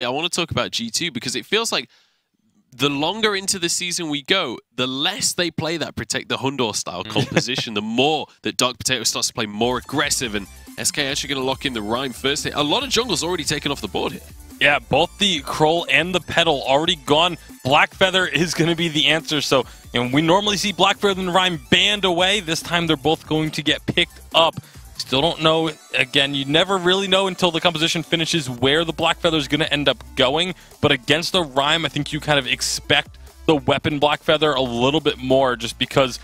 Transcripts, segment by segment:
I want to talk about G2 because it feels like the longer into the season we go, the less they play that Protect the Hundor style composition, the more that Dark Potato starts to play more aggressive, and SK actually going to lock in the Rhyme first. A lot of jungles already taken off the board here. Yeah, both the Kroll and the Petal already gone. Blackfeather is going to be the answer. So, we normally see Blackfeather and Rhyme banned away. This time they're both going to get picked up. Still don't know. Again, you never really know until the composition finishes where the Blackfeather is going to end up going. But against the Rhyme, I think you kind of expect the weapon Blackfeather a little bit more just because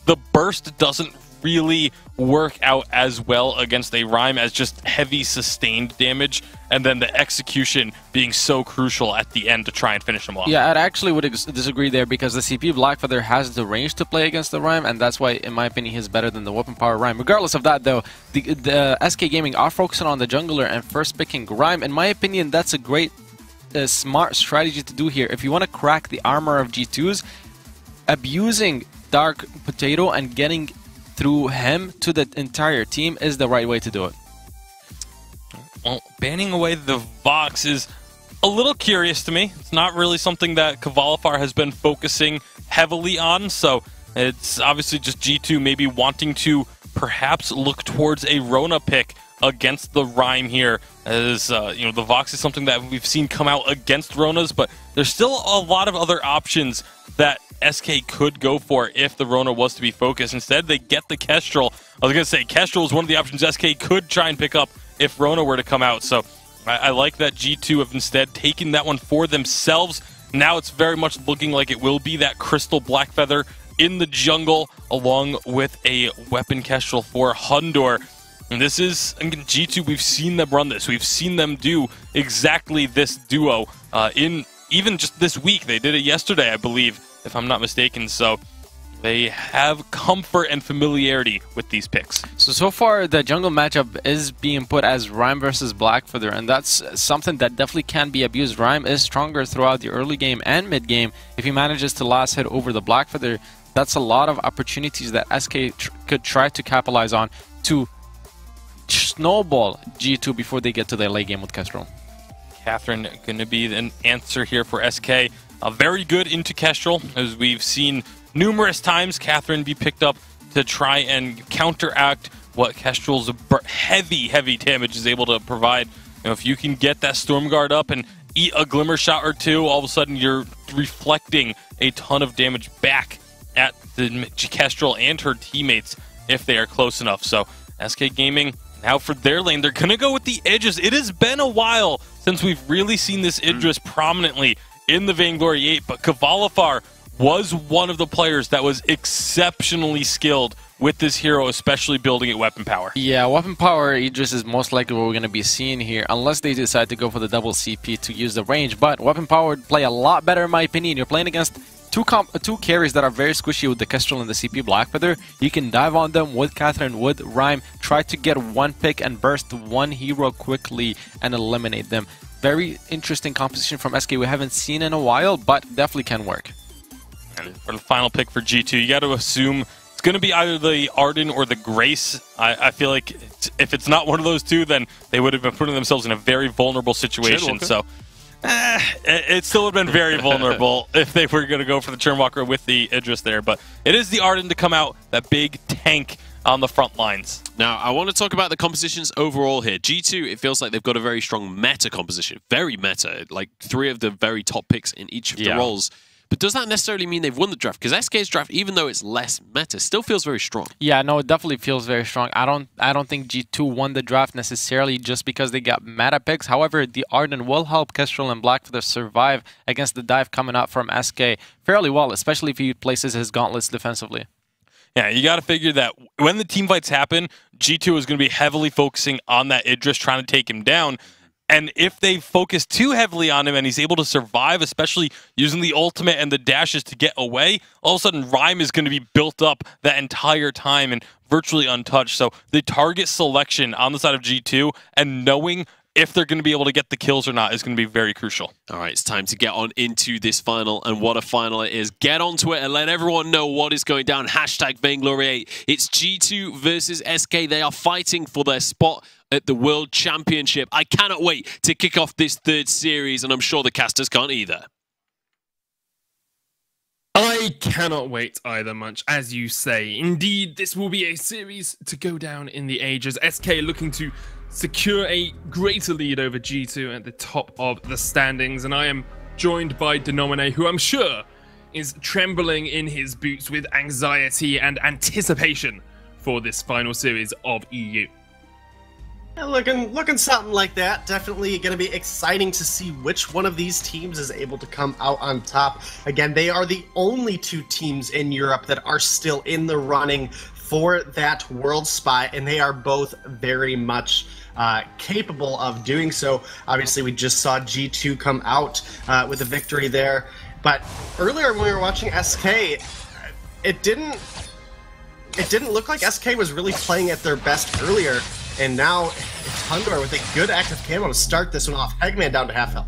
the burst doesn't really work out as well against a Rhyme as just heavy sustained damage, and then the execution being so crucial at the end to try and finish them off. Yeah, I actually would disagree there because the CP Blackfeather has the range to play against the Rhyme, and that's why, in my opinion, he's better than the weapon power Rhyme. Regardless of that, though, the SK Gaming are focusing on the jungler and first picking Rhyme. In my opinion, that's a great, smart strategy to do here. If you want to crack the armor of G2s, abusing Dark Potato and getting through him to the entire team is the right way to do it. Well, banning away the Vox is a little curious to me. It's not really something that Kvalifar has been focusing heavily on, so it's obviously just G2 maybe wanting to perhaps look towards a Rona pick against the Rhyme here, as the Vox is something that we've seen come out against Ronas, but there's still a lot of other options that SK could go for if the Rona was to be focused. Instead, they get the Kestrel. I was going to say, Kestrel is one of the options SK could try and pick up if Rona were to come out. So I like that G2 have instead taken that one for themselves. Now it's very much looking like it will be that Crystal Blackfeather in the jungle, along with a weapon Kestrel for Hundor. And this is, again, G2, we've seen them run this. We've seen them do exactly this duo in even just this week. They did it yesterday, I believe, if I'm not mistaken. So they have comfort and familiarity with these picks. So far, the jungle matchup is being put as Rhyme versus Blackfeather, and that's something that definitely can be abused. Rhyme is stronger throughout the early game and mid game. If he manages to last hit over the Blackfeather, that's a lot of opportunities that SK could try to capitalize on to snowball G2 before they get to their late game with Kestrel. Catherine going to be an answer here for SK. Very good into Kestrel, as we've seen numerous times Catherine be picked up to try and counteract what Kestrel's heavy damage is able to provide. If you can get that Stormguard up and eat a Glimmer Shot or two, all of a sudden you're reflecting a ton of damage back at the Kestrel and her teammates if they are close enough. So SK Gaming, now for their lane, they're going to go with the Idris. It has been a while since we've really seen this Idris prominently in the Vainglory 8, but Kvalifar was one of the players that was exceptionally skilled with this hero, especially building at weapon power. Yeah, weapon power Idris is most likely what we're going to be seeing here, unless they decide to go for the double CP to use the range. But weapon power would play a lot better in my opinion. You're playing against two carries that are very squishy with the Kestrel and the CP Blackfeather. You can dive on them with Catherine, with Rhyme, try to get one pick and burst one hero quickly and eliminate them. Very interesting composition from SK we haven't seen in a while, but definitely can work. And for the final pick for G2, you got to assume it's going to be either the Arden or the Grace. I feel like if it's not one of those two, then they would have been putting themselves in a very vulnerable situation. So it still would have been very vulnerable if they were going to go for the Churnwalker with the Idris there. But it is the Arden to come out, that big tank on the front lines. Now, I want to talk about the compositions overall here. G2, it feels like they've got a very strong meta composition. Very meta. Like 3 of the very top picks in each of the roles. But does that necessarily mean they've won the draft? Because SK's draft, even though it's less meta, still feels very strong. Yeah, no, it definitely feels very strong. I don't think G2 won the draft necessarily just because they got meta picks. However, the Arden will help Kestrel and Blackfeather survive against the dive coming up from SK fairly well, especially if he places his gauntlets defensively. Yeah, you got to figure that when the team fights happen, G2 is going to be heavily focusing on that Idris, trying to take him down. And if they focus too heavily on him and he's able to survive, especially using the ultimate and the dashes to get away, all of a sudden Rhyme is going to be built up that entire time and virtually untouched. So the target selection on the side of G2 and knowing if they're going to be able to get the kills or not is going to be very crucial. All right, it's time to get on into this final, and what a final it is. Get onto it and let everyone know what is going down. Hashtag Vainglory 8. It's G2 versus SK. They are fighting for their spot at the World Championship. I cannot wait to kick off this third series, and I'm sure the casters can't either. I cannot wait either, Munch, as you say. Indeed, this will be a series to go down in the ages. SK looking to secure a greater lead over G2 at the top of the standings, and I am joined by Denomine, who I'm sure is trembling in his boots with anxiety and anticipation for this final series of EU. Yeah, looking something like that. Definitely going to be exciting to see which one of these teams is able to come out on top. Again, they are the only two teams in Europe that are still in the running for that world spot, and they are both very much capable of doing so. Obviously, we just saw G2 come out with a victory there, but earlier when we were watching SK, it didn't look like SK was really playing at their best earlier. And now it's Hundor with a good active camo to start this one off. Hegman down to half health.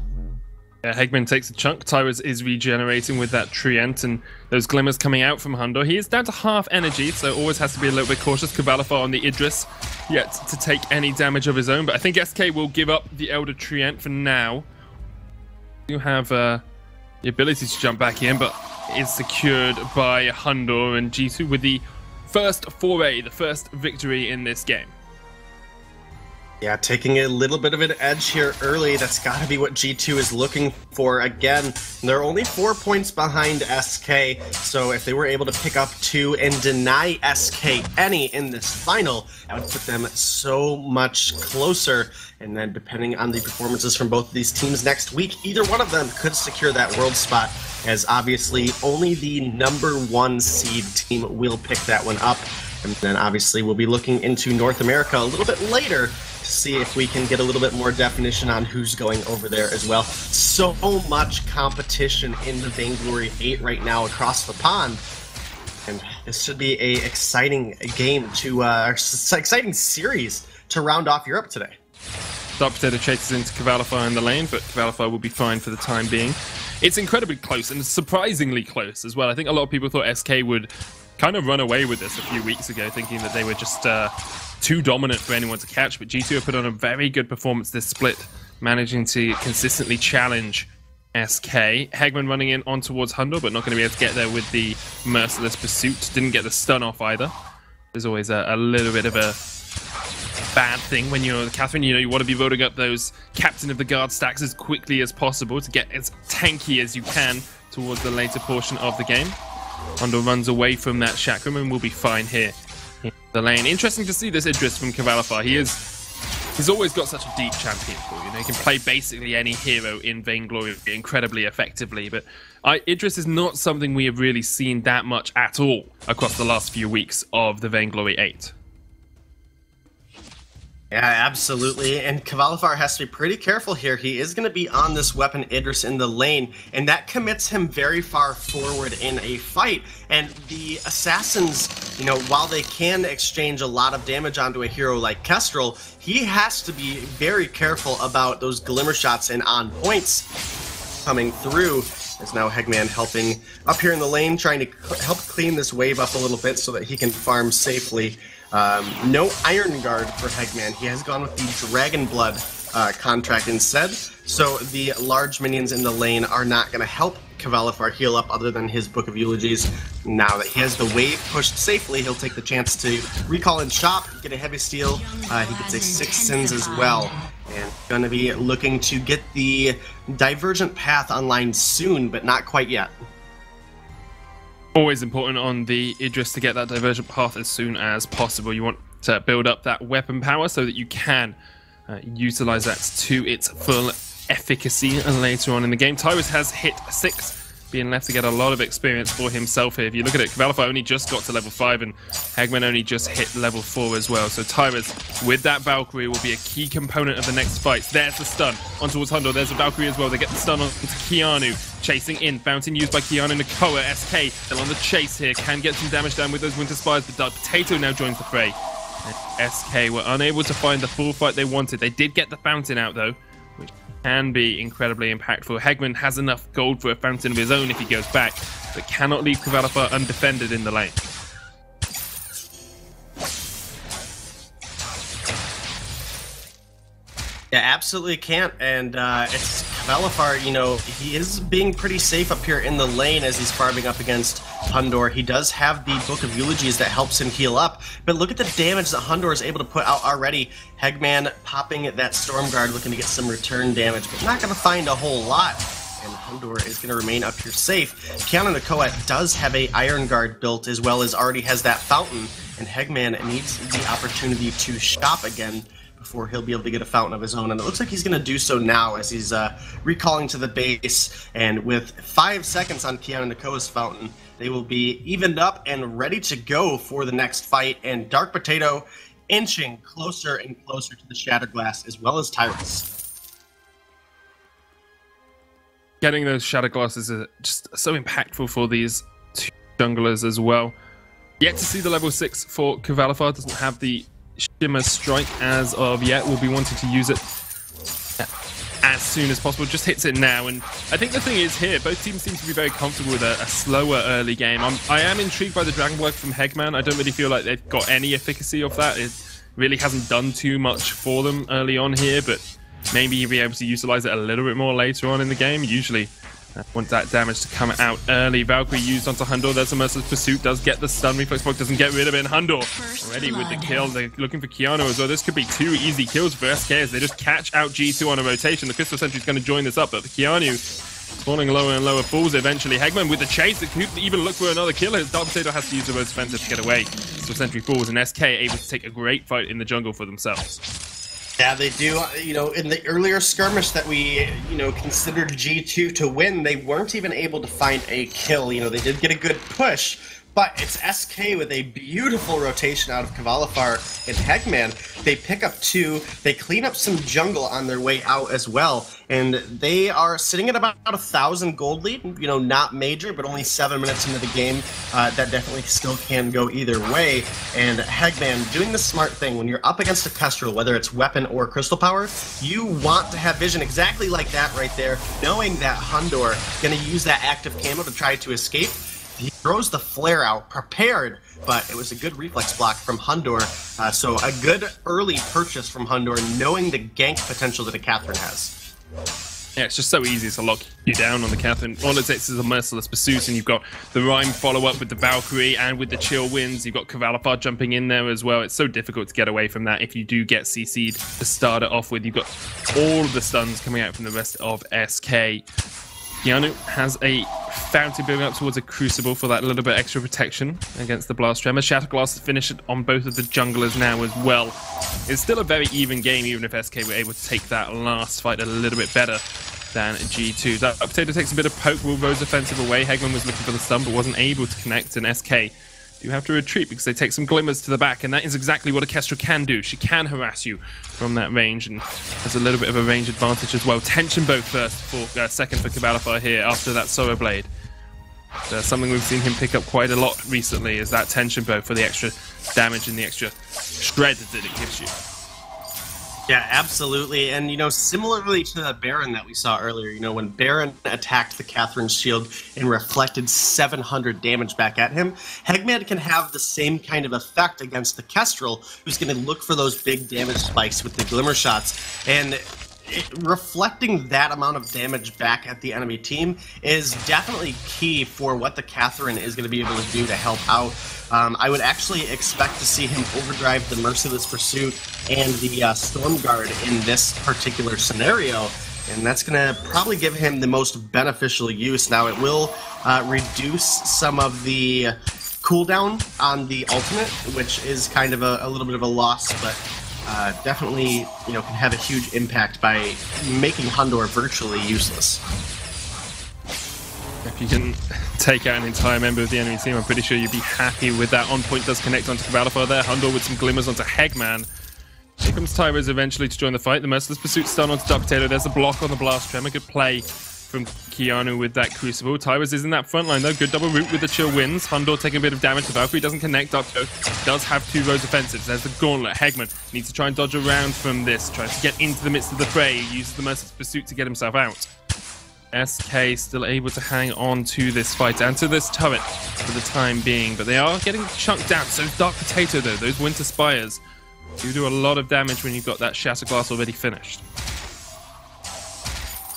Yeah, Hegman takes a chunk. Tyrus is regenerating with that Treant and those glimmers coming out from Hundor. He is down to half energy, so always has to be a little bit cautious. Kavalifar on the Idris, yet to take any damage of his own. But I think SK will give up the Elder Treant for now. You have the ability to jump back in, but is secured by Hundor and G2 with the first foray, the first victory in this game. Yeah, taking a little bit of an edge here early. That's got to be what G2 is looking for. Again, they're only 4 points behind SK, so if they were able to pick up 2 and deny SK any in this final, that would put them so much closer. And then depending on the performances from both of these teams next week, either one of them could secure that world spot, as obviously only the #1 seed team will pick that one up. And then obviously we'll be looking into North America a little bit later to see if we can get a little bit more definition on who's going over there as well. So much competition in the Vainglory 8 right now across the pond. And this should be a exciting game to, exciting series to round off Europe today. Dark Potato chases into Kavalifar in the lane, but Kavalifar will be fine for the time being. It's incredibly close and surprisingly close as well. I think a lot of people thought SK would kind of run away with this a few weeks ago, thinking that they were just too dominant for anyone to catch, but G2 have put on a very good performance this split, managing to consistently challenge SK. Hegman running in on towards Hundor, but not going to be able to get there with the Merciless Pursuit. Didn't get the stun off either. There's always a little bit of a bad thing when you're Catherine. You know, you want to be voting up those Captain of the Guard stacks as quickly as possible to get as tanky as you can towards the later portion of the game. Hundor runs away from that Chakram and will be fine here in the lane. Interesting to see this Idris from Kavalifar. He's always got such a deep champion pool. You know, he can play basically any hero in Vainglory incredibly effectively, but Idris is not something we have really seen that much at all across the last few weeks of the Vainglory 8. Yeah, absolutely. And Kavalifar has to be pretty careful here. He is going to be on this weapon Idris in the lane, and that commits him very far forward in a fight. And the assassins, you know, while they can exchange a lot of damage onto a hero like Kestrel, he has to be very careful about those glimmer shots and on points coming through. As now Hegman helping up here in the lane, trying to help clean this wave up a little bit so that he can farm safely. No Iron Guard for Hegman. He has gone with the Dragon Blood contract instead, so the large minions in the lane are not going to help Kavalifar heal up other than his Book of Eulogies. Now that he has the wave pushed safely, he'll take the chance to recall and shop, get a heavy steal. He gets a 6 sins as well, and going to be looking to get the Divergent Path online soon, but not quite yet. Always important on the Idris to get that Divergent Path as soon as possible. You want to build up that weapon power so that you can utilize that to its full efficacy later on in the game. Tyrus has hit 6, being left to get a lot of experience for himself here. If you look at it, Kavalifar only just got to level 5 and Hegman only just hit level 4 as well. So Tyrus, with that Valkyrie, will be a key component of the next fights. There's the stun on towards Hundor. There's a Valkyrie as well. They get the stun on to Keanu. Chasing in, Fountain used by Keanu. Nakoa, SK, they're on the chase here. Can get some damage down with those Winter Spires, but Dark Potato now joins the fray. And SK were unable to find the full fight they wanted. They did get the Fountain out though, which can be incredibly impactful. Hegman has enough gold for a Fountain of his own if he goes back, but cannot leave Kavalifar undefended in the lane. Yeah, absolutely can't. And it's Kvalifar, you know, he is being pretty safe up here in the lane as he's farming up against Hundor. He does have the Book of Eulogies that helps him heal up. But look at the damage that Hundor is able to put out already. Hegman popping that Storm Guard, looking to get some return damage, but not going to find a whole lot. And Hundor is going to remain up here safe. Keanu Nakoa does have a Iron Guard built, as well as already has that Fountain. And Hegman needs the opportunity to shop again before he'll be able to get a fountain of his own, and it looks like he's going to do so now as he's recalling to the base, and with 5 seconds on Keanu Nakoa's fountain, they will be evened up and ready to go for the next fight, and Dark Potato inching closer and closer to the Shatterglass, as well as Tyrus. Getting those Shatterglasses is just so impactful for these two junglers as well. Yet to see the level 6 for Kvalifar, doesn't have the Shimmer Strike as of yet. We'll be wanting to use it as soon as possible. Just hits it now, and I think the thing is here, both teams seem to be very comfortable with a slower early game. I am intrigued by the Dragon Block from Hegman. I don't really feel like they've got any efficacy of that. It really hasn't done too much for them early on here, but maybe you'll be able to utilize it a little bit more later on in the game. Usually want that damage to come out early. Valkyrie used onto Hundor. There's a Merciless Pursuit. Does get the stun. Reflex Block doesn't get rid of it. Hundor already with the kill. They're looking for Keanu as well. This could be 2 easy kills for SK as they just catch out G2 on a rotation. The Crystal Sentry is going to join this up, but Keanu falling lower and lower, falls eventually. Hegman with the chase. They could even look for another kill. His Dark Potato has to use the most offensive to get away. Crystal Sentry falls, and SK able to take a great fight in the jungle for themselves. Yeah, they do. You know, in the earlier skirmish that we, considered G2 to win, they weren't even able to find a kill. You know, they did get a good push, but it's SK with a beautiful rotation out of Kvalifar and Hegman. They pick up 2. They clean up some jungle on their way out as well, and they are sitting at about 1,000 gold lead. You know, not major, but only 7 minutes into the game. That definitely still can go either way. And Hegman doing the smart thing when you're up against a Kestrel, whether it's weapon or crystal power, you want to have vision exactly like that right there, knowing that Hundor going to use that active camo to try to escape. He throws the flare out, prepared, but it was a good reflex block from Hundor. So a good early purchase from Hundor, knowing the gank potential that a Catherine has. Yeah, it's just so easy to lock you down on the Catherine. All it takes is a Merciless Pursuit, and you've got the Rhyme follow-up with the Valkyrie and with the Chill Winds. You've got Kvalifar jumping in there as well. It's so difficult to get away from that if you do get CC'd to start it off with. You've got all of the stuns coming out from the rest of SK. Keanu has a Fountain building up towards a Crucible for that little bit extra protection against the Blast Tremor. Shatterglass finish it on both of the junglers now as well. It's still a very even game, even if SK were able to take that last fight a little bit better than G2. That Potato takes a bit of poke, will Rose offensive away. Hegman was looking for the stun but wasn't able to connect, and SK do have to retreat because they take some glimmers to the back, and that is exactly what a Kestra can do. She can harass you from that range, and has a little bit of a range advantage as well. Tension Bow first for second for Kvalifar here after that Sora Blade. Something we've seen him pick up quite a lot recently is that Tension Bow for the extra damage and the extra shred that it gives you. Yeah, absolutely. And, similarly to the Baron that we saw earlier, when Baron attacked the Catherine's shield and reflected 700 damage back at him, Hegman can have the same kind of effect against the Kestrel, who's going to look for those big damage spikes with the Glimmer shots. And reflecting that amount of damage back at the enemy team is definitely key for what the Catherine is going to be able to do to help out. I would actually expect to see him overdrive the Merciless Pursuit and the Storm Guard in this particular scenario, and that's going to probably give him the most beneficial use. Now, it will reduce some of the cooldown on the ultimate, which is kind of a little bit of a loss, but definitely, can have a huge impact by making Hundor virtually useless. If you can take out an entire member of the enemy team, I'm pretty sure you'd be happy with that. On point does connect onto Kvalifar there. Hundor with some glimmers onto Hegman. Here comes Tyrus eventually to join the fight. The Merciless Pursuit stun onto Dark Potato. There's a block on the Blast Tremor. Good play from Keanu with that Crucible. Tyrus is in that front line though. Good double root with the Chill Winds. Hundor taking a bit of damage. The Valkyrie doesn't connect. Dark Potato does have 2 Rose offensives. There's the Gauntlet. Hegman needs to try and dodge around from this. Tries to get into the midst of the fray. He uses the Merciless Pursuit to get himself out. SK still able to hang on to this fight and to this turret for the time being, but they are getting chunked down. So Dark Potato though, those Winter Spires do a lot of damage when you've got that Shatterglass already finished.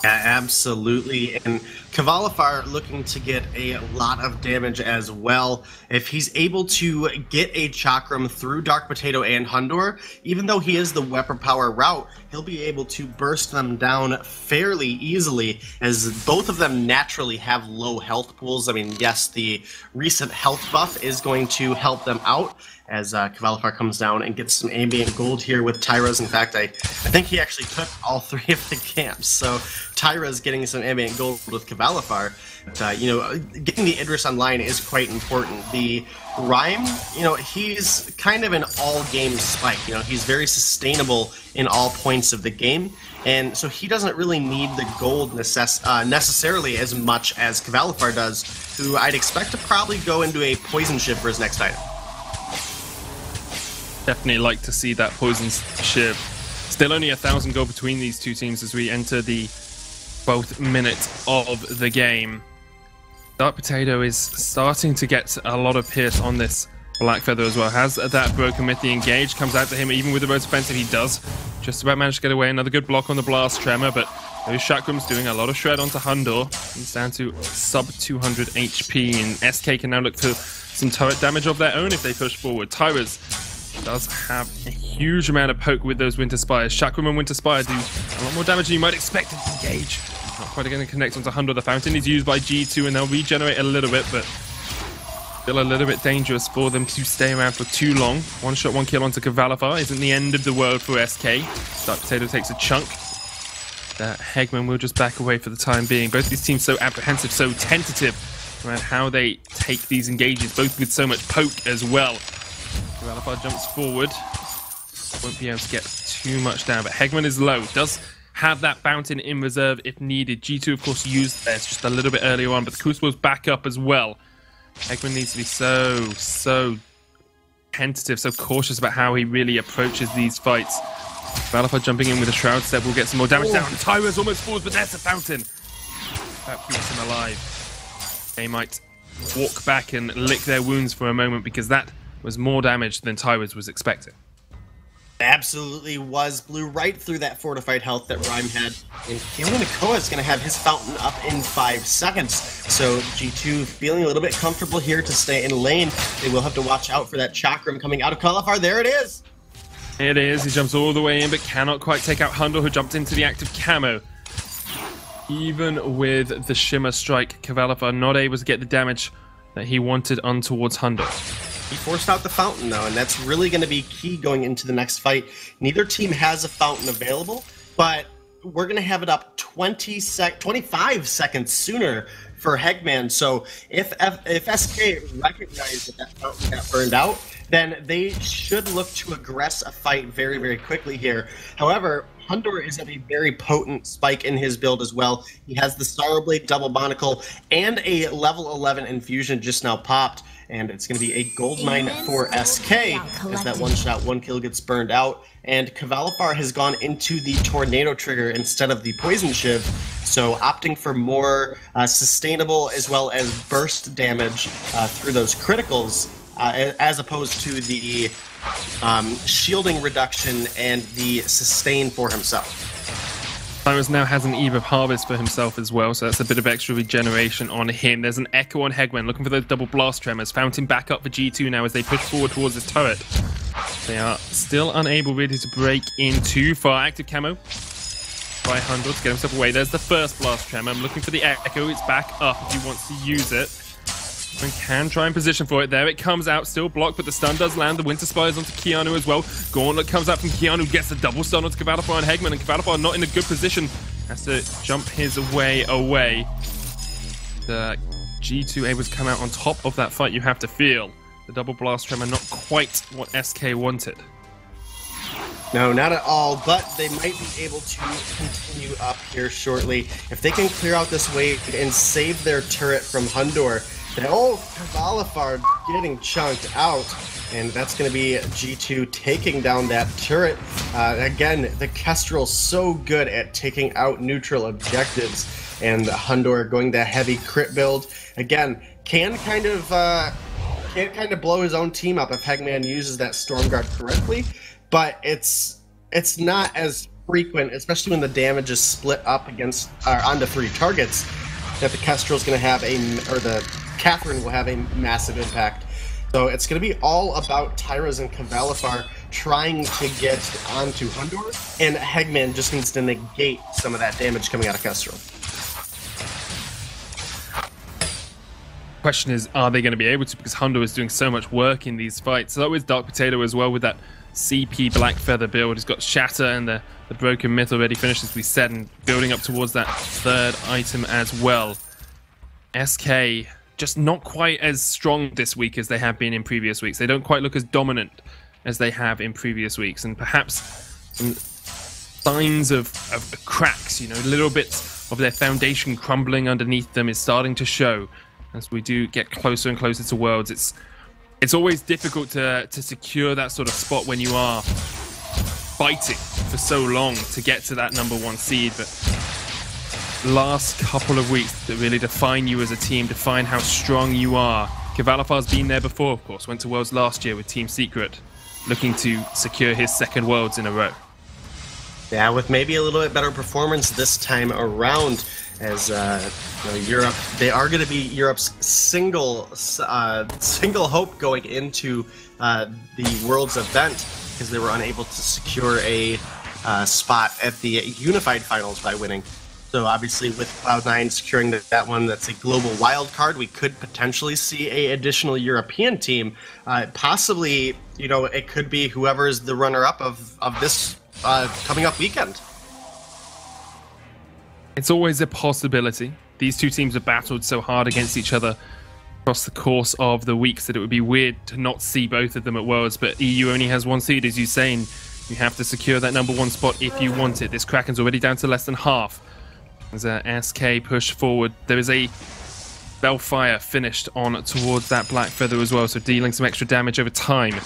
Yeah, absolutely. And Kvalifar looking to get a lot of damage as well. If he's able to get a Chakram through Dark Potato and Hundor, even though he is the weapon power route, he'll be able to burst them down fairly easily, as both of them naturally have low health pools. I mean, yes, the recent health buff is going to help them out, as Kvalifar comes down and gets some ambient gold here with Tyra's. In fact, I think he actually took all 3 of the camps. So Tyra's getting some ambient gold with Kvalifar. But, you know, getting the Idris online is quite important. The Rhyme, you know, he's kind of an all-game spike. You know, he's very sustainable in all points of the game. And so he doesn't really need the gold necessarily as much as Kvalifar does, who I'd expect to probably go into a poison shiv for his next item. Definitely like to see that poison shiv. Still only 1,000 gold between these two teams as we enter the 12th minute of the game. Dark Potato is starting to get a lot of pierce on this Black Feather as well. Has that Broken Myth the engage, comes out to him even with the most offensive. He does just about manage to get away. Another good block on the Blast Tremor, but those Chakrams doing a lot of shred onto Hundor. He's down to sub 200 HP, and SK can now look for some turret damage of their own if they push forward. Tyrus does have a huge amount of poke with those Winter Spires. Chakram and Winter Spire do a lot more damage than you might expect to engage. Not quite going to connect onto Hundor. The fountain is used by G2 and they'll regenerate a little bit, but still a little bit dangerous for them to stay around for too long. One shot, one kill onto Kvalifar isn't the end of the world for SK. Dark Potato takes a chunk. That Hegman will just back away for the time being. Both these teams so apprehensive, so tentative around how they take these engages, both with so much poke as well. Kvalifar jumps forward. Won't be able to get too much down, but Hegman is low. Does have that fountain in reserve if needed. G2, of course, used theirs just a little bit earlier on, but the Crucible's back up as well. Hegman needs to be so tentative, so cautious about how he really approaches these fights. Kvalifar jumping in with a Shroud Step will get some more damage down. Tyra's almost falls, but there's the fountain. That keeps him alive. They might walk back and lick their wounds for a moment because that was more damage than Tyra's was expecting. Absolutely was. Blew right through that fortified health that Rhyme had. And Keanu Nakoa is going to have his fountain up in 5 seconds. So G2 feeling a little bit comfortable here to stay in lane. They will have to watch out for that Chakram coming out of Kvalifar. There it is! It is. He jumps all the way in, but cannot quite take out Hundor, who jumped into the active camo. Even with the Shimmer Strike, Kvalifar not able to get the damage that he wanted on towards Hundor. He forced out the fountain, though, and that's really going to be key going into the next fight. Neither team has a fountain available, but we're going to have it up 25 seconds sooner for Hegman. So if SK recognize that fountain got burned out, then they should look to aggress a fight very, very quickly here. However, Hundor is at a very potent spike in his build as well. He has the Sorrow Blade Double Monocle and a level 11 infusion just now popped. And it's going to be a gold mine for SK as that one shot, one kill gets burned out. And Kvalifar has gone into the Tornado Trigger instead of the Poison Shiv, so opting for more sustainable as well as burst damage through those criticals, as opposed to the shielding reduction and the sustain for himself. Cyrus now has an Eve of Harvest for himself as well, so that's a bit of extra regeneration on him. There's an Echo on Hegman, looking for those double blast tremors. Fountain back up for G2 now as they push forward towards this turret. They are still unable really to break in too far. Active camo by Hundor to get himself away. There's the first blast tremor. I'm looking for the Echo. It's back up if he wants to use it. And can try and position for it. There it comes out, still blocked, but the stun does land. The Winter Spires onto Keanu as well. Gauntlet comes out from Keanu, gets the double stun onto Kvalifar and Hegman, and Kvalifar not in a good position. Has to jump his way away. The G2 able to come out on top of that fight, you have to feel. The double blast tremor not quite what SK wanted. No, not at all, but they might be able to continue up here shortly. If they can clear out this wave and save their turret from Hundor, Kvalifar getting chunked out, and that's going to be G2 taking down that turret. Again, the Kestrel so good at taking out neutral objectives, and Hundor going the heavy crit build. Again, can kind of blow his own team up if Hegman uses that Stormguard correctly, but it's not as frequent, especially when the damage is split up against onto 3 targets, that the Kestrel's going to have the Catherine will have a massive impact. So it's going to be all about Tyras and Cavalifar trying to get onto Hundor, and Hegman just needs to negate some of that damage coming out of Kestrel. Question is, are they going to be able to? Because Hundor is doing so much work in these fights. So that with Dark Potato as well, with that CP Black Feather build. He's got Shatter and the Broken Myth already finished, as we said, and building up towards that 3rd item as well. SK just not quite as strong this week as they have been in previous weeks. They don't quite look as dominant as they have in previous weeks, and perhaps some signs of cracks, you know, little bits of their foundation crumbling underneath them is starting to show as we do get closer and closer to Worlds. It's always difficult to secure that sort of spot when you are fighting for so long to get to that #1 seed, but last couple of weeks that really define you as a team, define how strong you are. Cavalifar's been there before, of course, went to Worlds last year with Team Secret, looking to secure his 2nd Worlds in a row. Yeah, with maybe a little bit better performance this time around, as Europe, they are going to be Europe's single hope going into the Worlds event, because they were unable to secure a spot at the Unified Finals by winning. So obviously with Cloud9 securing that one, that's a global wild card, we could potentially see a additional European team. Possibly, you know, it could be whoever is the runner-up of this coming up weekend. It's always a possibility. These two teams have battled so hard against each other across the course of the weeks that it would be weird to not see both of them at Worlds, but EU only has 1 seed, as you're saying. You have to secure that #1 spot if you want it. This Kraken's already down to less than half. As a SK push forward, there is a Bellfire finished on towards that Black Feather as well, so dealing some extra damage over time.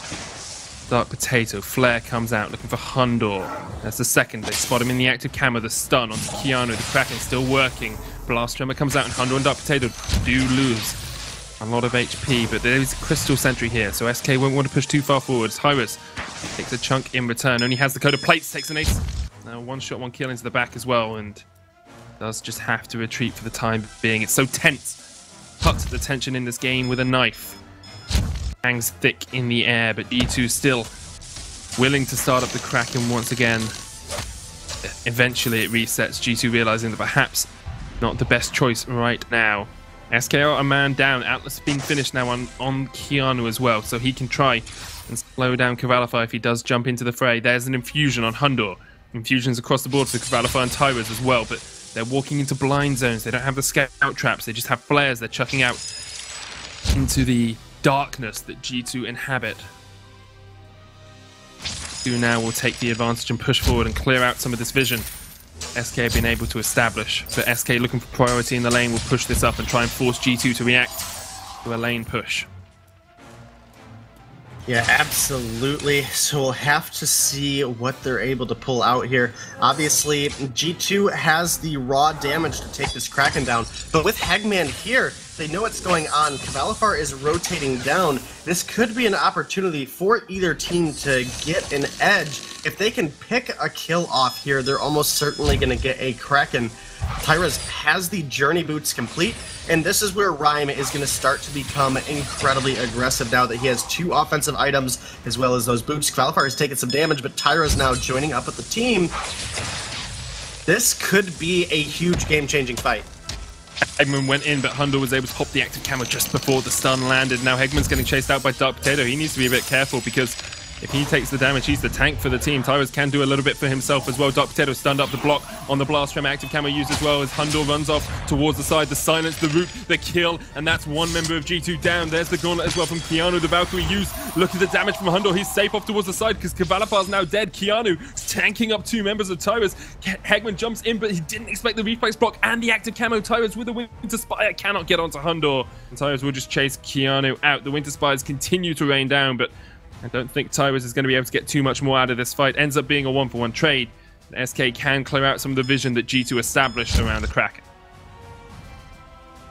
Dark Potato, Flare comes out looking for Hundor. That's the 2nd. They spot him in the active camo, the stun onto Keanu. The Kraken still working. Blast Tremor comes out, and Hundor and Dark Potato do lose a lot of HP, but there is a Crystal Sentry here, so SK won't want to push too far forward. Tyrus takes a chunk in return, only has the Code of Plates, takes an ace. Now 1 shot, 1 kill into the back as well, and does just have to retreat for the time being. It's so tense. Cut the tension in this game with a knife. Hangs thick in the air, but G2 still willing to start up the Kraken once again. Eventually it resets, G2 realizing that perhaps not the best choice right now. SK are a man down. Atlas being finished now on Keanu as well, so he can try and slow down Cavalify if he does jump into the fray. There's an infusion on Hundor. Infusions across the board for Cavalify and Tyrus as well, but they're walking into blind zones. They don't have the scout traps. They just have flares they're chucking out into the darkness that G2 inhabit. G2 now will take the advantage and push forward and clear out some of this vision SK have been able to establish. But SK, looking for priority in the lane, will push this up and try and force G2 to react to a lane push. Yeah, absolutely. So we'll have to see what they're able to pull out here. Obviously, G2 has the raw damage to take this Kraken down, but with Hegman here, they know what's going on. Cavalifar is rotating down. This could be an opportunity for either team to get an edge. If they can pick a kill off here, they're almost certainly going to get a Kraken. Tyrus has the Journey Boots complete, and this is where Rhyme is going to start to become incredibly aggressive now that he has 2 offensive items as well as those boots. Cavalifar has taken some damage, but Tyrus now joining up with the team. This could be a huge game-changing fight. Hegman went in, but Hundor was able to pop the active camo just before the stun landed. Now Hegman's getting chased out by Dark Potato. He needs to be a bit careful because if he takes the damage, he's the tank for the team. Tyrus can do a little bit for himself as well. Dark Potato stunned up the block on the Blast Tremor active camo used as well as Hundor runs off towards the side. The silence, the root, the kill, and that's 1 member of G2 down. There's the gauntlet as well from Keanu. The Valkyrie used. Look at the damage from Hundor. He's safe off towards the side because Cavalifar's now dead. Keanu tanking up 2 members of Tyrus. Hegman jumps in, but he didn't expect the reflex block and the active camo. Tyrus with the Winter Spire cannot get onto Hundor. And Tyrus will just chase Keanu out. The Winter Spires continue to rain down, but I don't think Tyrus is going to be able to get too much more out of this fight. Ends up being a 1-for-1 trade. And SK can clear out some of the vision that G2 established around the Kraken.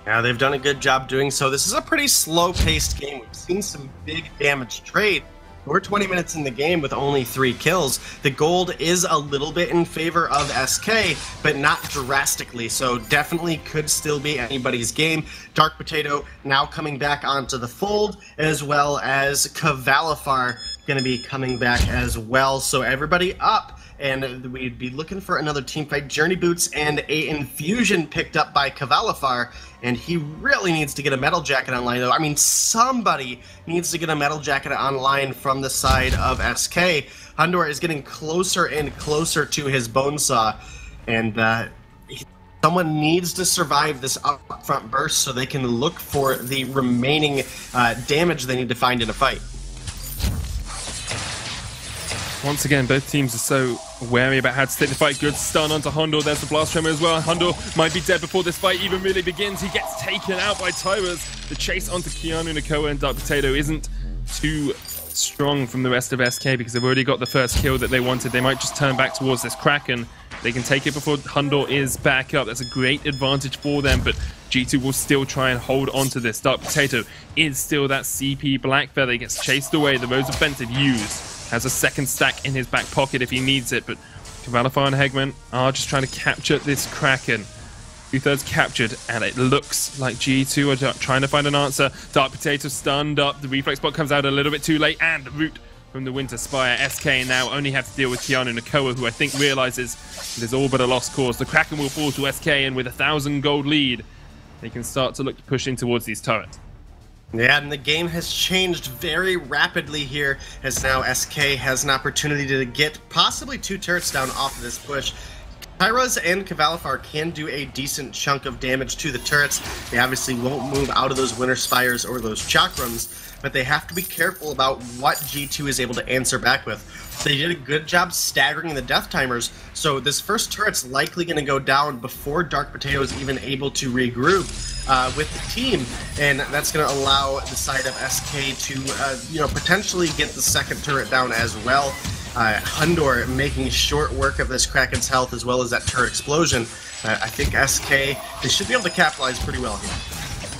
Yeah, they've done a good job doing so. This is a pretty slow-paced game. We've seen some big damage trade, We're 20 minutes in the game with only 3 kills. The gold is a little bit in favor of SK, but not drastically, so definitely could still be anybody's game. Dark Potato now coming back onto the fold, as well as Cavalifar going to be coming back as well. So everybody up, and we'd be looking for another team fight. Journey Boots and a Infusion picked up by Cavalifar, and he really needs to get a Metal Jacket online, though. I mean, somebody needs to get a Metal Jacket online from the side of SK. Hundor is getting closer and closer to his Bonesaw, and someone needs to survive this upfront burst so they can look for the remaining damage they need to find in a fight. Once again, both teams are so wary about how to take the fight. Good stun onto Hondo. There's the blast tremor as well. Hondo might be dead before this fight even really begins. He gets taken out by Tyras. The chase onto Keanu, Nakoa, and Dark Potato isn't too strong from the rest of SK because they've already got the first kill that they wanted. They might just turn back towards this Kraken. They can take it before Hondo is back up. That's a great advantage for them, but G2 will still try and hold on to this. Dark Potato is still that CP Blackfeather. He gets chased away. The Rose Offensive used. Has a second stack in his back pocket if he needs it, but Cavalifar and Hegman are just trying to capture this Kraken. 2/3 captured, and it looks like G2 are trying to find an answer. Dark Potato stunned up. The reflex bot comes out a little bit too late, and the root from the Winter Spire. SK now only have to deal with Keanu Nakoa, who I think realizes it is all but a lost cause. The Kraken will fall to SK, and with a 1,000 gold lead, they can start to look to push in towards these turrets. Yeah, and the game has changed very rapidly here, as now SK has an opportunity to get possibly 2 turrets down off of this push. Tyras and Cavalifar can do a decent chunk of damage to the turrets. They obviously won't move out of those Winter Spires or those Chakrams, but they have to be careful about what G2 is able to answer back with. They did a good job staggering the death timers, so this first turret's likely going to go down before Dark Potato is even able to regroup with the team, and that's going to allow the side of SK to potentially get the second turret down as well. Hundor making short work of this Kraken's health as well as that turret explosion. I think SK, they should be able to capitalize pretty well here.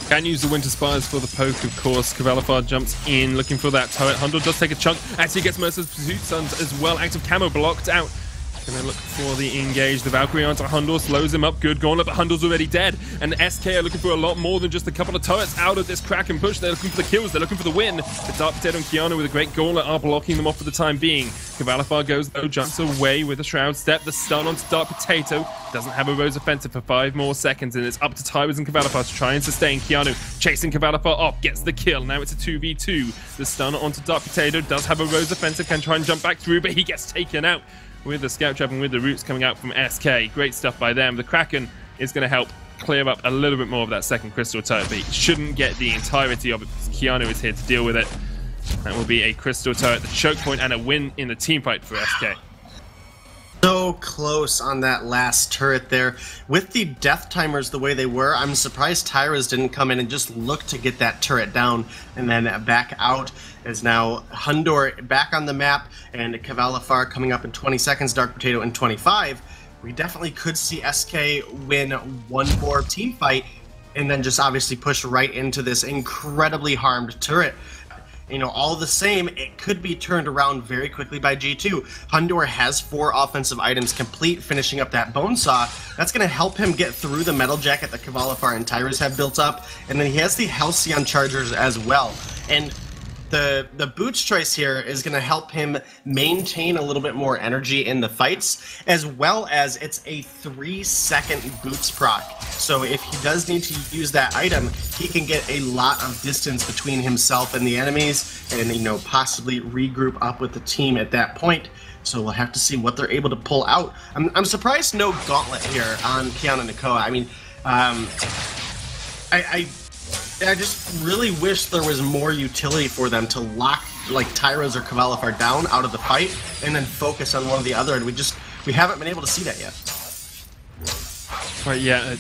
Can use the Winter Spires for the poke, of course. Cavalifar jumps in, looking for that turret. Hondo does take a chunk. Actually gets Mercer's Pursuit Suns as well. Active Camo blocked out. Gonna look for the engage. The Valkyrie onto Hondo, slows him up. Good gauntlet, but Hondo's already dead. And SK are looking for a lot more than just a couple of turrets out of this Kraken push. They're looking for the kills. They're looking for the win. The Dark Potato and Keanu with a great gauntlet are blocking them off for the time being. Cavalifar goes though, jumps away with a Shroud Step. The stun onto Dark Potato. Doesn't have a Rose Offensive for 5 more seconds, and it's up to Tyras and Cavalifar to try and sustain. Keanu chasing Cavalifar off, gets the kill. Now it's a 2v2. The stun onto Dark Potato does have a Rose Offensive, can try and jump back through, but he gets taken out with the Scout Trap and with the roots coming out from SK. Great stuff by them. The Kraken is going to help clear up a little bit more of that second Crystal Turret, but he shouldn't get the entirety of it because Keanu is here to deal with it. That will be a Crystal Turret, the choke point, and a win in the team fight for SK. So close on that last turret there. With the death timers the way they were, I'm surprised Tyras didn't come in and just look to get that turret down and then back out. As now Hundor back on the map and Cavalifar coming up in 20 seconds, Dark Potato in 25. We definitely could see SK win one more team fight and then just obviously push right into this incredibly harmed turret. You know, all the same, it could be turned around very quickly by G2. Hundor has 4 offensive items complete, finishing up that Bonesaw. That's going to help him get through the Metal Jacket that Cavalifar and Tyras have built up. And then he has the Halcyon Chargers as well. And the Boots choice here is going to help him maintain a little bit more energy in the fights, as well as it's a 3-second Boots proc. So if he does need to use that item, he can get a lot of distance between himself and the enemies, and possibly regroup up with the team at that point. So we'll have to see what they're able to pull out. I'm surprised no Gauntlet here on Keanu Nakoa. I mean, I just really wish there was more utility for them to lock like Tyras or Cavalifar down out of the fight and then focus on one or the other, and we haven't been able to see that yet. Right, yeah,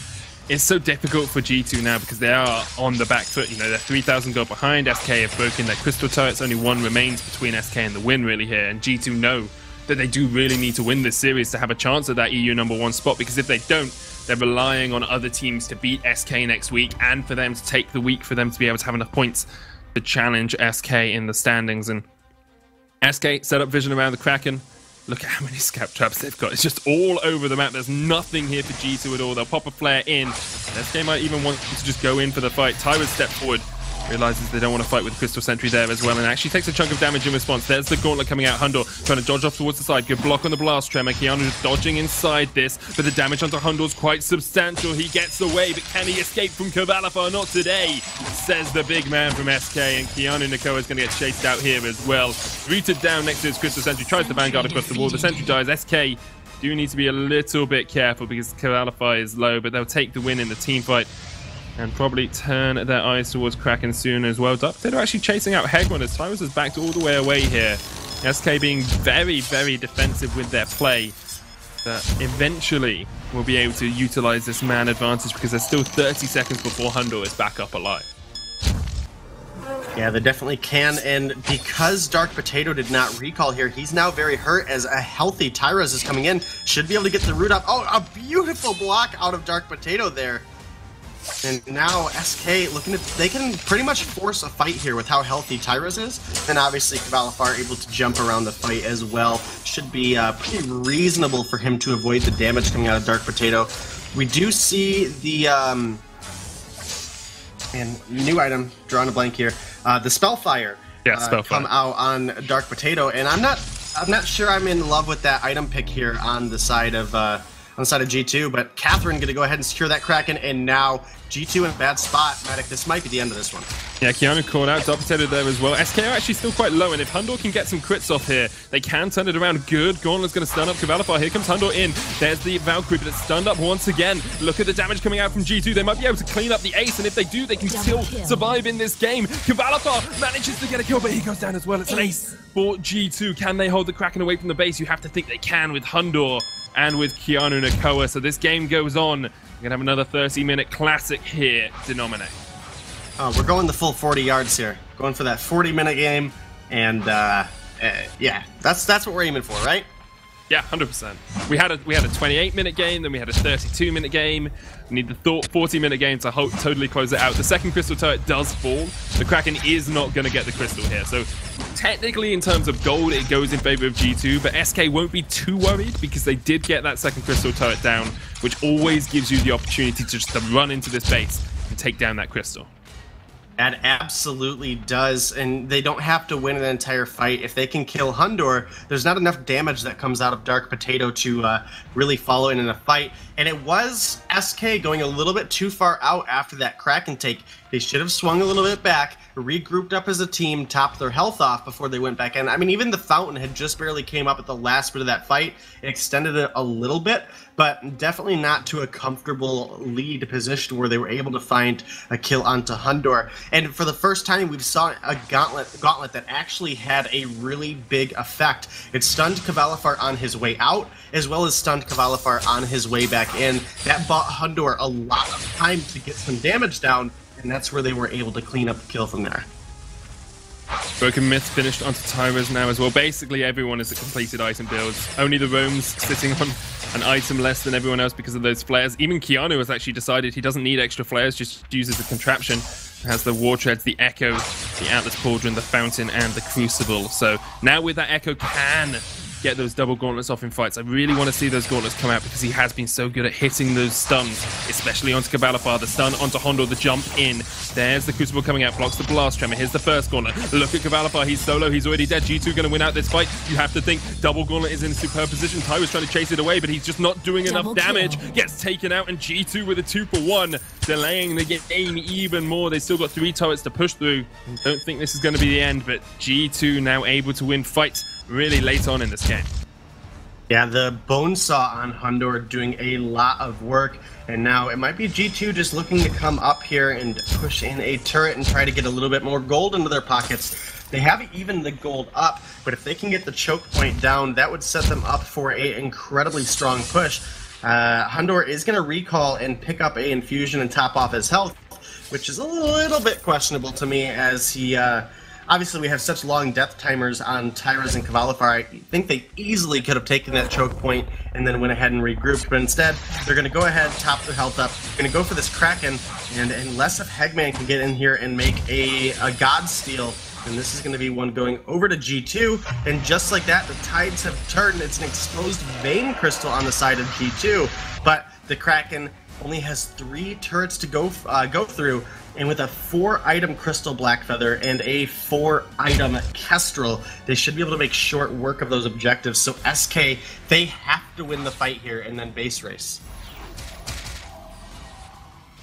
it's so difficult for G2 now because they are on the back foot. They're 3,000 gold behind. SK have broken their crystal turrets. Only 1 remains between SK and the win really here, and G2 know that they do really need to win this series to have a chance at that EU #1 spot, because if they don't, they're relying on other teams to beat SK next week and for them to take the week for them to be able to have enough points to challenge SK in the standings. And SK set up vision around the Kraken. Look at how many scout traps they've got. It's just all over the map. There's nothing here for G2 at all. They'll pop a flare in. SK might even want to just go in for the fight. Tyra's step forward. Realizes they don't want to fight with Crystal Sentry there as well, and actually takes a chunk of damage in response. There's the Gauntlet coming out. Hundor trying to dodge off towards the side. Good block on the Blast Tremor. Keanu dodging inside this, but the damage onto Hundor's quite substantial. He gets away, but can he escape from Cavalifar? Not today, says the big man from SK, and Keanu Nakoa is going to get chased out here as well. Rooted down next to his Crystal Sentry, tries to Vanguard across the wall. The Sentry dies. SK do need to be a little bit careful because Cavalifar is low, but they'll take the win in the team fight. And probably turn their eyes towards Kraken soon as well. Dark Potato actually chasing out Hegman as Tyrus is backed all the way away here. SK being very, very defensive with their play. That eventually will be able to utilize this man advantage because there's still 30 seconds before Hundor is back up alive. Yeah, they definitely can, and because Dark Potato did not recall here, he's now very hurt as a healthy Tyrus is coming in. Should be able to get the root up. Oh, a beautiful block out of Dark Potato there. And now SK looking at, they can pretty much force a fight here with how healthy Tyrus is. And obviously Cavalifar able to jump around the fight as well. Should be pretty reasonable for him to avoid the damage coming out of Dark Potato. We do see the, and new item, drawing a blank here, the Spellfire, come out on Dark Potato. And I'm not sure I'm in love with that item pick here on the side of G2, but Catherine gonna go ahead and secure that Kraken, and now G2 in a bad spot. Medic, this might be the end of this one. Yeah, Keanu called out, Dark Potato there as well. SK are actually still quite low, and if Hundor can get some crits off here, they can turn it around good. Gauntlet's gonna stun up Cavalifar. Here comes Hundor in. There's the Valkyrie, but it's stunned up once again. Look at the damage coming out from G2. They might be able to clean up the ace, and if they do, they can still survive in this game. Cavalifar manages to get a kill, but he goes down as well. It's an ace for G2. Can they hold the Kraken away from the base? You have to think they can with Hundor and with Keanu Nakoa. So this game goes on. We're going to have another 30-minute classic here to nominate. Oh, we're going the full 40 yards here. Going for that 40-minute game. And, yeah, that's what we're aiming for, right? Yeah, 100%. We had a 28-minute game, then we had a 32-minute game. We need the 40-minute game to totally close it out. The second crystal turret does fall. The Kraken is not going to get the crystal here. So technically, in terms of gold, it goes in favor of G2, but SK won't be too worried because they did get that second crystal turret down, which always gives you the opportunity to just run into this base and take down that crystal. That absolutely does, and they don't have to win an entire fight. If they can kill Hundor, there's not enough damage that comes out of Dark Potato to really follow in a fight. And it was SK going a little bit too far out after that Kraken take. They should have swung a little bit back, regrouped up as a team, topped their health off before they went back in. I mean, even the Fountain had just barely came up at the last bit of that fight. It extended it a little bit, but definitely not to a comfortable lead position where they were able to find a kill onto Hundor. And for the first time, we saw a gauntlet that actually had a really big effect. It stunned Cavalifar on his way out, as well as stunned Cavalifar on his way back in. That bought Hundor a lot of time to get some damage down, and that's where they were able to clean up the kill from there. Broken Myth finished onto Tyras now as well. Basically, everyone is a completed item builds. Only the Rome's sitting on an item less than everyone else because of those flares. Even Keanu has actually decided he doesn't need extra flares, just uses a contraption. Has the War Treads, the Echo, the Atlas Pauldron, the Fountain, and the Crucible. So now with that Echo can get those double gauntlets off in fights. I really want to see those gauntlets come out because he has been so good at hitting those stuns, especially onto Cavalifar. The stun onto Hundor, the jump in. There's the Crucible coming out, blocks the Blast Tremor. Here's the first gauntlet. Look at Cavalifar, he's solo, he's already dead. G2 going to win out this fight. You have to think double gauntlet is in a superb position. Ty was trying to chase it away, but he's just not doing enough damage. Gets taken out, and G2 with a 2-for-1, delaying the game even more. They still got 3 turrets to push through. Don't think this is going to be the end, but G2 now able to win fights really late on in this game. Yeah, the Bone Saw on Hundor doing a lot of work, and now it might be G2 just looking to come up here and push in a turret and try to get a little bit more gold into their pockets. They haven't even the gold up, but if they can get the choke point down, that would set them up for an incredibly strong push. Hundor is going to recall and pick up a infusion and top off his health, which is a little bit questionable to me as he... Obviously, we have such long death timers on Tyras and Cavalifar. I think they easily could have taken that choke point and then went ahead and regrouped, but instead, they're going to go ahead, top their health up, going to go for this Kraken, and unless if Hegman can get in here and make a God Steal, And this is going to be one going over to G2. And just like that, the tides have turned. It's an exposed Vein Crystal on the side of G2. But the Kraken only has 3 turrets to go through. And with a 4-item Crystal Blackfeather and a 4-item Kestrel, they should be able to make short work of those objectives. So SK, they have to win the fight here and then base race.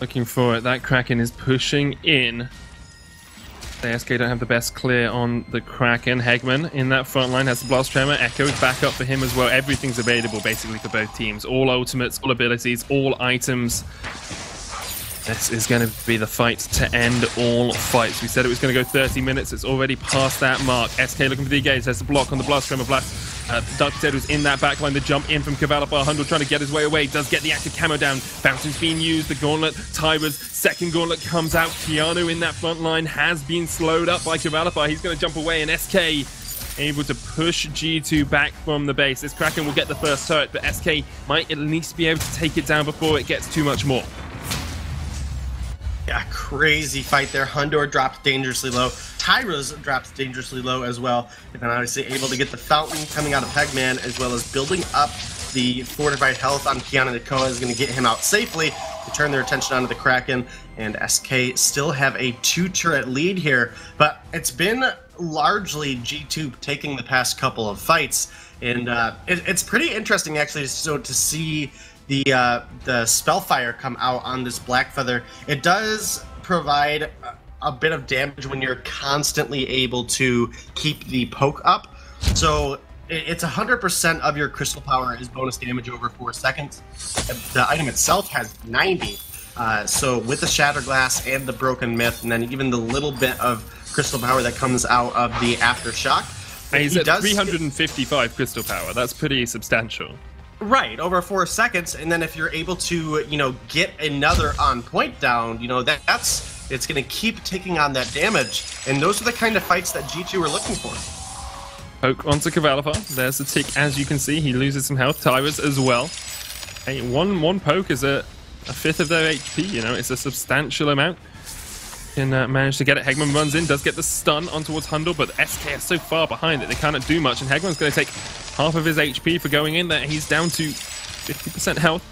Looking for it. That Kraken is pushing in. The SK don't have the best clear on the Kraken. Hegman in that front line has the Blast Tremor. Echo is back up for him as well. Everything's available basically for both teams. All ultimates, all abilities, all items. This is going to be the fight to end all fights. We said it was going to go 30 minutes. It's already past that mark. SK looking for the engage. There's the block on the Blast Tremor. Dark Potato's in that backline. The jump in from Cavalifar. Hundle trying to get his way away. Does get the active camo down. Fountain's being used. The Gauntlet. Tyra's second Gauntlet comes out. Keanu in that front line has been slowed up by Cavalifar. He's going to jump away, and SK able to push G2 back from the base. This Kraken will get the first turret, but SK might at least be able to take it down before it gets too much more. Yeah, crazy fight there. Hundor dropped dangerously low. Tyra's dropped dangerously low as well. And then obviously able to get the Fountain coming out of Hegman, as well as building up the fortified health on Kiana Nakoa is going to get him out safely to turn their attention onto the Kraken. And SK still have a 2-turret lead here, but it's been largely G2 taking the past couple of fights. And it's pretty interesting actually to see the Spellfire come out on this Blackfeather. It does provide a bit of damage when you're constantly able to keep the poke up. So it's 100% of your crystal power is bonus damage over 4 seconds. The item itself has 90. So with the Shatter Glass and the Broken Myth, and then even the little bit of crystal power that comes out of the Aftershock. He's at 355 crystal power. That's pretty substantial. Right, over 4 seconds, and then if you're able to, get another on point down, it's going to keep taking on that damage, and those are the kind of fights that G2 are looking for. Poke onto Cavalifar. There's the tick, as you can see. He loses some health. Tyra's as well. Hey, one poke is a fifth of their HP. It's a substantial amount. Can manage to get it. Hegman runs in, does get the stun on towards Hundle, but SK are so far behind that they cannot do much, and Hegman's going to take half of his HP for going in there. He's down to 50% health.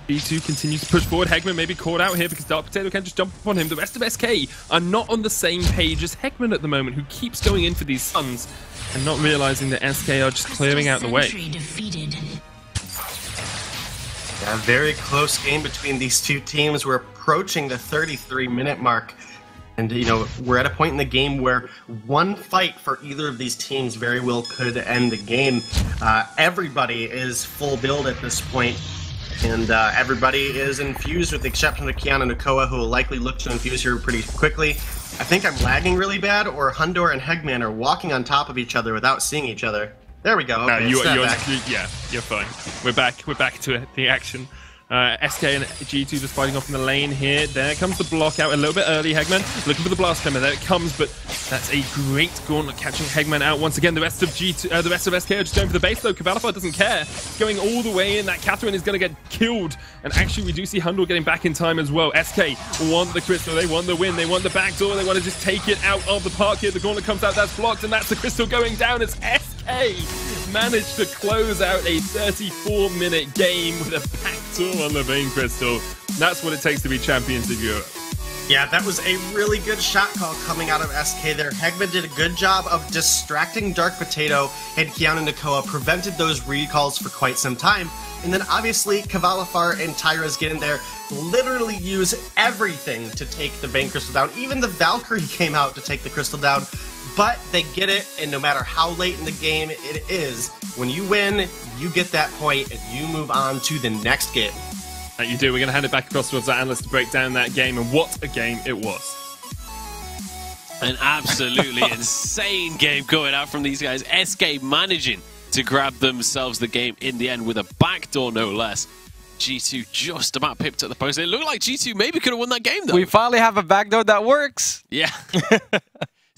B2 continues to push forward. Hegman may be caught out here because Dark Potato can just jump upon him. The rest of SK are not on the same page as Hegman at the moment, who keeps going in for these stuns and not realizing that SK are just clearing out the way. Yeah, very close game between these two teams. We're approaching the 33-minute mark. And, we're at a point in the game where one fight for either of these teams very well could end the game. Everybody is full build at this point, and everybody is infused with the exception of Kiana Nakoa, who will likely look to infuse here pretty quickly. I think I'm lagging really bad, or Hundor and Hegman are walking on top of each other without seeing each other. There we go. Okay, no, you're fine. We're back to the action. SK and G2 just fighting off in the lane here. There comes the block out a little bit early. Hegman looking for the blast hammer. There it comes, but that's a great gauntlet catching Hegman out once again. The rest of SK are just going for the base though. Cavalifar doesn't care. He's going all the way in. That Catherine is going to get killed. And actually, we do see Hundle getting back in time as well. SK want the crystal. They want the win. They want the backdoor. They want to just take it out of the park here. The gauntlet comes out. That's blocked, and that's the crystal going down as SK managed to close out a 34-minute game with a backdoor on the Vein Crystal. That's what it takes to be champions of Europe. Yeah, that was a really good shot call coming out of SK there. Hegman did a good job of distracting Dark Potato, and Kiana Nakoa prevented those recalls for quite some time. And then obviously Cavalifar and Tyra's get in there, literally use everything to take the Vein Crystal down. Even the Valkyrie came out to take the crystal down, but they get it, and no matter how late in the game it is, when you win, you get that point, and you move on to the next game. That you do. We're going to hand it back across towards our analyst to break down that game, and what a game it was. An absolutely insane game going out from these guys. SK managing to grab themselves the game in the end with a backdoor, no less. G2 just about pipped at the post. It looked like G2 maybe could have won that game, though. We finally have a backdoor that works. Yeah.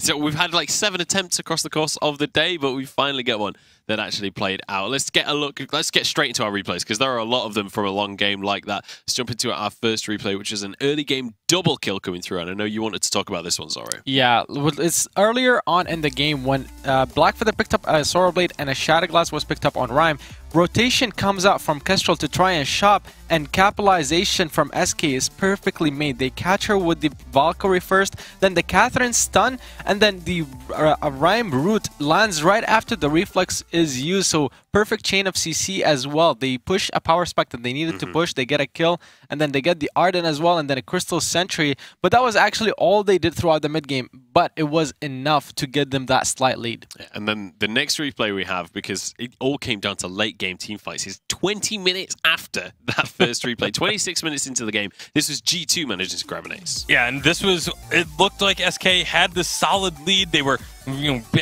So we've had like 7 attempts across the course of the day, but we finally get one that actually played out. Let's get a look. Let's get straight into our replays because there are a lot of them from a long game like that. Let's jump into our first replay, which is an early game double kill coming through. And I know you wanted to talk about this one, Zorro. Yeah, it's earlier on in the game when Blackfeather picked up a Sora Blade and a Shatterglass was picked up on Rhyme. Rotation comes out from Kestrel to try and shop, and capitalization from SK is perfectly made. They catch her with the Valkyrie first, then the Catherine stun, and then the Rhyme root lands right after the reflex is used. So perfect chain of CC as well. They push a power spec that they needed to push, they get a kill, and then they get the Arden as well, and then a Crystal Sentry. But that was actually all they did throughout the mid game, but it was enough to get them that slight lead. And then the next replay we have, because it all came down to late game team fights, is 20 minutes after that first replay. 26 minutes into the game, this was G2 managing to grab an ace. Yeah, and this was, it looked like SK had this solid lead. They were,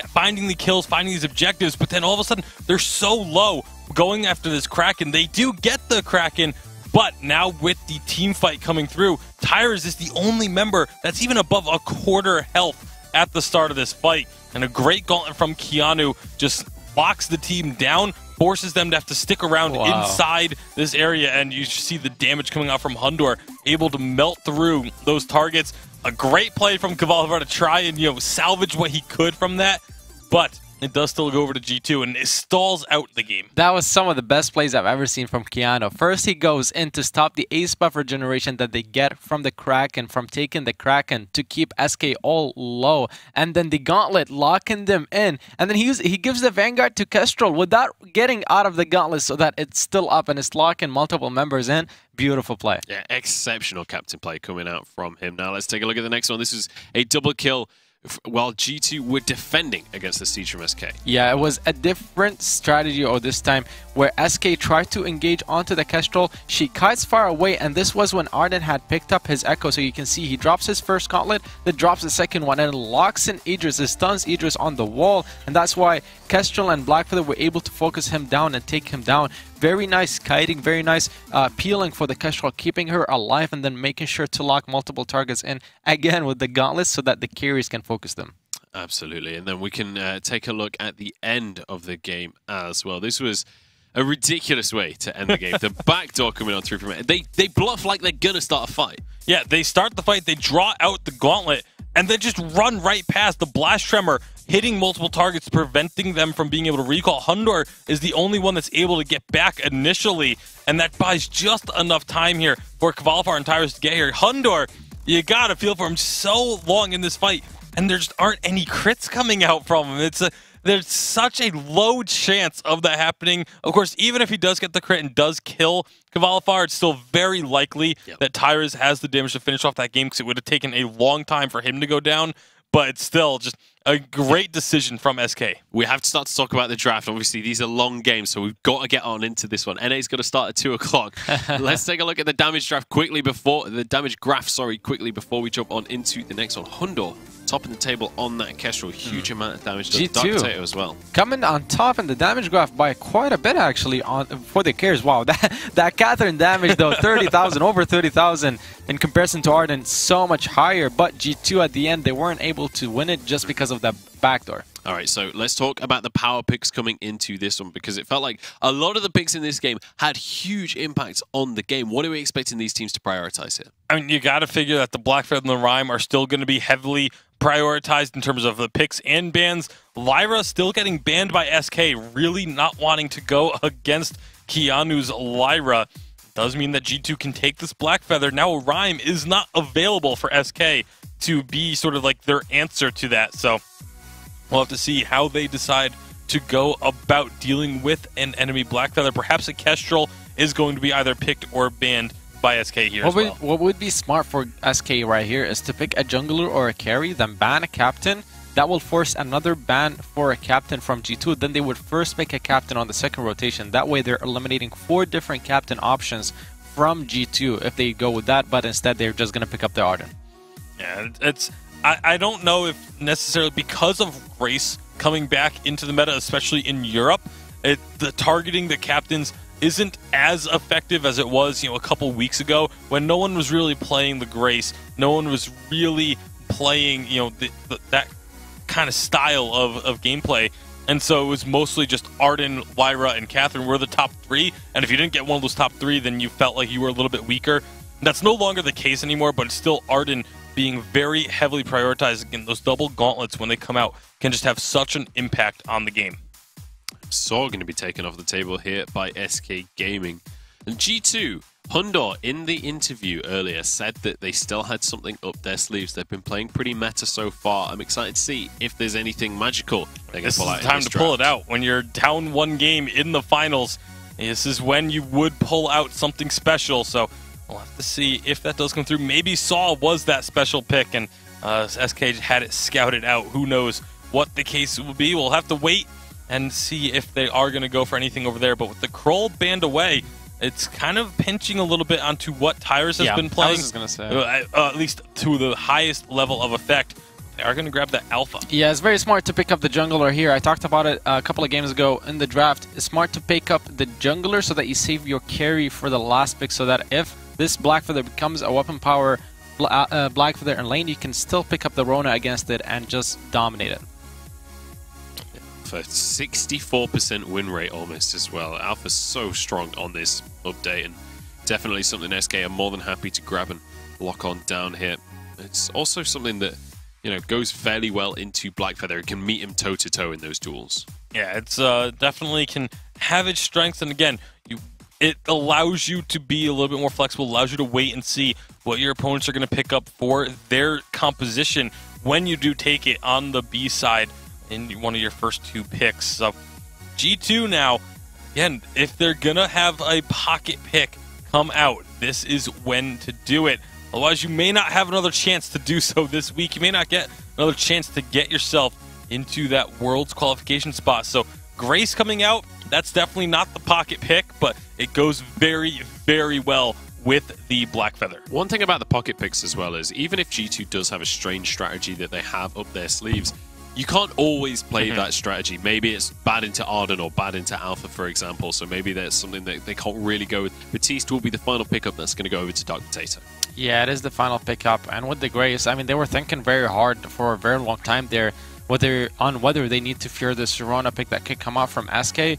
finding the kills, finding these objectives, but then all of a sudden they're so low going after this Kraken. They do get the Kraken, but now with the team fight coming through, Tyrus is the only member that's even above a quarter health at the start of this fight. And a great gauntlet from Keanu just locks the team down, forces them to have to stick around inside this area, and you see the damage coming out from Hundor, able to melt through those targets. A great play from Kavalivar to try and salvage what he could from that, but it does still go over to G2, and it stalls out the game. That was some of the best plays I've ever seen from Keanu. First, he goes in to stop the ace buff regeneration that they get from the Kraken, from taking the Kraken to keep SK all low. And then the Gauntlet locking them in. And then he gives the Vanguard to Kestrel without getting out of the Gauntlet so that it's still up and it's locking multiple members in. Beautiful play. Yeah, exceptional captain play coming out from him. Now let's take a look at the next one. This is a double kill while G2 were defending against the siege from SK. Yeah, it was a different strategy this time where SK tried to engage onto the Kestrel. She kites far away, and this was when Arden had picked up his Echo. So you can see he drops his first Gauntlet, then drops the second one, and locks in Idris. It stuns Idris on the wall, and that's why Kestrel and Blackfeather were able to focus him down and take him down. Very nice kiting, very nice peeling for the Kestrel, keeping her alive and then making sure to lock multiple targets in again with the gauntlets so that the carries can focus them. Absolutely. And then we can take a look at the end of the game as well. This was a ridiculous way to end the game. The backdoor coming on through from it. They bluff like they're going to start a fight. Yeah, they start the fight, they draw out the gauntlet, and then just run right past the Blast Tremor, hitting multiple targets, preventing them from being able to recall. Hundor is the only one that's able to get back initially, and that buys just enough time here for Kavalivar and Tyrus to get here. Hundor, you gotta feel for him so long in this fight, and there just aren't any crits coming out from him. There's such a low chance of that happening. Of course, even if he does get the crit and does kill Kavalivar, it's still very likely that Tyrus has the damage to finish off that game because it would have taken a long time for him to go down. But it's still just a great decision from SK. We have to start to talk about the draft. Obviously, these are long games, so we've got to get on into this one. NA's got to start at 2 o'clock. Let's take a look at the damage draft quickly before the damage graph. Quickly before we jump on into the next one. Hundor topping the table on that Kestrel. Huge amount of damage to Dark Potato as well. Coming on top in the damage graph by quite a bit actually for the carries. Wow, that Catherine damage though, 30,000, over 30,000 in comparison to Arden, so much higher. But G2 at the end, they weren't able to win it just because of that backdoor. All right, so let's talk about the power picks coming into this one because it felt like a lot of the picks in this game had huge impacts on the game. What are we expecting these teams to prioritize here? I mean, you got to figure that the Blackfeather and the Rhyme are still going to be heavily prioritized in terms of the picks and bans. Lyra still getting banned by SK, really not wanting to go against Keanu's Lyra. Does mean that G2 can take this Blackfeather. Now Rhyme is not available for SK to be sort of like their answer to that. So we'll have to see how they decide to go about dealing with an enemy Blackfeather. Perhaps a Kestrel is going to be either picked or banned by SK here as well. What would be smart for SK right here is to pick a jungler or a carry, then ban a captain. That will force another ban for a captain from G2. Then they would first pick a captain on the second rotation. That way they're eliminating 4 different captain options from G2 if they go with that, but instead they're just going to pick up the Arden. Yeah, I don't know if necessarily because of Grace coming back into the meta, especially in Europe, the targeting the captains isn't as effective as it was, a couple weeks ago when no one was really playing the Grace. No one was really playing, that kind of style of gameplay. And so it was mostly just Arden, Lyra, and Catherine were the top 3. And if you didn't get one of those top 3, then you felt like you were a little bit weaker. That's no longer the case anymore, but it's still Arden being very heavily prioritized. Again, those double gauntlets, when they come out, can just have such an impact on the game. Saw going to be taken off the table here by SK Gaming. And G2, Hundor, in the interview earlier, said that they still had something up their sleeves. They've been playing pretty meta so far. I'm excited to see if there's anything magical they're going to pull out. This is time to pull it out. When you're down 1 game in the finals, this is when you would pull out something special. So we'll have to see if that does come through. Maybe Saw was that special pick, and SK had it scouted out. Who knows what the case will be. We'll have to wait and see if they are going to go for anything over there. But with the Kroll banned away, it's kind of pinching a little bit onto what Tyrus has been playing. I was just going to say. At least to the highest level of effect. They are going to grab that alpha. Yeah, it's very smart to pick up the jungler here. I talked about it a couple of games ago in the draft. It's smart to pick up the jungler so that you save your carry for the last pick, so that if this Blackfeather becomes a weapon power Blackfeather in lane, you can still pick up the Rona against it and just dominate it. For 64% win rate almost as well. Alpha's so strong on this update, and definitely something SK are more than happy to grab and lock on down here. It's also something that, you know, goes fairly well into Blackfeather. It can meet him toe-to-toe in those duels. Yeah, it's definitely can have its strengths, and again, it allows you to be a little bit more flexible, allows you to wait and see what your opponents are going to pick up for their composition when you do take it on the B side in one of your first 2 picks. So G2 now, again, if they're going to have a pocket pick come out, this is when to do it. Otherwise, you may not have another chance to do so this week. You may not get another chance to get yourself into that Worlds qualification spot. So Grace coming out, that's definitely not the pocket pick, but it goes very, very well with the Blackfeather. One thing about the pocket picks as well is, even if G2 does have a strange strategy that they have up their sleeves, you can't always play that strategy. Maybe it's bad into Arden or bad into Alpha, for example, so maybe there's something that they can't really go with. Batiste will be the final pickup that's going to go over to Dark Potato. Yeah, it is the final pickup, and with the Grace, I mean, they were thinking very hard for a very long time there whether they need to fear the Rona pick that could come out from SK.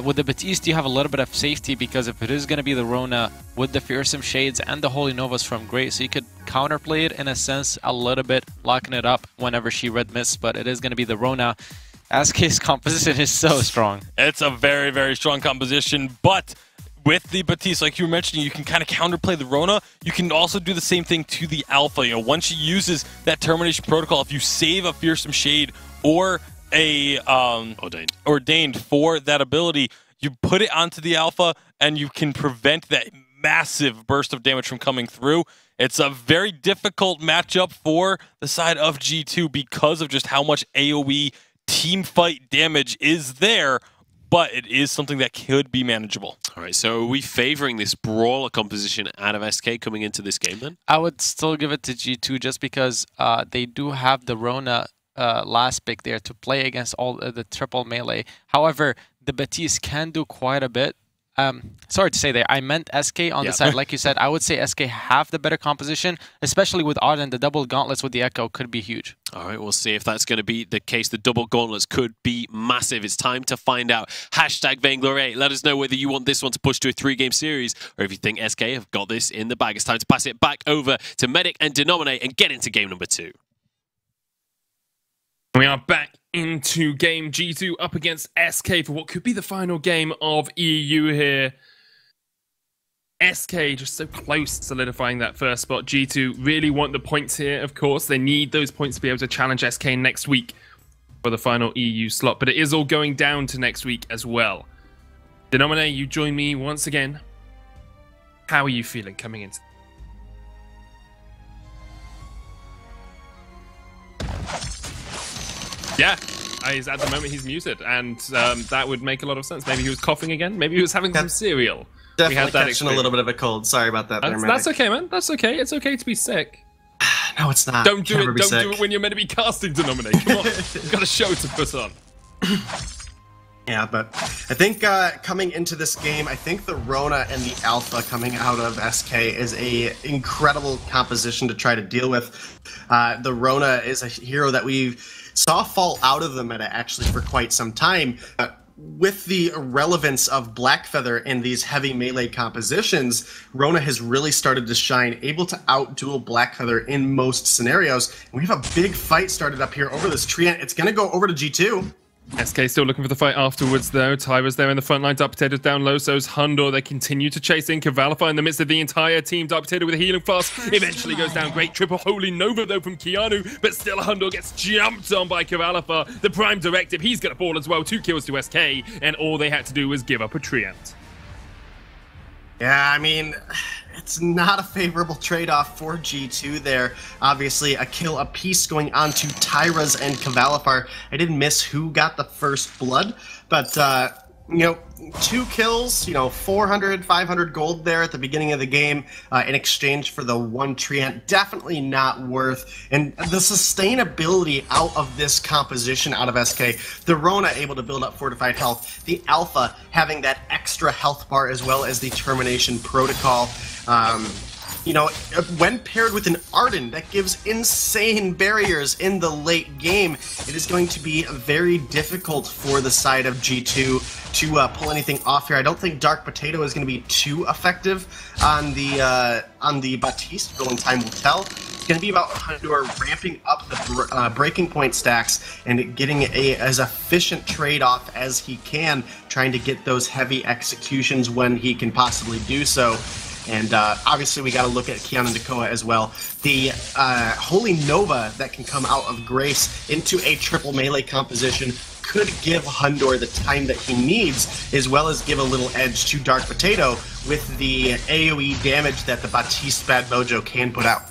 With the Batiste, you have a little bit of safety, because if it is going to be the Rona with the Fearsome Shades and the Holy Novas from Grace, so you could counterplay it in a sense a little bit, locking it up whenever she red miss, but it is going to be the Rona. SK's composition is so strong. It's a very, very strong composition, but with the Batiste, like you were mentioning, you can kind of counterplay the Rona. You can also do the same thing to the Alpha. You know, once she uses that Termination Protocol, if you save a Fearsome Shade or a ordained for that ability, you put it onto the Alpha and you can prevent that massive burst of damage from coming through. It's a very difficult matchup for the side of G2 because of just how much AoE team fight damage is there, but it is something that could be manageable. All right, so are we favoring this brawler composition out of SK coming into this game then? I would still give it to G2 just because they do have the Rona last pick there to play against all the triple melee. However, the Batiste can do quite a bit. Sorry to say there, I meant SK on the side. Like you said, I would say SK have the better composition, especially with Arden. The double gauntlets with the Echo could be huge. All right, we'll see if that's going to be the case. The double gauntlets could be massive. It's time to find out. Hashtag Vainglory. Let us know whether you want this one to push to a 3-game series or if you think SK have got this in the bag. It's time to pass it back over to Medic and Denominate and get into game number 2. We are back into game. G2 up against SK for what could be the final game of EU here. SK just so close to solidifying that first spot. G2 really want the points here, of course. They need those points to be able to challenge SK next week for the final EU slot. But it is all going down to next week as well. Denominate, you join me once again. How are you feeling coming into? Yeah, at the moment he's muted, and that would make a lot of sense. Maybe he was coughing again. Maybe he was having some cereal. Definitely catching a little bit of a cold. Sorry about that. That's okay, man. That's okay. It's okay to be sick. No, it's not. Don't do it. Don't do it when you're meant to be casting Denominate. Come on, you've got a show to put on. Yeah, but I think coming into this game, I think the Rona and the Alpha coming out of SK is a incredible composition to try to deal with. The Rona is a hero that we've saw fall out of the meta actually for quite some time. With the relevance of Blackfeather in these heavy melee compositions, Rona has really started to shine, able to out-duel Blackfeather in most scenarios. And we have a big fight started up here over this Treant. It's going to go over to G2. SK still looking for the fight afterwards, though. Tyra's there in the front line. Dark Potato's down low, so's Hundor. They continue to chase in. Cavalify in the midst of the entire team. Dark Potato with a healing fast eventually goes down. Great triple Holy Nova, though, from Keanu, but still Hundor gets jumped on by Cavalify. The Prime Directive, he's going to fall as well. 2 kills to SK, and all they had to do was give up a Treant. Yeah, I mean, it's not a favorable trade-off for G2 there. Obviously, a kill apiece going on to Tyras and Cavalifar. I didn't miss who got the first blood, but, you know, 2 kills, you know, 400, 500 gold there at the beginning of the game in exchange for the 1 Treant. Definitely not worth. And the sustainability out of this composition out of SK, the Rona able to build up fortified health, the Alpha having that extra health bar as well as the termination protocol. You know, when paired with an Arden that gives insane barriers in the late game, it is going to be very difficult for the side of G2 to pull anything off here. I don't think Dark Potato is going to be too effective on the Baptiste. Rolling time will tell. It's going to be about Hundor ramping up the breaking point stacks and getting as efficient trade-off as he can, trying to get those heavy executions when he can possibly do so. And obviously we got to look at Keanu Nakoa as well. The Holy Nova that can come out of Grace into a triple melee composition could give Hundor the time that he needs, as well as give a little edge to Dark Potato with the AoE damage that the Baptiste Bad Mojo can put out.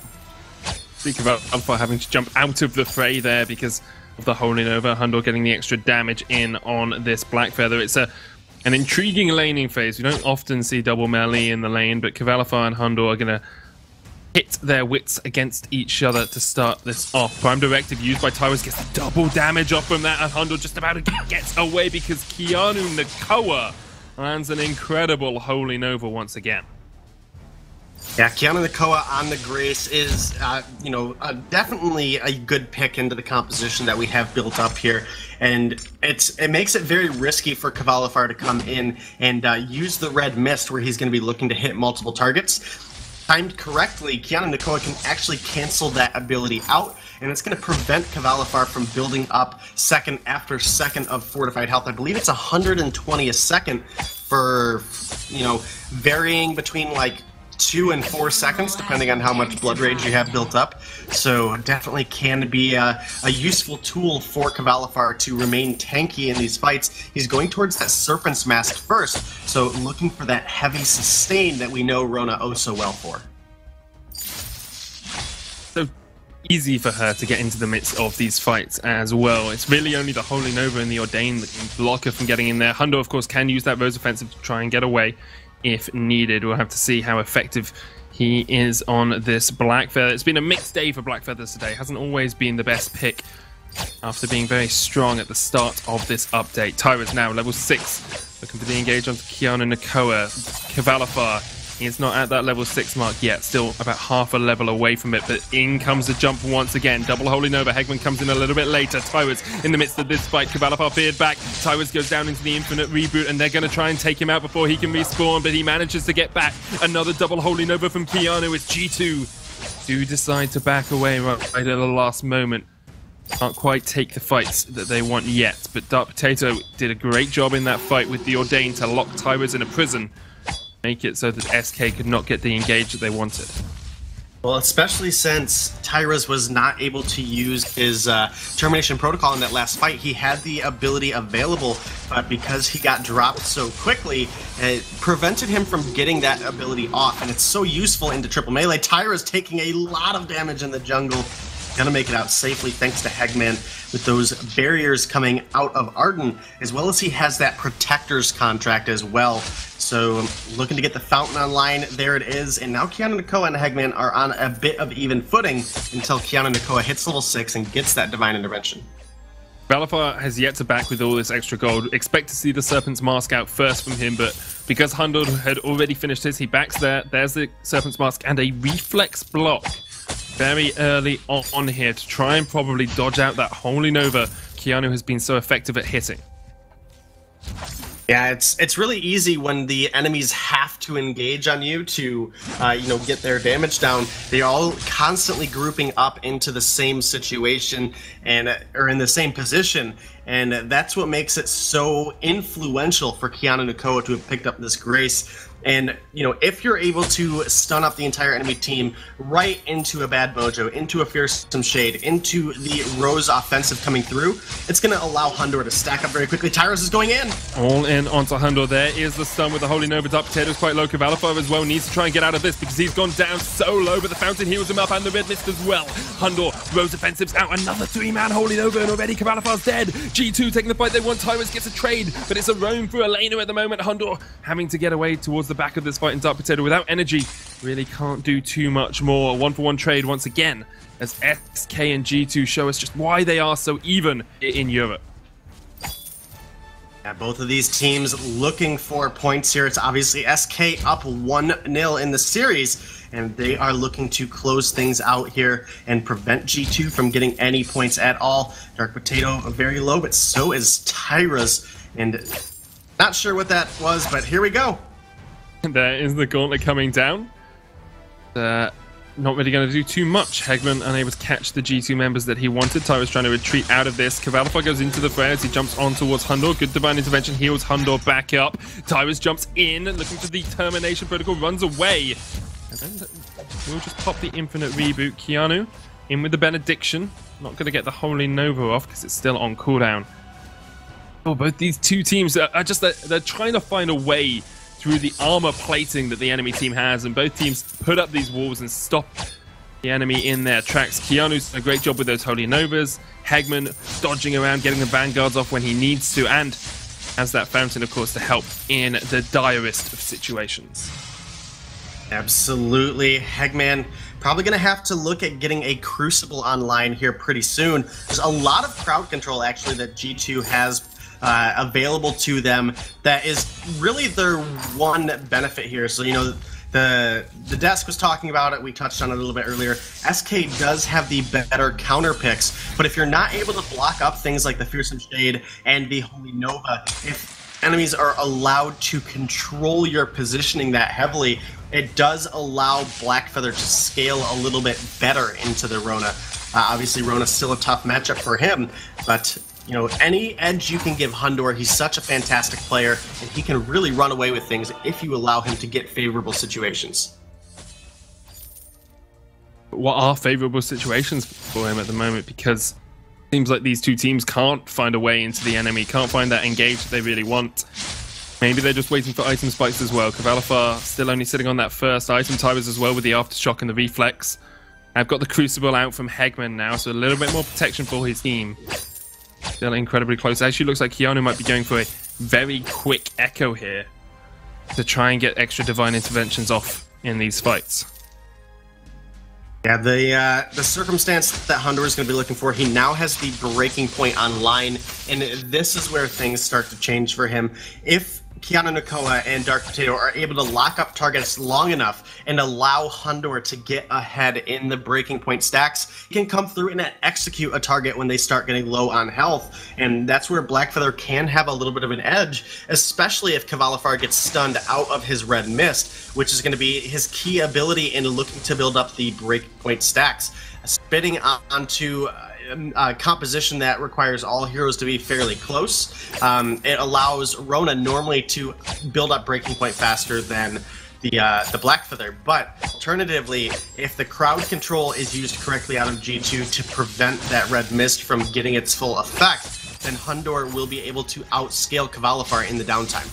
Speak about Alpha having to jump out of the fray there because of the Holy Nova. Hundor getting the extra damage in on this Blackfeather. It's an intriguing laning phase. We don't often see double melee in the lane, but Cavalify and Hundor are going to hit their wits against each other to start this off. Prime Directive used by Tyros gets double damage off from that, and Hundor just about gets away because Keanu Nakoa lands an incredible Holy Nova once again. Yeah, Keanu Nakoa on the Grace is, you know, definitely a good pick into the composition that we have built up here. And it makes it very risky for Cavalifar to come in and use the Red Mist where he's going to be looking to hit multiple targets. Timed correctly, Keanu Nakoa can actually cancel that ability out, and it's going to prevent Cavalifar from building up second after second of fortified health. I believe it's 120 a second for, you know, varying between like 2 and 4 seconds, depending on how much blood rage you have built up. So definitely can be a useful tool for Cavalifar to remain tanky in these fights. He's going towards that Serpent's Mask first, so looking for that heavy sustain that we know Rona oh so well for. So easy for her to get into the midst of these fights as well. It's really only the Holy Nova and the Ordain that can block her from getting in there. Hundor, of course, can use that Rose Offensive to try and get away if needed. We'll have to see how effective he is on this Blackfeather. It's been a mixed day for Blackfeathers today. Hasn't always been the best pick after being very strong at the start of this update. Tyra's now level 6, looking for the engage onto Keanu Nakoa. Cavalifar is not at that level 6 mark yet, still about half a level away from it, but in comes the jump once again. Double Holy Nova. Hegman comes in a little bit later. Tyra's in the midst of this fight. Cavalifar beard back. Tyra's goes down into the infinite reboot, and they're going to try and take him out before he can respawn, but he manages to get back. Another double Holy Nova from Keanu as G2 do decide to back away right at the last moment. Can't quite take the fights that they want yet, but Dark Potato did a great job in that fight with the Ordain to lock Tyra's in a prison, make it so that SK could not get the engage that they wanted. Well, especially since Tyras was not able to use his termination protocol in that last fight. He had the ability available, but because he got dropped so quickly, it prevented him from getting that ability off, and it's so useful into triple melee. Tyra's taking a lot of damage in the jungle, gonna make it out safely thanks to Hegman with those barriers coming out of Arden, as well as he has that Protector's contract as well. So looking to get the Fountain online, there it is, and now Keanu Nakoa and Hegman are on a bit of even footing until Keanu Nakoa hits level 6 and gets that Divine Intervention. Cavalifar has yet to back with all this extra gold. Expect to see the Serpent's Mask out first from him, but because Hundor had already finished his, he backs there. There's the Serpent's Mask and a Reflex block very early on here to try and probably dodge out that Holy Nova Keanu has been so effective at hitting. Yeah, it's really easy when the enemies have to engage on you to, get their damage down. They're all constantly grouping up into the same situation or in the same position, and that's what makes it so influential for Keanu Nakoa to have picked up this Grace. And, if you're able to stun up the entire enemy team right into a Bad Mojo, into a Fearsome Shade, into the Rose offensive coming through, it's going to allow Hundor to stack up very quickly. Tyros is going in. All in onto Hundor. There is the stun with the Holy Nova. Dark Potato's quite low. Cavalifar as well needs to try and get out of this because he's gone down so low, but the Fountain heals him up and the Red Mist as well. Hundor, Rose offensives out. Another 3-man Holy Nova, and already Cavalifar's dead. G2 taking the fight they want. Tyros gets a trade, but it's a roam for Elena at the moment. Hundor having to get away towards the back of this fight, and Dark Potato without energy really can't do too much more. 1-for-1 trade once again as SK and G2 show us just why they are so even in Europe. Yeah, both of these teams looking for points here. It's obviously SK up 1-0 in the series, and they are looking to close things out here and prevent G2 from getting any points at all. Dark Potato very low, but so is Tyra's, and not sure what that was, but here we go. There is the gauntlet coming down. Not really going to do too much. Hegman unable to catch the G2 members that he wanted. Tyro's trying to retreat out of this. Cavalifar goes into the fray as he jumps on towards Hundor. Good divine intervention, heals Hundor back up. Tyros jumps in, looking for the termination protocol, runs away. And then we'll just pop the infinite reboot. Keanu in with the benediction. Not going to get the Holy Nova off because it's still on cooldown. Oh, both these two teams are just, they're trying to find a way through the armor plating that the enemy team has, and both teams put up these walls and stop the enemy in their tracks. Keanu's done a great job with those Holy Novas. Hegman dodging around, getting the vanguards off when he needs to, and has that Fountain, of course, to help in the direst of situations. Absolutely. Hegman probably going to have to look at getting a Crucible online here pretty soon. There's a lot of crowd control, actually, that G2 has available to them that is really their one benefit here. So, the desk was talking about it, we touched on it a little bit earlier. SK does have the better counter picks, but if you're not able to block up things like the Fearsome Shade and the Holy Nova, if enemies are allowed to control your positioning that heavily, it does allow Blackfeather to scale a little bit better into the Rona. Obviously, Rona's still a tough matchup for him, but any edge you can give Hundor, he's such a fantastic player, and he can really run away with things if you allow him to get favorable situations. What are favorable situations for him at the moment? Because it seems like these two teams can't find a way into the enemy, can't find that engage that they really want. Maybe they're just waiting for item spikes as well. Cavalifar still only sitting on that first item. Tyrus as well with the Aftershock and the Reflex. I've got the Crucible out from Hegman now, so a little bit more protection for his team. Still incredibly close. Actually looks like Keanu might be going for a very quick echo here to try and get extra divine interventions off in these fights. Yeah, the circumstance that Hundor is going to be looking for, he now has the breaking point online, and this is where things start to change for him. If Keanu Nakoa and Dark Potato are able to lock up targets long enough and allow Hundor to get ahead in the breaking point stacks, he can come through and execute a target when they start getting low on health, and that's where Blackfeather can have a little bit of an edge, especially if Cavalifar gets stunned out of his Red Mist, which is going to be his key ability in looking to build up the breaking point stacks. Spitting onto a composition that requires all heroes to be fairly close. It allows Rona normally to build up breaking point faster than the Blackfeather, but alternatively, if the crowd control is used correctly out of G2 to prevent that Red Mist from getting its full effect, then Hundor will be able to outscale Cavalifar in the downtime.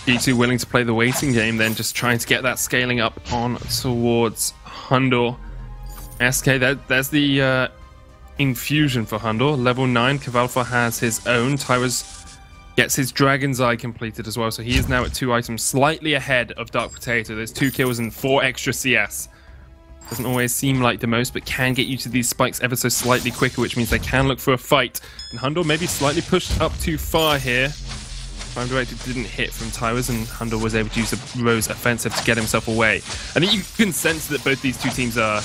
G2 willing to play the waiting game, then just trying to get that scaling up on towards Hundor. SK, there's the infusion for Hundor. Level 9, Cavalifar has his own. Tyrus gets his Dragon's Eye completed as well, so he is now at 2 items, slightly ahead of Dark Potato. There's 2 kills and 4 extra CS. Doesn't always seem like the most, but can get you to these spikes ever so slightly quicker, which means they can look for a fight. And Hundor maybe slightly pushed up too far here. Prime Directive didn't hit from Tyrus, and Hundor was able to use the Rose offensive to get himself away. I think you can sense that both these two teams are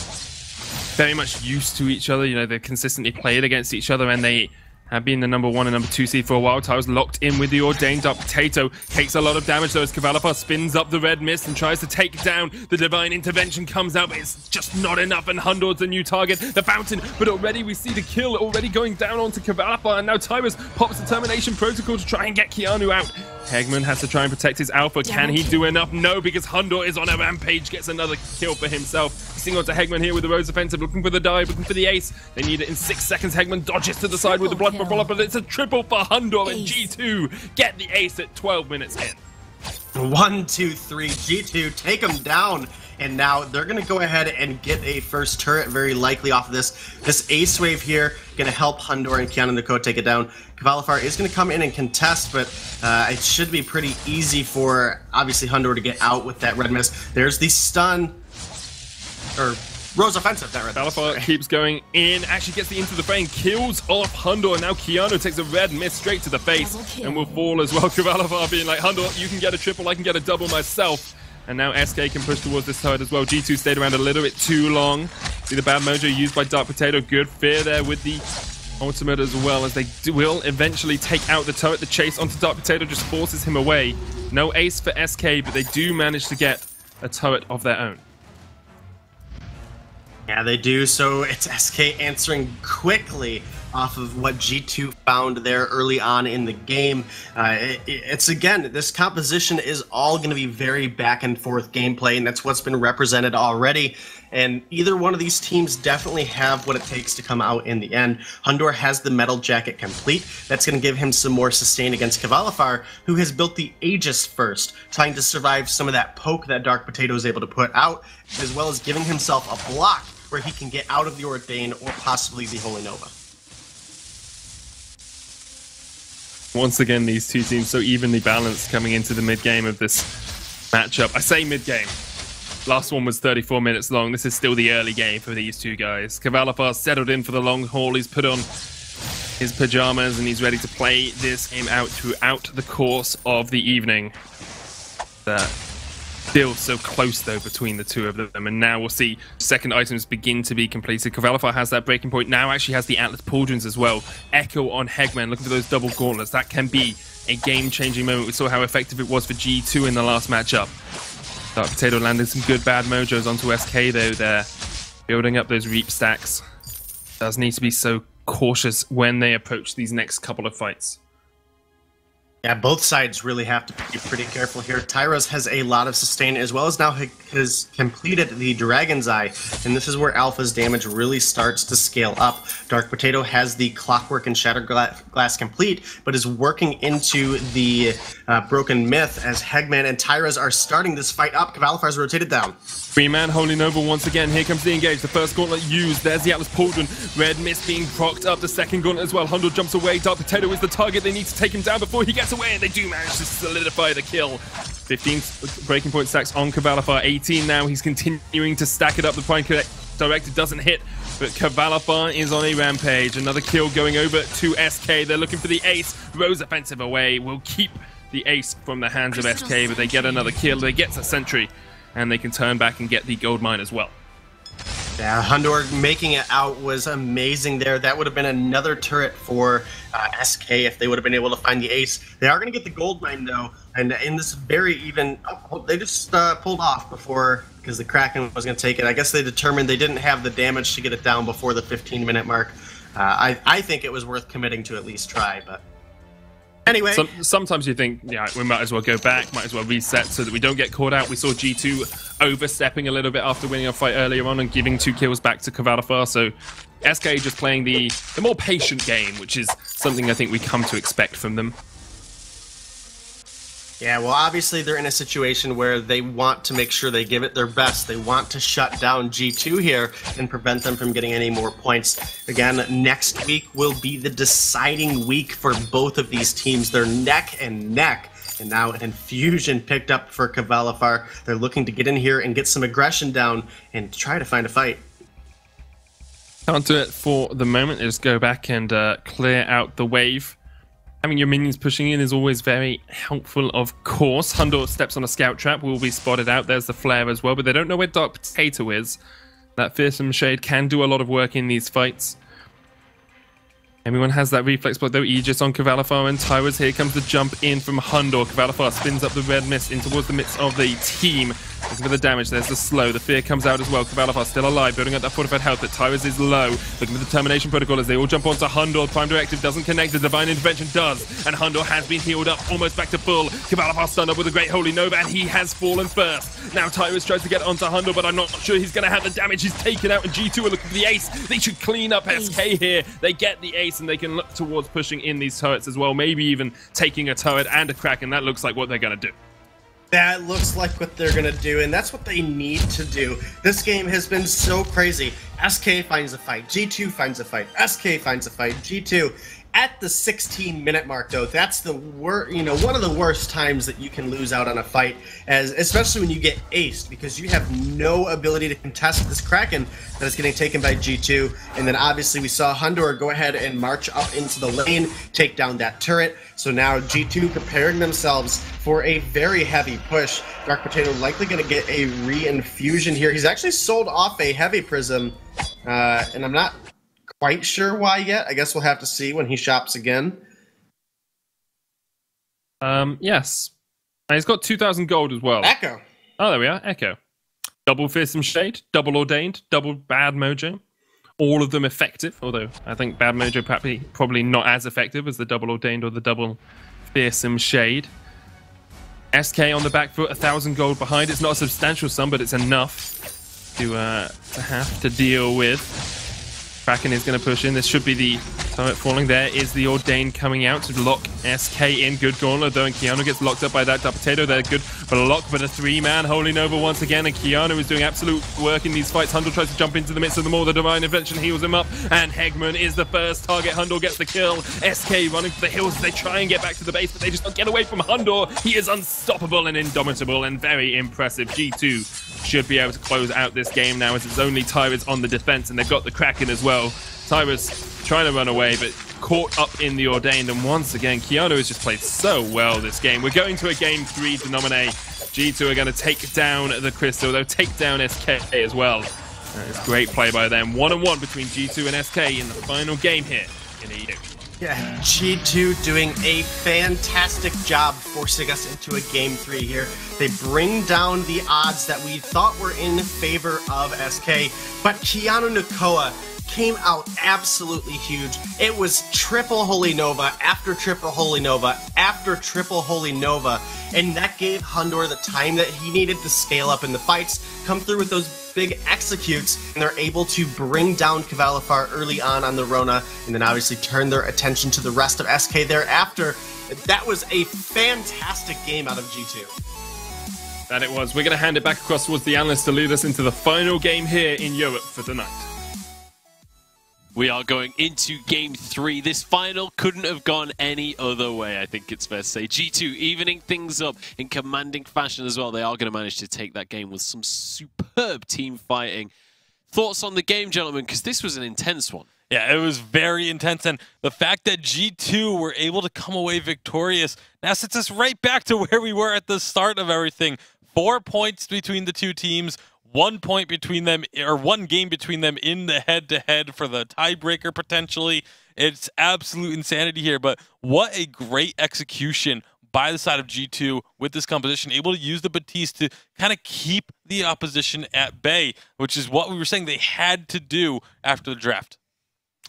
very much used to each other. You know, they're consistently played against each other, and they have been the number 1 and number 2 seed for a while. Tyrus locked in with the Ordained. Dark Potato takes a lot of damage though as Cavalifar spins up the red mist and tries to take down. The Divine Intervention comes out, but it's just not enough, and Hundor's the new target. The Fountain, but already we see the kill already going down onto Cavalifar, and now Tyrus pops the Termination Protocol to try and get Keanu out. Hegman has to try and protect his alpha. Can he do enough? No, because Hundor is on a rampage, gets another kill for himself. Single to Hegman here with the Rose offensive, looking for the dive, looking for the ace. They need it in 6 seconds. Hegman dodges to the side with the blood brawler, but it's a triple for Hundor, and G2 get the ace at 12 minutes in. 1, 2, 3. G2 take them down. And now they're going to go ahead and get a first turret, very likely off of this ace wave here. Going to help Hundor and Keanu Nako take it down. Cavalifar is going to come in and contest, but it should be pretty easy for, obviously, Hundor to get out with that red mist. There's the stun, or Rose offensive, that red mist. Cavalifar keeps going in, actually gets the into the frame, kills off Hundor, and now Keanu takes a red mist straight to the face and will fall as well. Cavalifar being like, Hundor, you can get a triple, I can get a double myself. And now SK can push towards this turret as well. G2 stayed around a little bit too long. See the bad mojo used by Dark Potato. Good fear there with the ultimate as well, as they will eventually take out the turret. The chase onto Dark Potato just forces him away. No ace for SK, but they do manage to get a turret of their own. Yeah, they do. So it's SK answering quickly off of what G2 found there early on in the game. It's again, this composition is all going to be very back and forth gameplay, and that's what's been represented already. And either one of these teams definitely have what it takes to come out in the end. Hundor has the metal jacket complete. That's going to give him some more sustain against Cavalifar, who has built the Aegis first, trying to survive some of that poke that Dark Potato is able to put out, as well as giving himself a block where he can get out of the Ordain or possibly the Holy Nova. Once again, these two teams so evenly balanced coming into the mid-game of this matchup. I say mid-game. Last one was 34 minutes long. This is still the early game for these two guys. Cavalifar settled in for the long haul. He's put on his pajamas and he's ready to play this game out throughout the course of the evening. Still so close, though, between the two of them. And now we'll see second items begin to be completed. Cavalifar has that breaking point. Now actually has the Atlas Pauldrons as well. Echo on Hegman, looking for those double gauntlets. That can be a game-changing moment. We saw how effective it was for G2 in the last matchup. Dark Potato landed some good bad mojos onto SK, though. They're building up those reap stacks. Does need to be so cautious when they approach these next couple of fights. Yeah, both sides really have to be pretty careful here. Tyros has a lot of sustain, as well as now has completed the Dragon's Eye, and this is where Alpha's damage really starts to scale up. Dark Potato has the Clockwork and Shattered Glass complete, but is working into the Broken Myth as Hegman and Tyros are starting this fight up. Cavalifar's rotated down. Three-man Holy Nova once again. Here comes the engage. The first gauntlet used. There's the Atlas Pauldron. Red Mist being procced up. The second gauntlet as well. Hundor jumps away. Dark Potato is the target. They need to take him down before he gets away, and they do manage to solidify the kill. 15 breaking point stacks on Cavalifar. 18 now. He's continuing to stack it up. The Prime Directive doesn't hit, but Cavalifar is on a rampage. Another kill going over to SK. They're looking for the ace. Rose offensive away will keep the ace from the hands of SK, but they get another kill. They get a sentry, and they can turn back and get the gold mine as well. Yeah, Hundor making it out was amazing there. That would have been another turret for SK if they would have been able to find the ace. They are going to get the gold mine, though, and in this very even... Oh, they just pulled off before, because the Kraken was going to take it. I guess they determined they didn't have the damage to get it down before the 15-minute mark. I think it was worth committing to at least try, but... Anyway. Sometimes you think, yeah, we might as well go back, might as well reset so that we don't get caught out. We saw G2 overstepping a little bit after winning a fight earlier on and giving 2 kills back to Cavalifar. So SK just playing the more patient game, which is something I think we come to expect from them. Yeah, well, obviously they're in a situation where they want to make sure they give it their best. They want to shut down G2 here and prevent them from getting any more points. Again, next week will be the deciding week for both of these teams. They're neck and neck. And now an infusion picked up for Cavalifar. They're looking to get in here and get some aggression down and try to find a fight. Can't do it for the moment. Just go back and clear out the wave. Having your minions pushing in is always very helpful, of course. Hundor steps on a scout trap, will be spotted out. There's the flare as well, but they don't know where Dark Potato is. That Fearsome Shade can do a lot of work in these fights. Everyone has that reflex block though. Aegis on Cavalifar and Tyrus. Here comes the jump in from Hundor. Cavalifar spins up the red mist in towards the midst of the team. Looking for the damage. There's the slow. The fear comes out as well. Cavalifar still alive, building up that fortified health, but Tyrus is low. Looking for the termination protocol as they all jump onto Hundor. Prime Directive doesn't connect. The Divine Intervention does. And Hundor has been healed up, almost back to full. Cavalifar stunned up with a Great Holy Nova, and he has fallen first. Now Tyrus tries to get onto Hundor, but I'm not sure he's going to have the damage. He's taken out, and G2 are looking for the ace. They should clean up SK here. They get the ace, and they can look towards pushing in these turrets as well. Maybe even taking a turret and a Kraken. That looks like what they're going to do. That looks like what they're going to do, and that's what they need to do. This game has been so crazy. SK finds a fight, G2 finds a fight, SK finds a fight, G2. At the 16-minute mark, though, that's the one of the worst times that you can lose out on a fight, especially when you get aced, because you have no ability to contest this Kraken that is getting taken by G2. And then obviously we saw Hundor go ahead and march up into the lane, take down that turret. So now G2 preparing themselves for a very heavy push. Dark Potato likely going to get a re-infusion here. He's actually sold off a heavy prism, and I'm not quite sure why yet. I guess we'll have to see when he shops again. Yes. And he's got 2,000 gold as well. Echo. Oh, there we are. Echo. Double Fearsome Shade, double Ordained, double Bad Mojo. All of them effective, although I think Bad Mojo probably not as effective as the double Ordained or the double Fearsome Shade. SK on the back foot, 1,000 gold behind. It's not a substantial sum, but it's enough to have to deal with. Kraken is going to push in. This should be the turret falling. There is the Ordained coming out to lock SK in. Good gauntlet though, and Keanu gets locked up by that Dark Potato. They're good for a lock, but a 3-man Holy Nova once again, and Keanu is doing absolute work in these fights. Hundor tries to jump into the midst of them all. The Divine Intervention heals him up, and Hegman is the first target. Hundor gets the kill. SK running for the hills as they try and get back to the base, but they just don't get away from Hundor. He is unstoppable and indomitable and very impressive. G2 should be able to close out this game now, as it's only Tyrus on the defense, and they've got the Kraken as well. Tyrus trying to run away, but caught up in the Ordained, and once again, Keanu has just played so well this game. We're going to a game 3 to nominate. G2 are going to take down the Crystal. They'll take down SK as well. It's great play by them. 1-1 between G2 and SK in the final game here in EU. Yeah, G2 doing a fantastic job forcing us into a game 3 here. They bring down the odds that we thought were in favor of SK, but Keanu Nakoa came out absolutely huge. It was triple Holy Nova after triple Holy Nova after triple Holy Nova, and that gave Hundor the time that he needed to scale up in the fights, come through with those big executes, and they're able to bring down Cavalifar early on the Rona, and then obviously turn their attention to the rest of SK thereafter. That was a fantastic game out of G2. That it was. We're going to hand it back across towards the analyst to lead us into the final game here in Europe for tonight. We are going into game 3. This final couldn't have gone any other way, I think it's fair to say. G2 evening things up in commanding fashion as well. They are going to manage to take that game with some superb team fighting. Thoughts on the game, gentlemen? Because this was an intense one. Yeah, it was very intense, and the fact that G2 were able to come away victorious now sets us right back to where we were at the start of everything. 4 points between the two teams. 1 point between them, or 1 game between them in the head-to-head for the tiebreaker potentially. It's absolute insanity here, but what a great execution by the side of G2 with this composition, able to use the Batiste to kind of keep the opposition at bay, which is what we were saying they had to do after the draft.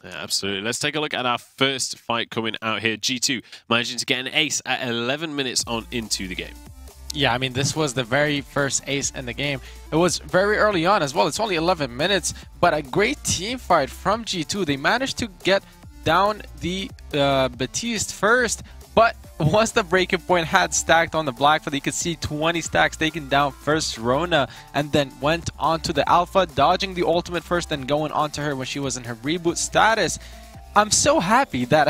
Yeah, absolutely. Let's take a look at our first fight coming out here. G2 managing to get an ace at 11 minutes on into the game. Yeah, I mean, this was the very first ace in the game. It was very early on as well. It's only 11 minutes, but a great team fight from G2. They managed to get down the Batiste first, but once the breaking point had stacked on the Blackfoot, you could see 20 stacks taken down first Rona, and then went on to the Alpha, dodging the ultimate first, then going on to her when she was in her reboot status. I'm so happy that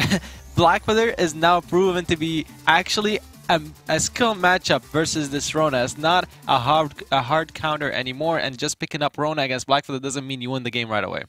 Blackfeather is now proven to be actually a skill matchup versus this Rona. It's not a hard counter anymore, and just picking up Rona against Blackfeather doesn't mean you win the game right away.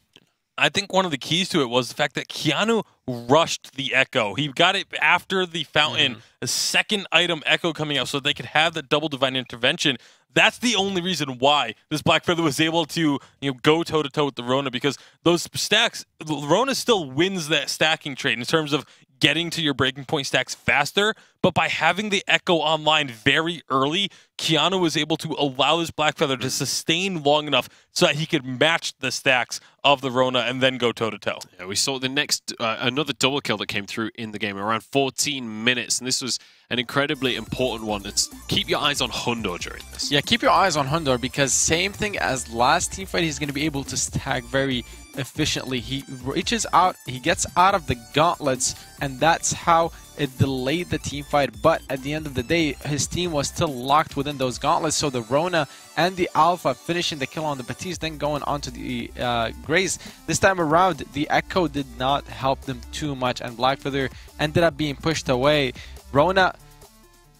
I think one of the keys to it was the fact that Keanu rushed the Echo. He got it after the Fountain, a second item Echo coming out so they could have the double Divine Intervention. That's the only reason why this Black Feather was able to go toe-to-toe with the Rona, because those stacks, Rona still wins that stacking trade in terms of getting to your breaking point stacks faster, but by having the Echo online very early, Keanu was able to allow this Black Feather to sustain long enough so that he could match the stacks of the Rona and then go toe-to-toe. Yeah, we saw the next, another double kill that came through in the game around 14 minutes, and this was an incredibly important one. It's keep your eyes on Hundor during this. Yeah, keep your eyes on Hundor, because same thing as last team fight, he's going to be able to stack very efficiently. He reaches out, he gets out of the gauntlets, and that's how it delayed the team fight. But at the end of the day, his team was still locked within those gauntlets, so the Rona and the Alpha finishing the kill on the Batiste, then going on to the Grace. This time around, the Echo did not help them too much, and Black Feather ended up being pushed away. Rona,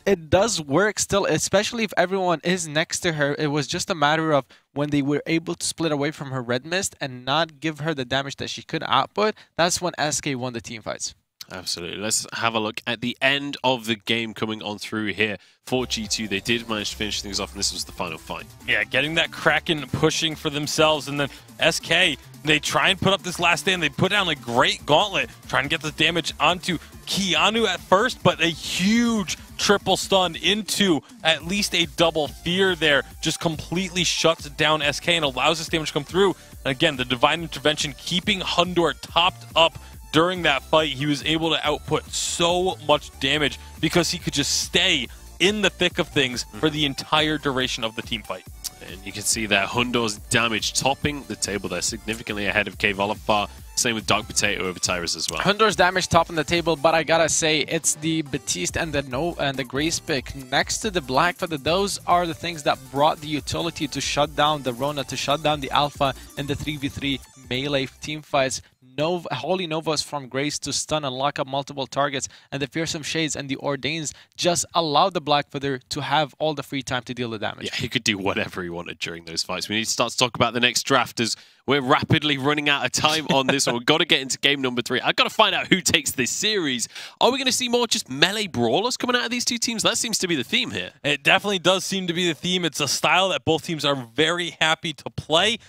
it does work still, especially if everyone is next to her. It was just a matter of when they were able to split away from her Red Mist and not give her the damage that she could output. That's when SK won the team fights. Absolutely. Let's have a look at the end of the game coming on through here for G2. They did manage to finish things off, and this was the final fight. Yeah, getting that Kraken pushing for themselves, and then SK, they try and put up this last stand. They put down a great gauntlet, trying to get the damage onto Keanu at first, but a huge triple stun into at least a double fear there just completely shuts down SK and allows this damage to come through. And again, the Divine Intervention keeping Hundor topped up during that fight. He was able to output so much damage because he could just stay in the thick of things for the entire duration of the team fight. And you can see that Hundor's damage topping the table there, significantly ahead of Kvalifar. Same with Dark Potato over Tyrus as well. Hundor's damage topping the table, but I gotta say, it's the Batiste and the Grace pick next to the Black Feather. Those are the things that brought the utility to shut down the Rona, to shut down the Alpha in the 3v3 melee team fights. Holy Novas from Grace to stun and lock up multiple targets, and the Fearsome Shades and the Ordains just allowed the Black Feather to have all the free time to deal the damage. Yeah, he could do whatever he wanted during those fights. We need to start to talk about the next draft, as we're rapidly running out of time on this one. We've got to get into game number 3. I've got to find out who takes this series. Are we going to see more just melee brawlers coming out of these two teams? That seems to be the theme here. It definitely does seem to be the theme. It's a style that both teams are very happy to play.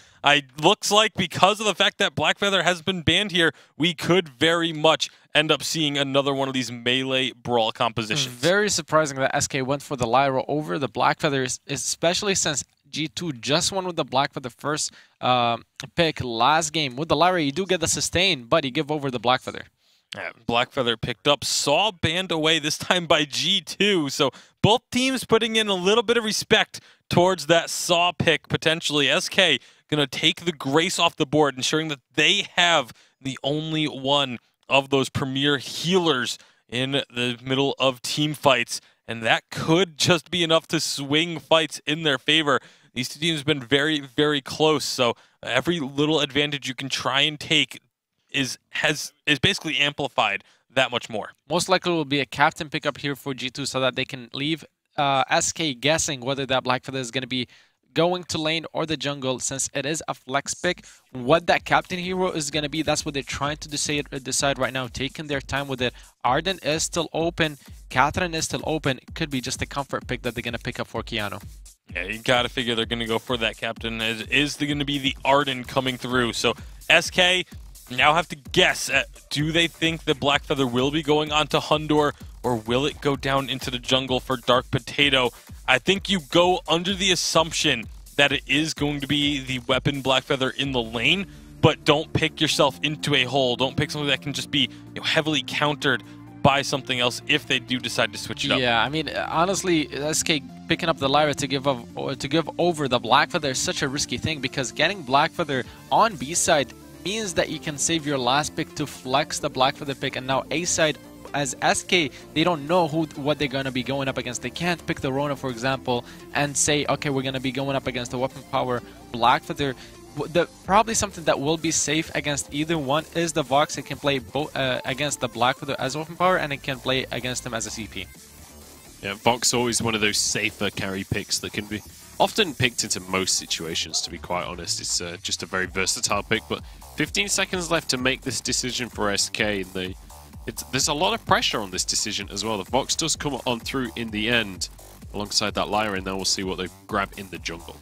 Looks like because of the fact that Black Feather has been banned here, we could very much end up seeing another one of these melee brawl compositions. Very surprising that SK went for the Lyra over the Black Feathers, especially since G2 just won with the Black Feather first pick last game. With the Lyra, you do get the sustain, but you give over the Black Feather. Yeah, Black Feather picked up, Saw banned away, this time by G2. So both teams putting in a little bit of respect towards that Saw pick, potentially. SK going to take the Grace off the board, ensuring that they have the only one of those premier healers in the middle of team fights. And that could just be enough to swing fights in their favor. These two teams have been very, very close. So every little advantage you can try and take is basically amplified that much more. Most likely will be a captain pickup here for G2 so that they can leave SK guessing whether that Black Feather is going to be going to lane or the jungle, since it is a flex pick. What that captain hero is going to be, that's what they're trying to decide right now, taking their time with it. Arden is still open, Catherine is still open. It could be just a comfort pick that they're going to pick up for Keanu. Yeah, you got to figure they're going to go for that captain. Is going to be the Arden coming through? So SK now have to guess at, do they think the Black Feather will be going on to Hundor, or will it go down into the jungle for Dark Potato? I think you go under the assumption that it is going to be the weapon Black Feather in the lane, but don't pick yourself into a hole. Don't pick something that can just be heavily countered by something else if they do decide to switch it up. Yeah, I mean, honestly, SK picking up the Lyra to give over the Black Feather is such a risky thing, because getting Black Feather on B side means that you can save your last pick to flex the Black Feather pick, and now A side, as SK, they don't know what they're going to be going up against. They can't pick the Rona, for example, and say, okay, we're going to be going up against the weapon power Black Feather. Probably something that will be safe against either one is the Vox. It can play both against the Black Feather as weapon power, and it can play against him as a CP. Yeah, Vox always one of those safer carry picks that can be often picked into most situations, to be quite honest. It's just a very versatile pick, but 15 seconds left to make this decision for SK. And there's a lot of pressure on this decision as well. The Vox does come on through in the end alongside that Lyra, and then we'll see what they grab in the jungle.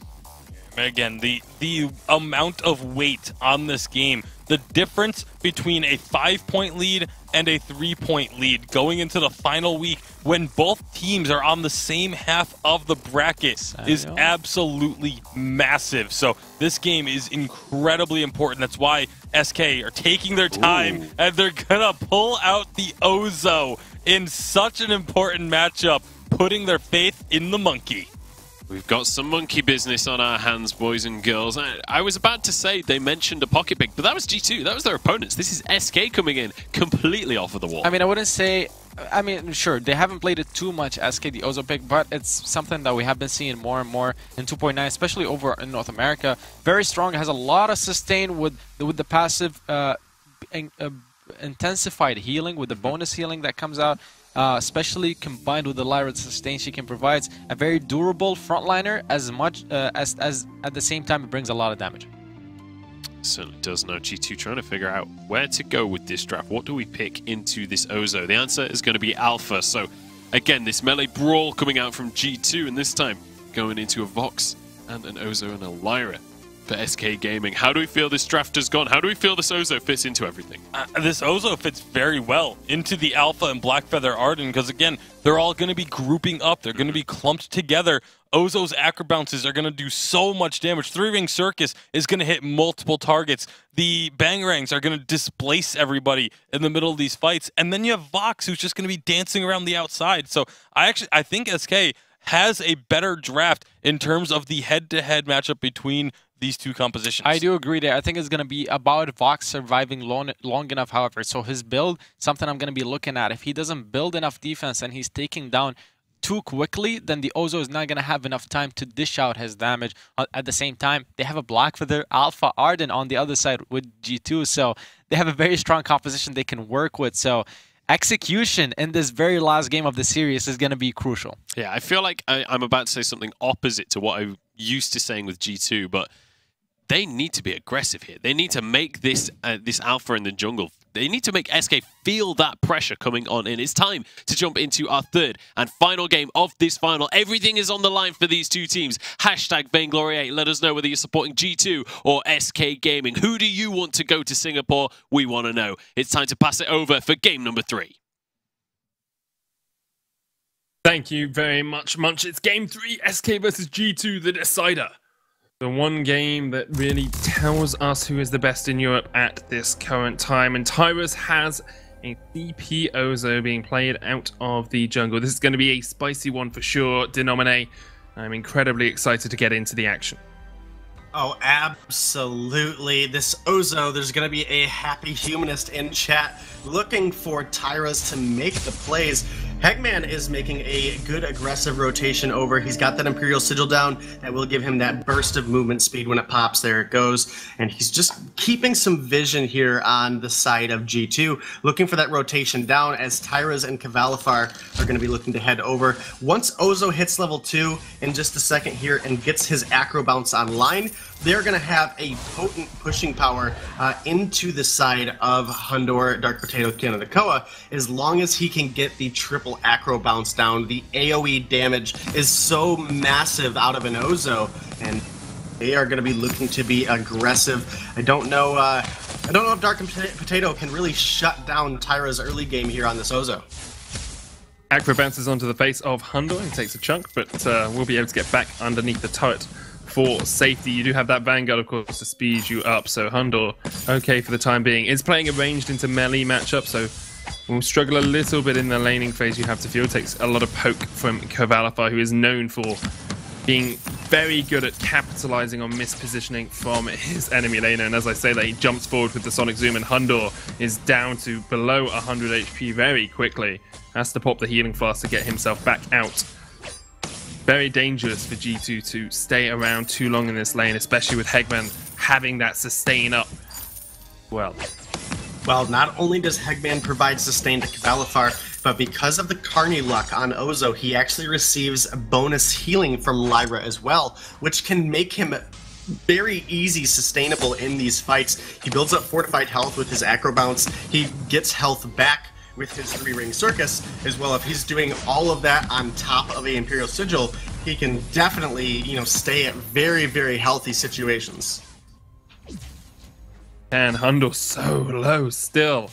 Again, the amount of weight on this game, the difference between a 5-point lead and a 3-point lead going into the final week when both teams are on the same half of the bracket is absolutely massive. So this game is incredibly important. That's why SK are taking their time and they're gonna pull out the Ozo in such an important matchup, putting their faith in the monkey. We've got some monkey business on our hands, boys and girls. I was about to say they mentioned a pocket pick, but that was G2. That was their opponents. This is SK coming in completely off of the wall. I mean, I wouldn't say... I mean, sure, they haven't played it too much, SK, the Ozo pick, but it's something that we have been seeing more and more in 2.9, especially over in North America. Very strong, has a lot of sustain with the passive intensified healing, with the bonus healing that comes out. Especially combined with the Lyra sustain she can provide, a very durable frontliner as much as at the same time it brings a lot of damage. Certainly does. Now G2 trying to figure out where to go with this draft. What do we pick into this Ozo? The answer is going to be Alpha. So again, this melee brawl coming out from G2, and this time going into a Vox and an Ozo and a Lyra for SK Gaming. How do we feel this draft has gone? How do we feel this Ozo fits into everything? This Ozo fits very well into the Alpha and Blackfeather Arden because, again, they're all going to be grouping up. They're going to be clumped together. Ozo's acro bounces are going to do so much damage. 3-Ring Circus is going to hit multiple targets. The Bangrangs are going to displace everybody in the middle of these fights. And then you have Vox, who's just going to be dancing around the outside. So I think SK has a better draft in terms of the head-to-head matchup between these two compositions. I do agree there. I think it's going to be about Vox surviving long enough, however. So his build, something I'm going to be looking at. If he doesn't build enough defense and he's taking down too quickly, then the Ozo is not going to have enough time to dish out his damage. At the same time, they have a Blackfeather Alpha Arden on the other side with G2, so they have a very strong composition they can work with. So execution in this very last game of the series is going to be crucial. Yeah, I feel like I'm about to say something opposite to what I used to saying with G2, but they need to be aggressive here. They need to make this this Alpha in the jungle. They need to make SK feel that pressure coming on in. It's time to jump into our third and final game of this final. Everything is on the line for these two teams. Hashtag Vainglory 8. Let us know whether you're supporting G2 or SK Gaming. Who do you want to go to Singapore? We want to know. It's time to pass it over for game number 3. Thank you very much, Munch. It's game 3, SK versus G2, the decider. The one game that really tells us who is the best in Europe at this current time. And Tyrus has a CP Ozo being played out of the jungle. This is going to be a spicy one for sure. Denomine, I'm incredibly excited to get into the action. Oh, absolutely. This Ozo, there's going to be a happy humanist in chat looking for Tyrus to make the plays. Hegman is making a good aggressive rotation over. He's got that Imperial Sigil down that will give him that burst of movement speed when it pops. There it goes. And he's just keeping some vision here on the side of G2, looking for that rotation down as Tyras and Cavalifar are going to be looking to head over. Once Ozo hits level 2 in just a second here and gets his acro bounce online, they're going to have a potent pushing power into the side of Hundor, Dark Potato, Canada Koa. As long as he can get the triple acro bounce down, the AoE damage is so massive out of an Ozo, and they are going to be looking to be aggressive. I don't know if Dark Potato can really shut down Tyra's early game here on this Ozo. Acro bounces onto the face of Hundor and takes a chunk, but we'll be able to get back underneath the turret for safety. You do have that Vanguard, of course, to speed you up, so Hundor, okay for the time being, is playing a ranged into melee matchup, so we'll struggle a little bit in the laning phase. You have to feel it takes a lot of poke from Cavalifar, who is known for being very good at capitalizing on mispositioning from his enemy laner, and as I say that, he jumps forward with the Sonic Zoom, and Hundor is down to below 100 HP very quickly. Has to pop the healing flask to get himself back out. Very dangerous for G2 to stay around too long in this lane, especially with Hegman having that sustain up. Well, not only does Hegman provide sustain to Cavalifar, but because of the Carney luck on Ozo, he actually receives a bonus healing from Lyra as well, which can make him very easy sustainable in these fights. He builds up fortified health with his acro bounce. He gets health back with his 3-ring circus as well. If he's doing all of that on top of a Imperial Sigil, he can definitely, you know, stay at very, very healthy situations. And Hundor so low still.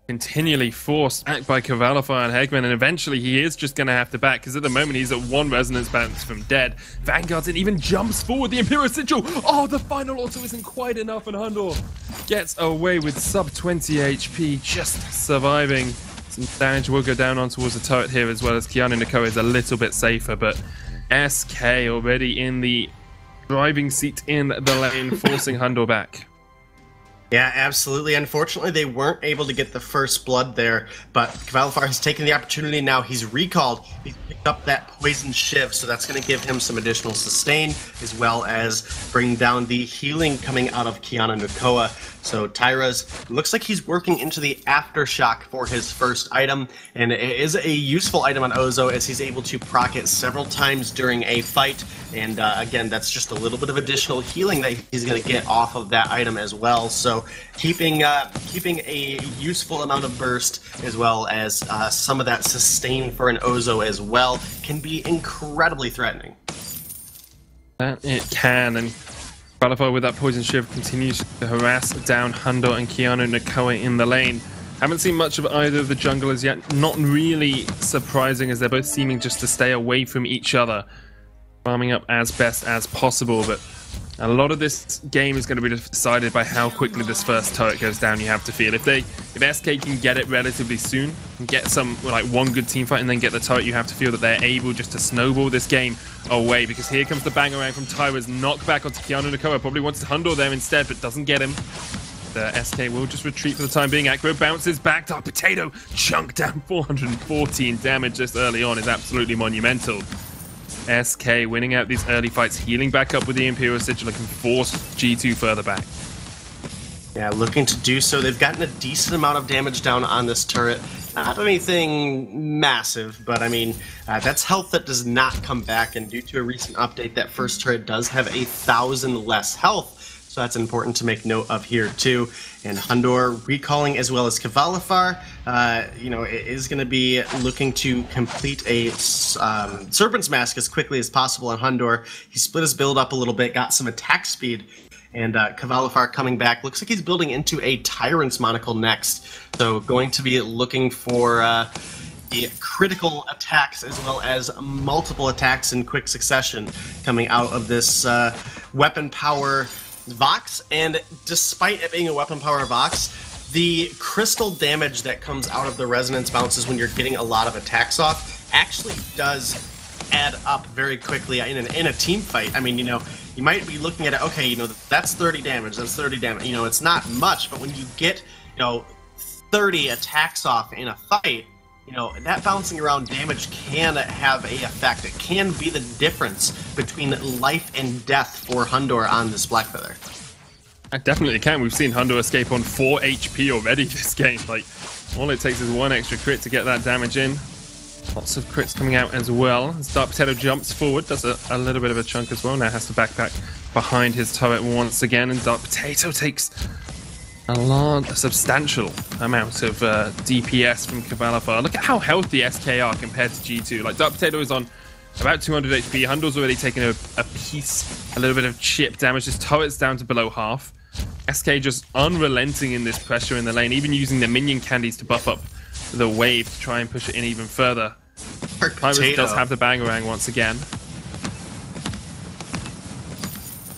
Continually forced back by Cavalify and Hegman, and eventually he is just going to have to back, because at the moment he's at 1 resonance bounce from dead. Vanguard even jumps forward, the Imperial Sigil. Oh, the final auto isn't quite enough, and Hundor gets away with sub 20 HP, just surviving. Some damage will go down on towards the turret here, as well as Keanu Nako is a little bit safer, but SK already in the driving seat in the lane, forcing Hundor back. Yeah, absolutely. Unfortunately, they weren't able to get the first blood there, but Cavalifar has taken the opportunity now. He's recalled. He's picked up that poison shiv, so that's going to give him some additional sustain, as well as bring down the healing coming out of Kiana Nukoa. So Tyra's looks like he's working into the Aftershock for his first item, and it is a useful item on Ozo as he's able to proc it several times during a fight. And again, that's just a little bit of additional healing that he's going to get off of that item as well. So keeping a useful amount of burst as well as some of that sustain for an Ozo as well can be incredibly threatening. That it can, and Cavalify with that poison shiv continues to harass down Hundor and Keanu Nakoa in the lane. Haven't seen much of either of the junglers yet. Not really surprising, as they're both seeming just to stay away from each other, farming up as best as possible. But a lot of this game is going to be decided by how quickly this first turret goes down, you have to feel. If SK can get it relatively soon, and get some, like, one good team fight and then get the turret, you have to feel that they're able just to snowball this game away, because here comes the bang around from Tyra's knockback onto Keanu Nakoa. Probably wants Hundor there instead, but doesn't get him. The SK will just retreat for the time being. Aggro bounces back. Dark Potato chunked down 414 damage this early on is absolutely monumental. SK winning out these early fights, healing back up with the Imperial Sigil, and can force G2 further back. Yeah, looking to do so. They've gotten a decent amount of damage down on this turret. Not anything massive, but I mean, that's health that does not come back, and due to a recent update, that first turret does have 1,000 less health. So that's important to make note of here too. And Hundor recalling as well as Cavalifar, you know, is going to be looking to complete a Serpent's Mask as quickly as possible on Hundor. He split his build up a little bit, got some attack speed, and Cavalifar coming back. Looks like he's building into a Tyrant's Monocle next. So going to be looking for the critical attacks as well as multiple attacks in quick succession coming out of this weapon power Vox. And despite it being a weapon power Vox, the crystal damage that comes out of the resonance bounces when you're getting a lot of attacks off actually does add up very quickly in a team fight. I mean, you know, you might be looking at it, okay, you know, that's 30 damage, that's 30 damage. You know, it's not much, but when you get, you know, 30 attacks off in a fight, you know, that bouncing around damage can have a effect. It can be the difference between life and death for Hundor on this Blackfeather. It definitely can. We've seen Hundor escape on 4 HP already this game. Like, all it takes is 1 extra crit to get that damage in. Lots of crits coming out as well. As Dark Potato jumps forward, does a little bit of a chunk as well. Now has to backpack behind his turret once again, and Dark Potato takes a substantial amount of DPS from Cavalifar. Look at how healthy SK are compared to G2. Like, Dark Potato is on about 200 HP. Hundor's already taken a little bit of chip damage. His turret's down to below half. SK just unrelenting in this pressure in the lane, even using the minion candies to buff up the wave to try and push it in even further. Pyrus does have the bangarang once again.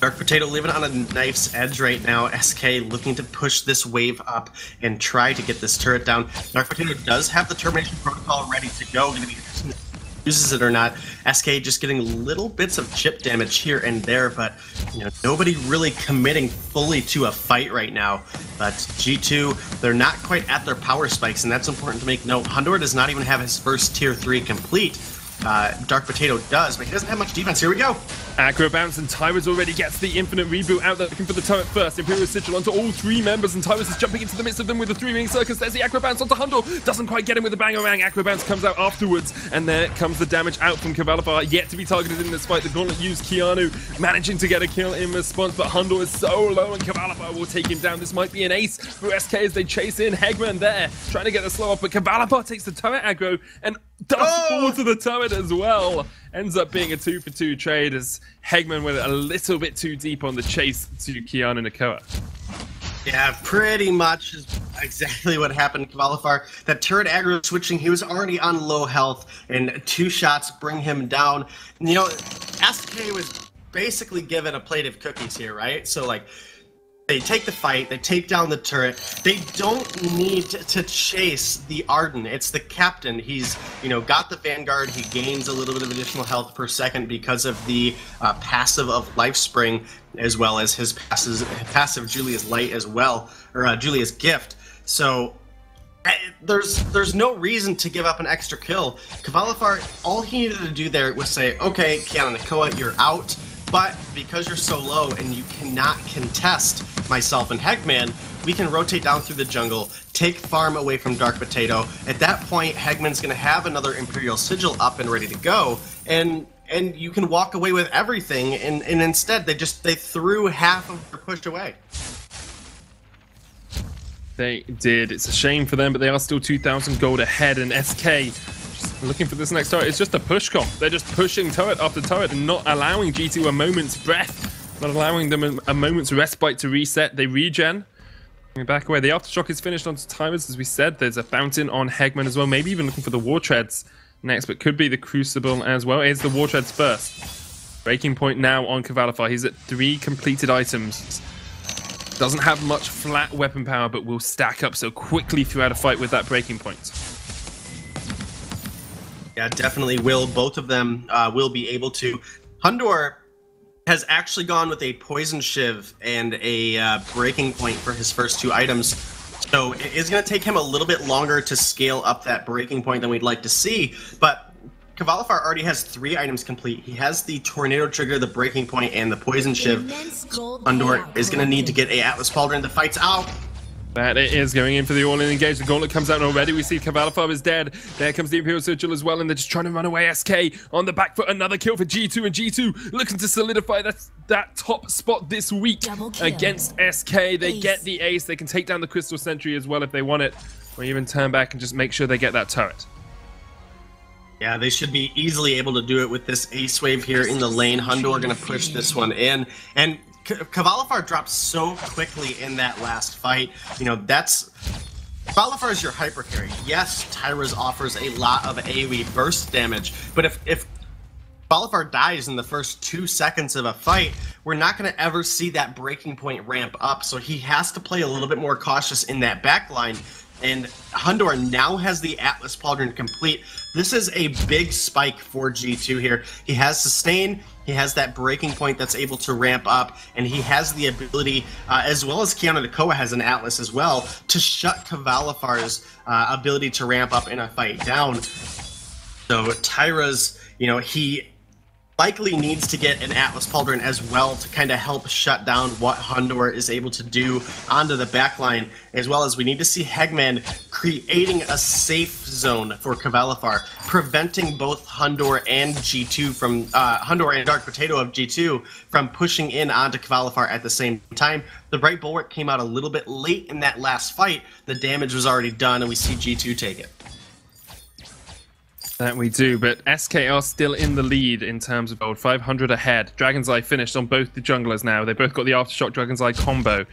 Dark Potato living on a knife's edge right now. SK looking to push this wave up and try to get this turret down. Dark Potato does have the termination protocol ready to go. Going to be uses it or not. SK just getting little bits of chip damage here and there, but you know, nobody really committing fully to a fight right now. But G2, they're not quite at their power spikes, and that's important to make note. Hundor does not even have his first tier 3 complete. Dark Potato does, but he doesn't have much defense. Here we go. Aggro bounce, and Tyrus already gets the infinite reboot out there, looking for the turret first. Imperial Sigil onto all three members, and Tyrus is jumping into the midst of them with the three-ring circus. There's the aggro bounce onto Hundor. Doesn't quite get him with the bangarang. Aggro bounce comes out afterwards, and there comes the damage out from Cavalifar, yet to be targeted in this fight. The Gauntlet used Keanu, managing to get a kill in response, but Hundor is so low, and Cavalifar will take him down. This might be an ace for SK as they chase in. Hegman there, trying to get the slow off, but Cavalifar takes the turret aggro and does fall to the turret as well. Ends up being a 2-for-2 trade as Hegman went a little bit too deep on the chase to Keanu Nakoa. Yeah, pretty much is exactly what happened to Cavalifar. That turret aggro switching, he was already on low health, and 2 shots bring him down. You know, SK was basically given a plate of cookies here, right? So, like, they take the fight, they take down the turret. They don't need to chase the Arden. It's the captain. He's, you know, got the Vanguard. He gains a little bit of additional health per second because of the passive of Life Spring, as well as his passive Julia's Light as well, or Julia's Gift. So there's no reason to give up an extra kill. Cavalifar, all he needed to do there was say, okay, Keanu Nakoa, you're out. But because you're so low and you cannot contest myself and Hegman, we can rotate down through the jungle, take farm away from Dark Potato. At that point, Hegman's going to have another Imperial Sigil up and ready to go, and you can walk away with everything. And instead, they threw half of their push away. They did. It's a shame for them, but they are still 2,000 gold ahead, and SK looking for this next turret. It's just a push comp. They're just pushing turret after turret and not allowing G2 a moment's breath, not allowing them a moment's respite to reset. They regen. Back away. The Aftershock is finished onto Tyrus, as we said. There's a fountain on Hegman as well. Maybe even looking for the War Treads next, but could be the Crucible as well. It's the War Treads first. Breaking point now on Cavalifar. He's at 3 completed items. Doesn't have much flat weapon power, but will stack up so quickly throughout a fight with that breaking point. Yeah, definitely will. Both of them will be able to. Hundor has actually gone with a Poison Shiv and a Breaking Point for his first 2 items. So it is going to take him a little bit longer to scale up that Breaking Point than we'd like to see. But Cavalifar already has 3 items complete. He has the Tornado Trigger, the Breaking Point, and the Poison Shiv. Hundor is going to need to get a Atlas Pauldron. The fight's out. That it is going in for the all-in engage. The Gauntlet comes out already. We see Cavalifar is dead. There comes the Imperial Sigil as well, and they're just trying to run away. SK on the back foot. Another kill for G2, and G2 looking to solidify that top spot this week against SK. They get the ace. They can take down the Crystal Sentry as well if they want it, or even turn back and just make sure they get that turret. Yeah, they should be easily able to do it with this ace wave here in the lane. Hundor going to push this one in, and Cavalifar dropped so quickly in that last fight. You know, Cavalifar is your hyper carry. Yes, Tyra's offers a lot of AoE burst damage, but if Cavalifar dies in the first 2 seconds of a fight, we're not going to ever see that breaking point ramp up. So he has to play a little bit more cautious in that backline. And Hundor now has the Atlas Pauldron complete. This is a big spike for G2 here. He has sustain, he has that breaking point that's able to ramp up, and he has the ability, as well as Keanu Nakoa has an Atlas as well, to shut Cavalifar's ability to ramp up in a fight down. So Tyra's, you know, he likely needs to get an Atlas Pauldron as well to kind of help shut down what Hundor is able to do onto the backline, as well as we need to see Hegman creating a safe zone for Cavalifar, preventing both Hundor and G2 from Hundor and Dark Potato of G2 from pushing in onto Cavalifar at the same time. The Bright Bulwark came out a little bit late in that last fight. The damage was already done, and we see G2 take it. That we do, but SK are still in the lead in terms of gold, 500 ahead. Dragon's Eye finished on both the junglers now. They both got the Aftershock Dragon's Eye combo.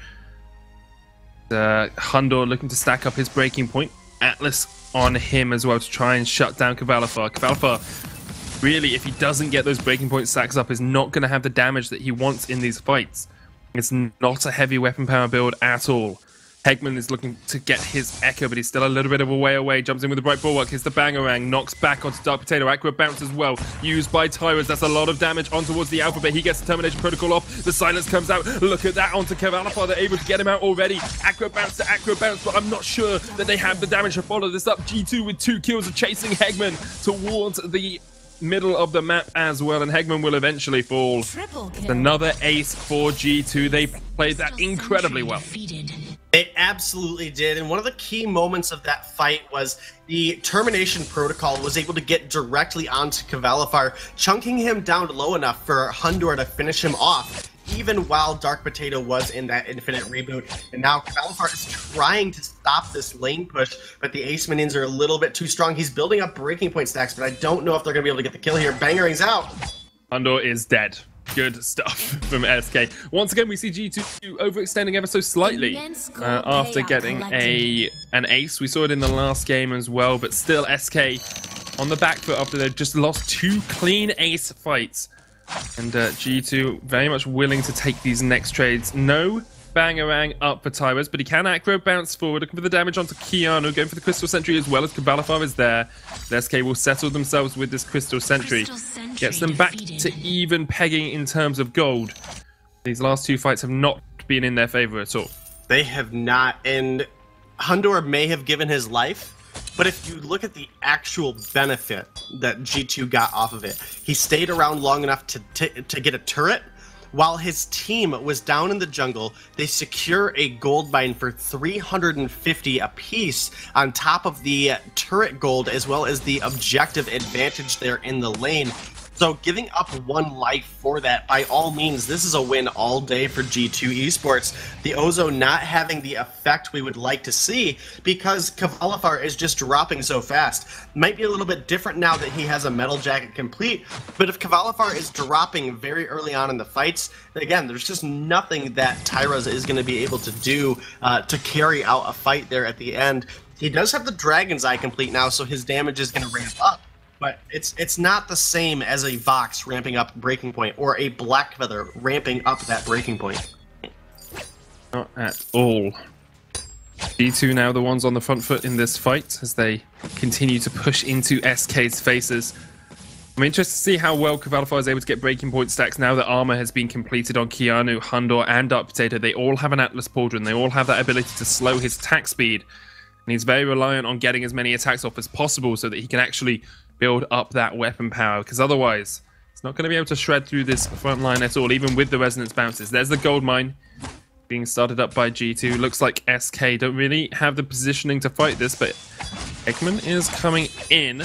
Hundor looking to stack up his breaking point. Atlas on him as well to try and shut down Cavalifar. Cavalifar, really, if he doesn't get those breaking point stacks up, is not going to have the damage that he wants in these fights. It's not a heavy weapon power build at all. Hegman is looking to get his Echo, but he's still a little bit of a way away. Jumps in with the Bright Bulwark, hits the Bangarang, knocks back onto Dark Potato. Aqua bounce as well, used by Tyrus. That's a lot of damage on towards the Alpha, but he gets the Termination Protocol off. The Silence comes out. Look at that onto Cavalifar. They're able to get him out already. Aqua bounce to Aqua bounce, but I'm not sure that they have the damage to follow this up. G2 with 2 kills are chasing Hegman towards the middle of the map as well, and Hegman will eventually fall. It's another ace for G2. They played that incredibly well. They absolutely did, and one of the key moments of that fight was the termination protocol was able to get directly onto Cavalifar, chunking him down low enough for Hundor to finish him off, even while Dark Potato was in that infinite reboot. And now Cavalifar is trying to stop this lane push, but the Ace minions are a little bit too strong. He's building up breaking point stacks, but I don't know if they're going to be able to get the kill here. Bangering's out. Hundor is dead. Good stuff from SK. Once again, we see G2 overextending ever so slightly after getting an ace. We saw it in the last game as well, but still SK on the back foot after they've just lost 2 clean ace fights. And G2 very much willing to take these next trades. No Bangerang up for Tyrus, but he can aggro bounce forward, looking for the damage onto Keanu, going for the Crystal Sentry as well as Cavalifar is there. The SK will settle themselves with this Crystal Sentry. Gets them back to even pegging in terms of gold. These last 2 fights have not been in their favor at all. They have not, and Hundor may have given his life, but if you look at the actual benefit that G2 got off of it, he stayed around long enough to get a turret. While his team was down in the jungle, they secure a gold mine for 350 apiece on top of the turret gold, as well as the objective advantage there in the lane. So giving up 1 life for that, by all means, this is a win all day for G2 Esports. The Ozo not having the effect we would like to see because Cavalifar is just dropping so fast. Might be a little bit different now that he has a metal jacket complete, but if Cavalifar is dropping very early on in the fights, again, there's just nothing that Tyros is going to be able to do to carry out a fight there at the end. He does have the Dragon's Eye complete now, so his damage is going to ramp up. But it's not the same as a Vox ramping up breaking point or a Black Feather ramping up that breaking point. Not at all. G2 now the ones on the front foot in this fight as they continue to push into SK's faces. I'm interested to see how well Cavalifar is able to get breaking point stacks now that armor has been completed on Keanu, Hundor, and Dark Potato. They all have an Atlas Pauldron. They all have that ability to slow his attack speed. And he's very reliant on getting as many attacks off as possible so that he can actually build up that weapon power, because otherwise it's not going to be able to shred through this front line at all, even with the resonance bounces. There's the gold mine being started up by G2. Looks like SK don't really have the positioning to fight this, but Ekman is coming in.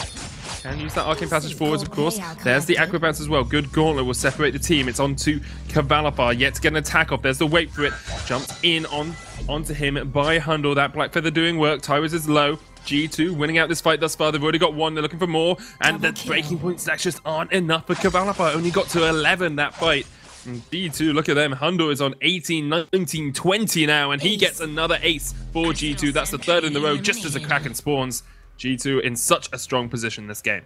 Can use that arcane passage forwards, of course. There's the aqua bounce as well. Good gauntlet will separate the team. It's onto Cavalifar, yet to get an attack off. There's the wait for it. Jumped in onto him by Hundor. That Black Feather doing work. Tyrus is low. G2 winning out this fight thus far. They've already got 1. They're looking for more. And the breaking point stacks just aren't enough for Cavalifar. Only got to 11 that fight. And G2, look at them. Hundor is on 18, 19, 20 now. And he gets another ace for G2. That's the 3rd in the row just as the Kraken spawns. G2 in such a strong position this game.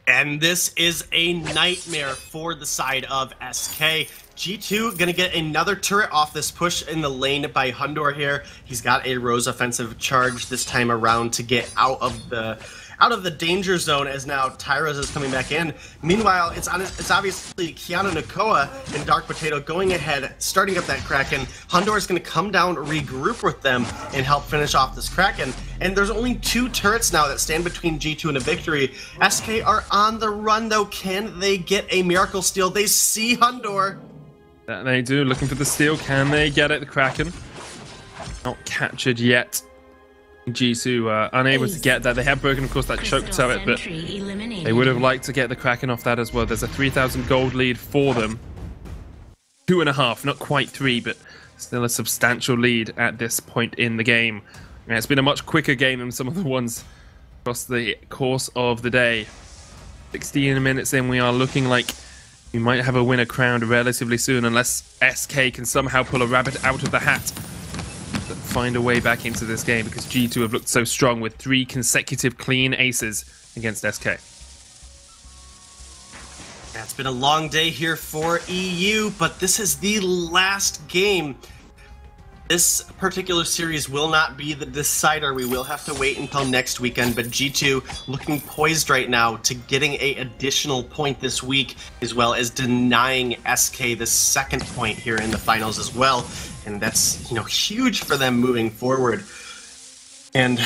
And this is a nightmare for the side of SK. G2 gonna get another turret off this push in the lane by Hundor here. He's got a Rose offensive charge this time around to get out of the danger zone, as now Tyros is coming back in. Meanwhile, it's obviously Keanu Nakoa and Dark Potato going ahead, starting up that Kraken. Hundor is going to come down, regroup with them, and help finish off this Kraken. And there's only 2 turrets now that stand between G2 and a victory. SK are on the run, though. Can they get a miracle steal? They see Hundor. That they do, looking for the steal. Can they get it? The Kraken not captured yet. G2 unable to get that. They have broken, of course, that choke turret, but they would have liked to get the Kraken off that as well. There's a 3,000 gold lead for them. 2.5, not quite 3, but still a substantial lead at this point in the game. And it's been a much quicker game than some of the ones across the course of the day. 16 minutes in, we are looking like we might have a winner crowned relatively soon, unless SK can somehow pull a rabbit out of the hat. Find a way back into this game, because G2 have looked so strong with 3 consecutive clean aces against SK. Yeah, it's been a long day here for EU, but this is the last game. This particular series will not be the decider. We will have to wait until next weekend, but G2 looking poised right now to getting an additional point this week, as well as denying SK the 2nd point here in the finals as well. And that's, huge for them moving forward. And,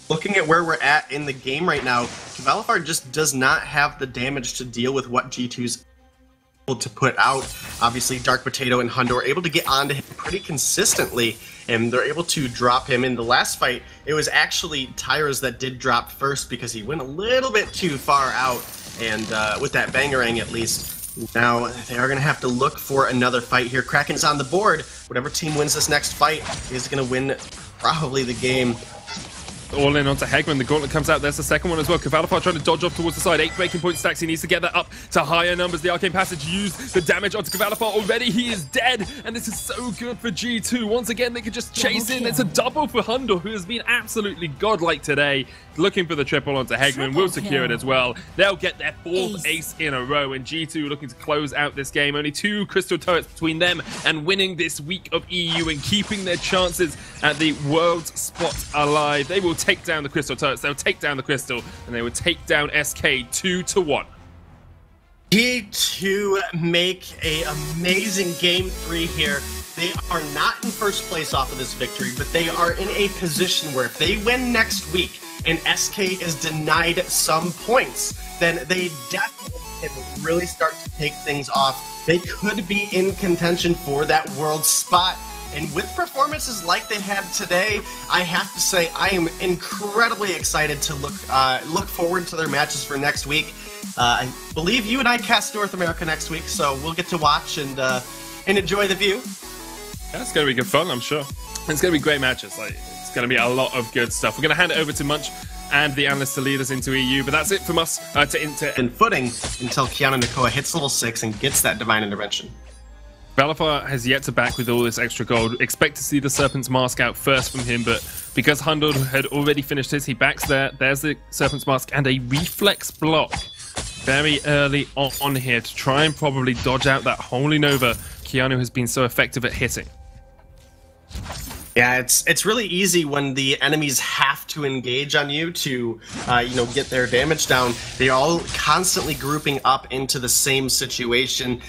looking at where we're at in the game right now, Kvalifar just does not have the damage to deal with what G2's able to put out. Obviously, Dark Potato and Hundo are able to get onto him pretty consistently, and they're able to drop him. In the last fight, it was actually Tyras that did drop first because he went a little bit too far out, and with that Bangarang at least. Now, they are going to have to look for another fight here. Kraken's on the board. Whatever team wins this next fight is going to win probably the game. All in onto Hegman. The gauntlet comes out. There's the second one as well. Kvalifar trying to dodge off towards the side. 8 breaking point stacks. He needs to get that up to higher numbers. The Arcane Passage used the damage onto Kvalifar already. He is dead. And this is so good for G2. Once again, they could just chase in. It's a double for Hundo, who has been absolutely godlike today. Looking for the triple onto Hegman. Will secure it as well. They'll get their 4th ace in a row. And G2 looking to close out this game. Only 2 crystal turrets between them and winning this week of EU and keeping their chances at the world spot alive. They will take down the crystal turrets, they'll take down the crystal, and they will take down SK 2-1. G2 make a amazing game 3 here. They are not in first place off of this victory, but they are in a position where if they win next week and SK is denied some points, then they definitely can really start to take things off. They could be in contention for that world spot. And with performances like they had today, I have to say I am incredibly excited to look forward to their matches for next week. I believe you and I cast North America next week, so we'll get to watch and enjoy the view. Yeah, it's going to be good fun, I'm sure. It's going to be great matches. It's going to be a lot of good stuff. We're going to hand it over to Munch and the analysts to lead us into EU, but that's it from us in footing until Kiana Nakoa hits level 6 and gets that Divine Intervention. Kvalifar has yet to back with all this extra gold. Expect to see the Serpent's Mask out first from him, but because Hundo had already finished his, he backs there. There's the Serpent's Mask and a reflex block very early on here to try and probably dodge out that Holy Nova Keanu has been so effective at hitting. Yeah, it's really easy when the enemies have to engage on you to, get their damage down. They're all constantly grouping up into the same situation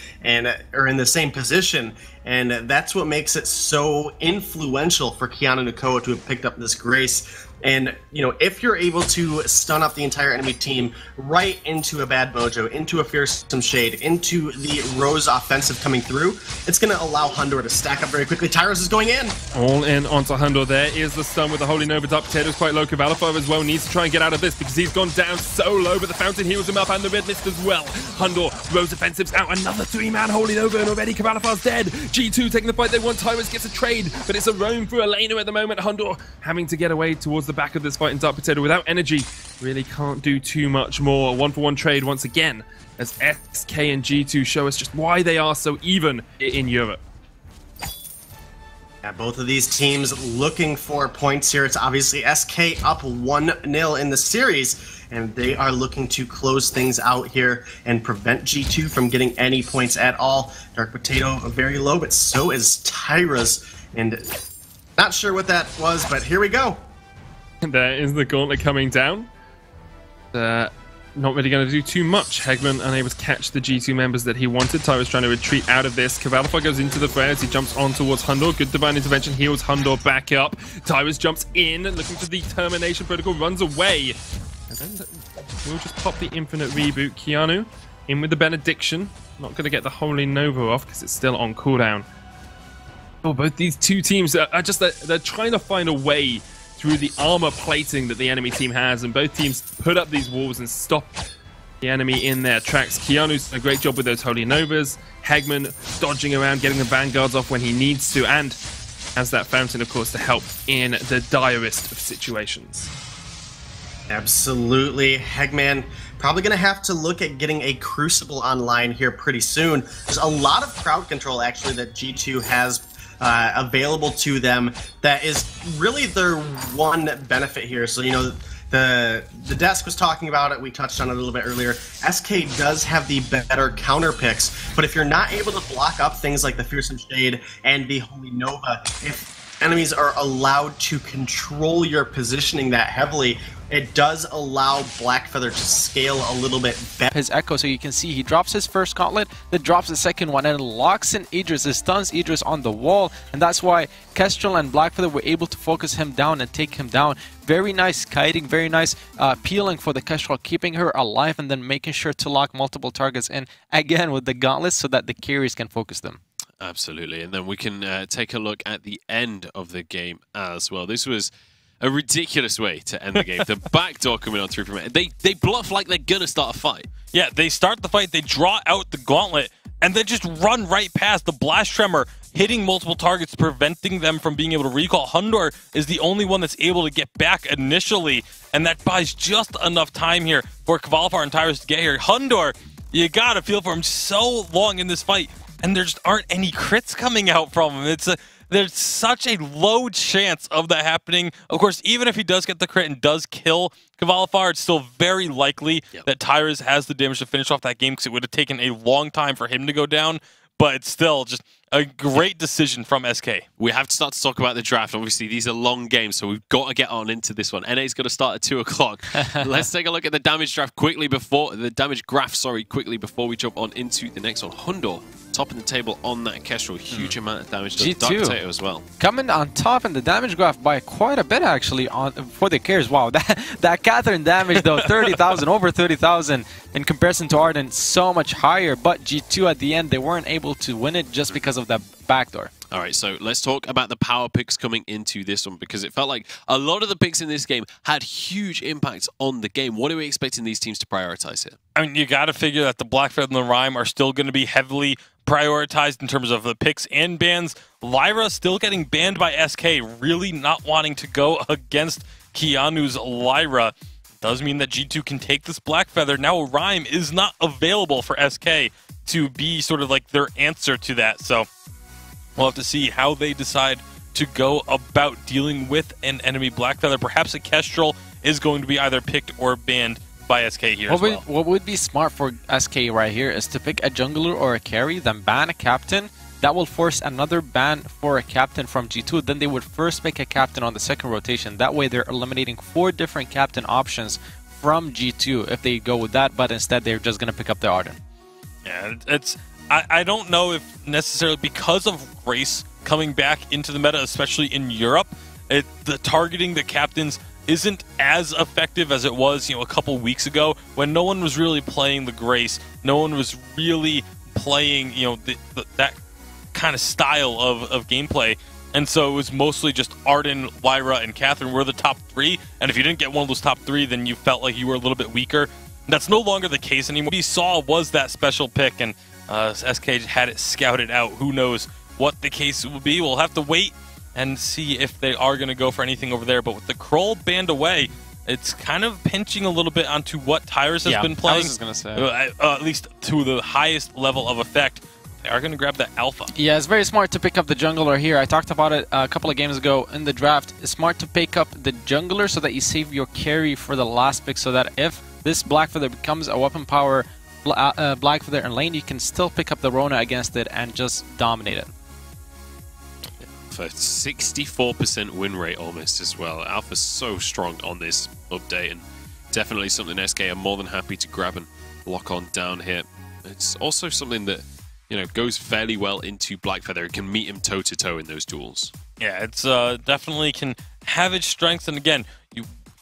or in the same position, and that's what makes it so influential for Kiana Nakoa to have picked up this Grace. And, if you're able to stun up the entire enemy team right into a Bad Mojo, into a Fearsome Shade, into the Rose offensive coming through, it's going to allow Hundo to stack up very quickly. Tyros is going in. All in onto Hundo. There is the stun with the Holy Nova. Dark Potato's quite low. Kvalifar as well needs to try and get out of this because he's gone down so low, but the Fountain heals him up and the Red Mist as well. Hundo, Rose offensives out. Another 3-man Holy Nova, and already Kvalifar's dead. G2 taking the fight they want. Tyros gets a trade, but it's a roam for Elena at the moment. Hundo having to get away towards the back of this fight, and Dark Potato without energy really can't do too much more. 1-for-1 trade once again as SK and G2 show us just why they are so even in Europe. Yeah, both of these teams looking for points here. It's obviously SK up 1-0 in the series, and they are looking to close things out here and prevent G2 from getting any points at all. Dark Potato very low, but so is Tyra's, and not sure what that was, but here we go. There is the gauntlet coming down. Not really going to do too much. Hegman unable to catch the G2 members that he wanted. Tyra's trying to retreat out of this. Kvalifar goes into the fray as he jumps on towards Hundo. Good Divine Intervention heals Hundo back up. Tyra's jumps in, looking for the Termination Protocol, runs away. And then we'll just pop the Infinite Reboot. Keanu in with the Benediction. Not going to get the Holy Nova off because it's still on cooldown. Oh, both these two teams are just, they're trying to find a way through the armor plating that the enemy team has, and both teams put up these walls and stop the enemy in their tracks. Keanu's done a great job with those Holy Novas. Hegman dodging around, getting the Vanguards off when he needs to, and has that Fountain, of course, to help in the direst of situations. Absolutely. Hegman probably going to have to look at getting a Crucible online here pretty soon. There's a lot of crowd control, actually, that G2 has available to them that is really their one benefit here. So, the desk was talking about it, we touched on it a little bit earlier. SK does have the better counter picks, but if you're not able to block up things like the Fearsome Shade and the Holy Nova, if enemies are allowed to control your positioning that heavily, it does allow Blackfeather to scale a little bit better. His echo, so you can see he drops his first gauntlet, then drops the second one, and locks in Idris. It stuns Idris on the wall, and that's why Kestrel and Blackfeather were able to focus him down and take him down. Very nice kiting, very nice peeling for the Kestrel, keeping her alive and then making sure to lock multiple targets in again with the gauntlets so that the carries can focus them. Absolutely, and then we can take a look at the end of the game as well. This was a ridiculous way to end the game. The backdoor coming on through from it. They bluff like they're gonna start a fight. Yeah, they start the fight, they draw out the gauntlet, and then just run right past the blast tremor, hitting multiple targets, preventing them from being able to recall. Hundor is the only one that's able to get back initially, and that buys just enough time here for Kvalifar and Tyrus to get here. Hundor, you gotta feel for him so long in this fight, and there just aren't any crits coming out from him. There's such a low chance of that happening. Of course, even if he does get the crit and does kill Kvalifar, it's still very likely that Tyrus has the damage to finish off that game because it would have taken a long time for him to go down. But it's still just a great decision from SK. We have to start to talk about the draft. Obviously, these are long games, so we've got to get on into this one. NA's got to start at 2 o'clock. Let's take a look at the damage draft quickly before the damage graph. Quickly before we jump on into the next one. Hundor topping the table on that Kestrel. Huge amount of damage to Dark Potato as well. Coming on top in the damage graph by quite a bit actually for the carries. Wow, that Catherine damage though, 30,000, over 30,000 in comparison to Arden, so much higher. But G2 at the end, they weren't able to win it just because of that backdoor. All right, so let's talk about the power picks coming into this one because it felt like a lot of the picks in this game had huge impacts on the game. What are we expecting these teams to prioritize here? I mean, you got to figure that the Blackfeather and the Rhyme are still going to be heavily prioritized in terms of the picks and bans. Lyra still getting banned by SK, really not wanting to go against Keanu's Lyra. Does mean that G2 can take this Blackfeather. Now Rhyme is not available for SK to be sort of like their answer to that. So we'll have to see how they decide to go about dealing with an enemy Blackfeather. Perhaps a Kestrel is going to be either picked or banned by SK here as well. What would be smart for SK right here is to pick a jungler or a carry, then ban a captain. That will force another ban for a captain from G2. Then they would first pick a captain on the second rotation. That way they're eliminating 4 different captain options from G2 if they go with that, but instead they're just going to pick up the Arden. Yeah, I don't know if necessarily because of Grace coming back into the meta, especially in Europe, the targeting the captains isn't as effective as it was, a couple weeks ago when no one was really playing the Grace. No one was really playing, that kind of style of gameplay. And so it was mostly just Arden, Lyra, and Catherine were the top 3. And if you didn't get one of those top 3, then you felt like you were a little bit weaker. That's no longer the case anymore. What we saw was that special pick, and SK had it scouted out. Who knows what the case will be? We'll have to wait and see if they are going to go for anything over there. But with the Kroll banned away, it's kind of pinching a little bit onto what Tyrus has been playing. I was just going to say. At least to the highest level of effect. They are going to grab the Alpha. Yeah, it's very smart to pick up the jungler here. I talked about it a couple of games ago in the draft. It's smart to pick up the jungler so that you save your carry for the last pick, so that if this Blackfeather becomes a weapon power Blackfeather in lane, you can still pick up the Rona against it and just dominate it. For 64% win rate almost as well. Alpha's so strong on this update, and definitely something SK are more than happy to grab and lock on down here. It's also something that goes fairly well into Blackfeather. It can meet him toe-to-toe in those duels. Yeah, it's definitely can have its strengths, and again,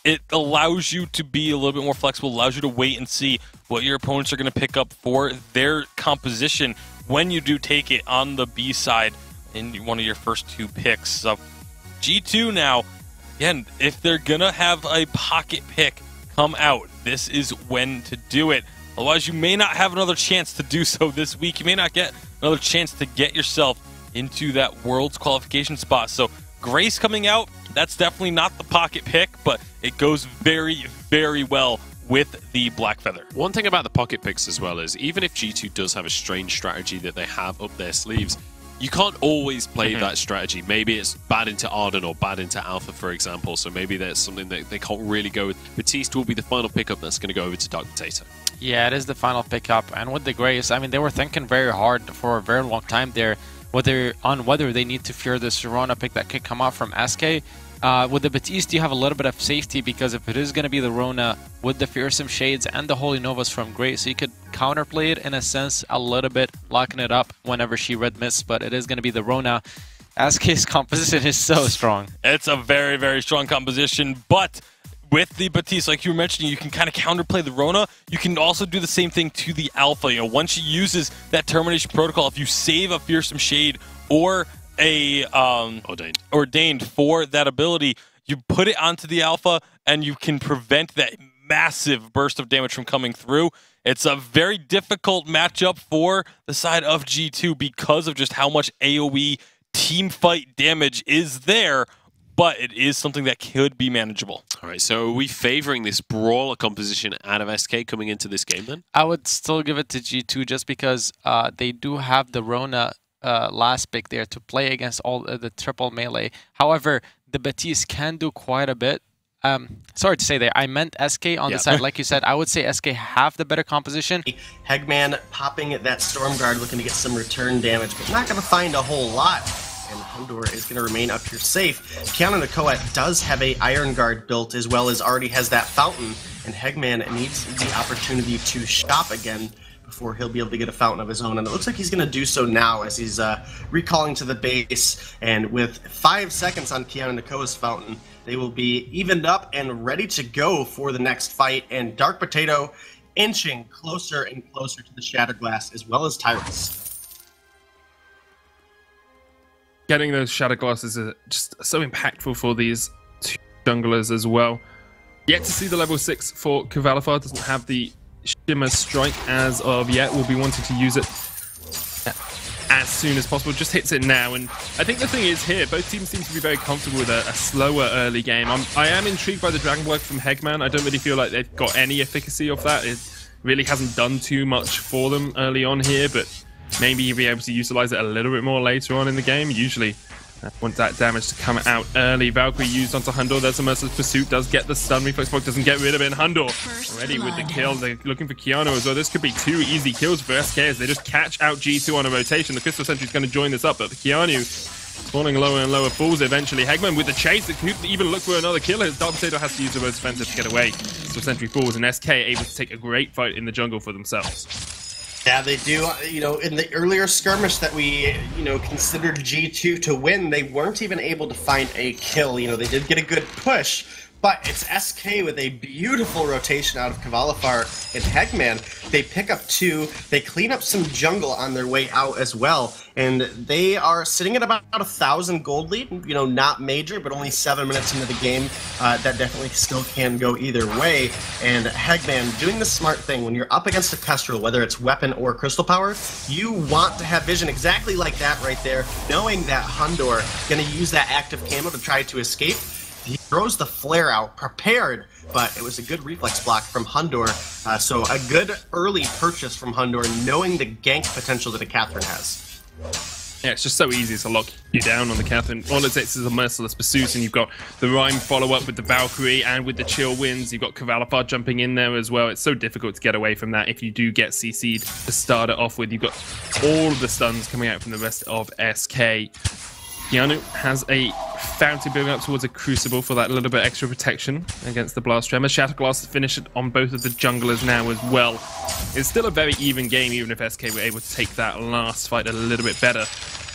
it allows you to be a little bit more flexible, allows you to wait and see what your opponents are going to pick up for their composition when you do take it on the B side in one of your first 2 picks. So G2 now, again, if they're going to have a pocket pick come out, this is when to do it. Otherwise, you may not have another chance to do so this week. You may not get another chance to get yourself into that Worlds qualification spot. So Grace coming out, that's definitely not the pocket pick, but it goes very, very well with the Blackfeather. One thing about the pocket picks as well is even if G2 does have a strange strategy that they have up their sleeves, you can't always play that strategy. Maybe it's bad into Arden or bad into Alpha, for example, so maybe there's something that they can't really go with. Batiste will be the final pickup that's going to go over to Dark Potato. Yeah, it is the final pickup, and with the Grace, I mean, they were thinking very hard for a very long time there whether they need to fear this Rona pick that could come out from SK. With the Batiste, you have a little bit of safety because if it is going to be the Rona with the Fearsome Shades and the Holy Novas from Great, so you could counterplay it in a sense a little bit, locking it up whenever she red mist, but it is going to be the Rona. SK's composition is so strong. It's a very, very strong composition, but with the Batiste, like you were mentioning, you can kind of counterplay the Rona. You can also do the same thing to the Alpha. You know, once she uses that Termination Protocol, if you save a Fearsome Shade or a ordained for that ability, you put it onto the Alpha and you can prevent that massive burst of damage from coming through. It's a very difficult matchup for the side of G2 because of just how much AoE team fight damage is there, but it is something that could be manageable. All right, so are we favoring this brawler composition out of SK coming into this game then? I would still give it to G2 just because they do have the Rona last pick there to play against all the triple melee. However, the Batiste can do quite a bit. Sorry to say there, I meant SK on the side. Like you said, I would say SK have the better composition. Hegman popping that Storm Guard, looking to get some return damage, but not going to find a whole lot. And Hundor is going to remain up here safe. Keanu Nakoa does have a Iron Guard built, as well as already has that Fountain, and Hegman needs the opportunity to shop again before he'll be able to get a Fountain of his own, and it looks like he's going to do so now as he's recalling to the base, and with 5 seconds on Keanu Nakoa's Fountain, they will be evened up and ready to go for the next fight, and Dark Potato inching closer and closer to the Shatterglass, as well as Tyrus. Getting those Shatterglasses is just so impactful for these two junglers as well. Yet to see the level 6 for Kvalifar. Doesn't have the Shimmer Strike as of yet. We'll be wanting to use it as soon as possible. Just hits it now, and I think the thing is here, both teams seem to be very comfortable with a slower early game. I am intrigued by the Dragon Block from Hegman. I don't really feel like they've got any efficacy of that. It really hasn't done too much for them early on here, but maybe he'll be able to utilize it a little bit more later on in the game. Usually want that damage to come out early. Valkyrie used onto Hundor. There's a Merciless Pursuit. Does get the stun. Reflex Block doesn't get rid of it. And Hundor ready with the kill. They're looking for Keanu as well. This could be 2 easy kills for SK as they just catch out G2 on a rotation. The Crystal Sentry's going to join this up, but the Keanu falling lower and lower, falls eventually. Hegman with the chase. It could even look for another kill. His Dark Potato has to use the most defensive to get away. Crystal Sentry falls, and SK able to take a great fight in the jungle for themselves. Yeah, they do. You know, in the earlier skirmish that we, considered G2 to win, they weren't even able to find a kill. You know, they did get a good push, but it's SK with a beautiful rotation out of Kvalifar and Hegman. They pick up 2, they clean up some jungle on their way out as well, and they are sitting at about 1,000 gold lead. You know, not major, but only 7 minutes into the game. That definitely still can go either way, and Hegman doing the smart thing. When you're up against a Kestrel, whether it's weapon or crystal power, you want to have vision exactly like that right there, knowing that Hundor going to use that active camo to try to escape. He throws the flare out, prepared, but it was a good reflex block from Hundor. So a good early purchase from Hundor, knowing the gank potential that a Catherine has. Yeah, it's just so easy to lock you down on the Catherine. All it takes is a Merciless Pursuit, and you've got the Rhyme follow-up with the Valkyrie and with the Chill Winds. You've got Kvalifar jumping in there as well. It's so difficult to get away from that if you do get CC'd to start it off with. You've got all of the stuns coming out from the rest of SK. Keanu has a Fountain building up towards a Crucible for that little bit extra protection against the Blast Tremor. Shatterglass finish it on both of the junglers now as well. It's still a very even game, even if SK were able to take that last fight a little bit better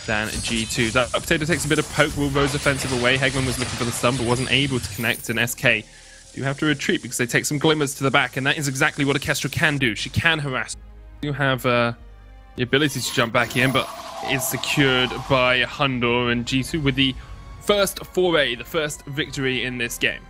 than G2. That Potato takes a bit of poke, will Rose offensive away. Hegman was looking for the stun but wasn't able to connect, and SK do have to retreat because they take some glimmers to the back, and that is exactly what a Kestrel can do. She can harass. You have the ability to jump back in, but is secured by Hundor, and G2 with the first foray, the first victory in this game.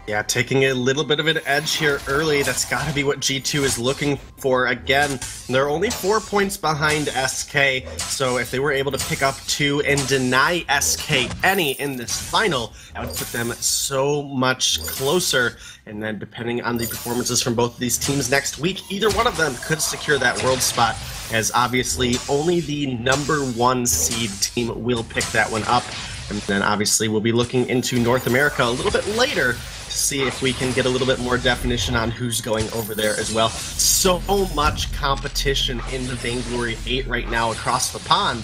Yeah, taking a little bit of an edge here early. That's got to be what G2 is looking for. Again, they're only 4 points behind SK, so if they were able to pick up 2 and deny SK any in this final, that would put them so much closer. And then depending on the performances from both of these teams next week, either one of them could secure that world spot, as obviously only the #1 seed team will pick that one up. And then obviously we'll be looking into North America a little bit later to see if we can get a little bit more definition on who's going over there as well. So much competition in the Vainglory 8 right now across the pond.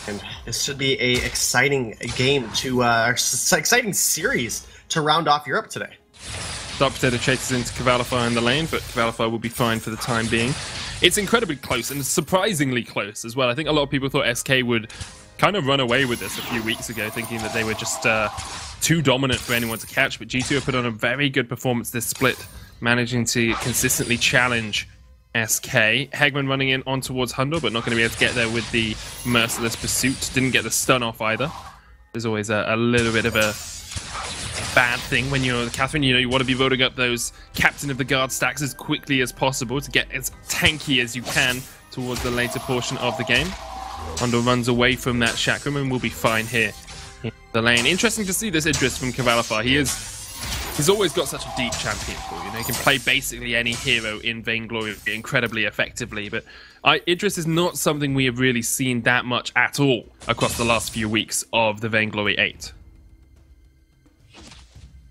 And this should be a exciting game to, exciting series to round off Europe today. Dark Potato chases into Cavalify in the lane, but Cavalify will be fine for the time being. It's incredibly close and surprisingly close as well. I think a lot of people thought SK would kind of run away with this a few weeks ago, thinking that they were just too dominant for anyone to catch. But G2 have put on a very good performance this split, managing to consistently challenge SK. Hegman running in on towards Hundor, but not going to be able to get there with the merciless pursuit. Didn't get the stun off either. There's always a little bit of a bad thing when you're Catherine. You know, you want to be voting up those Captain of the Guard stacks as quickly as possible to get as tanky as you can towards the later portion of the game. Hondo runs away from that chakram and will be fine here in the lane. Interesting to see this Idris from Cavalify. He's always got such a deep champion pool. You know, he can play basically any hero in Vainglory incredibly effectively, but Idris is not something we have really seen that much at all across the last few weeks of the Vainglory 8.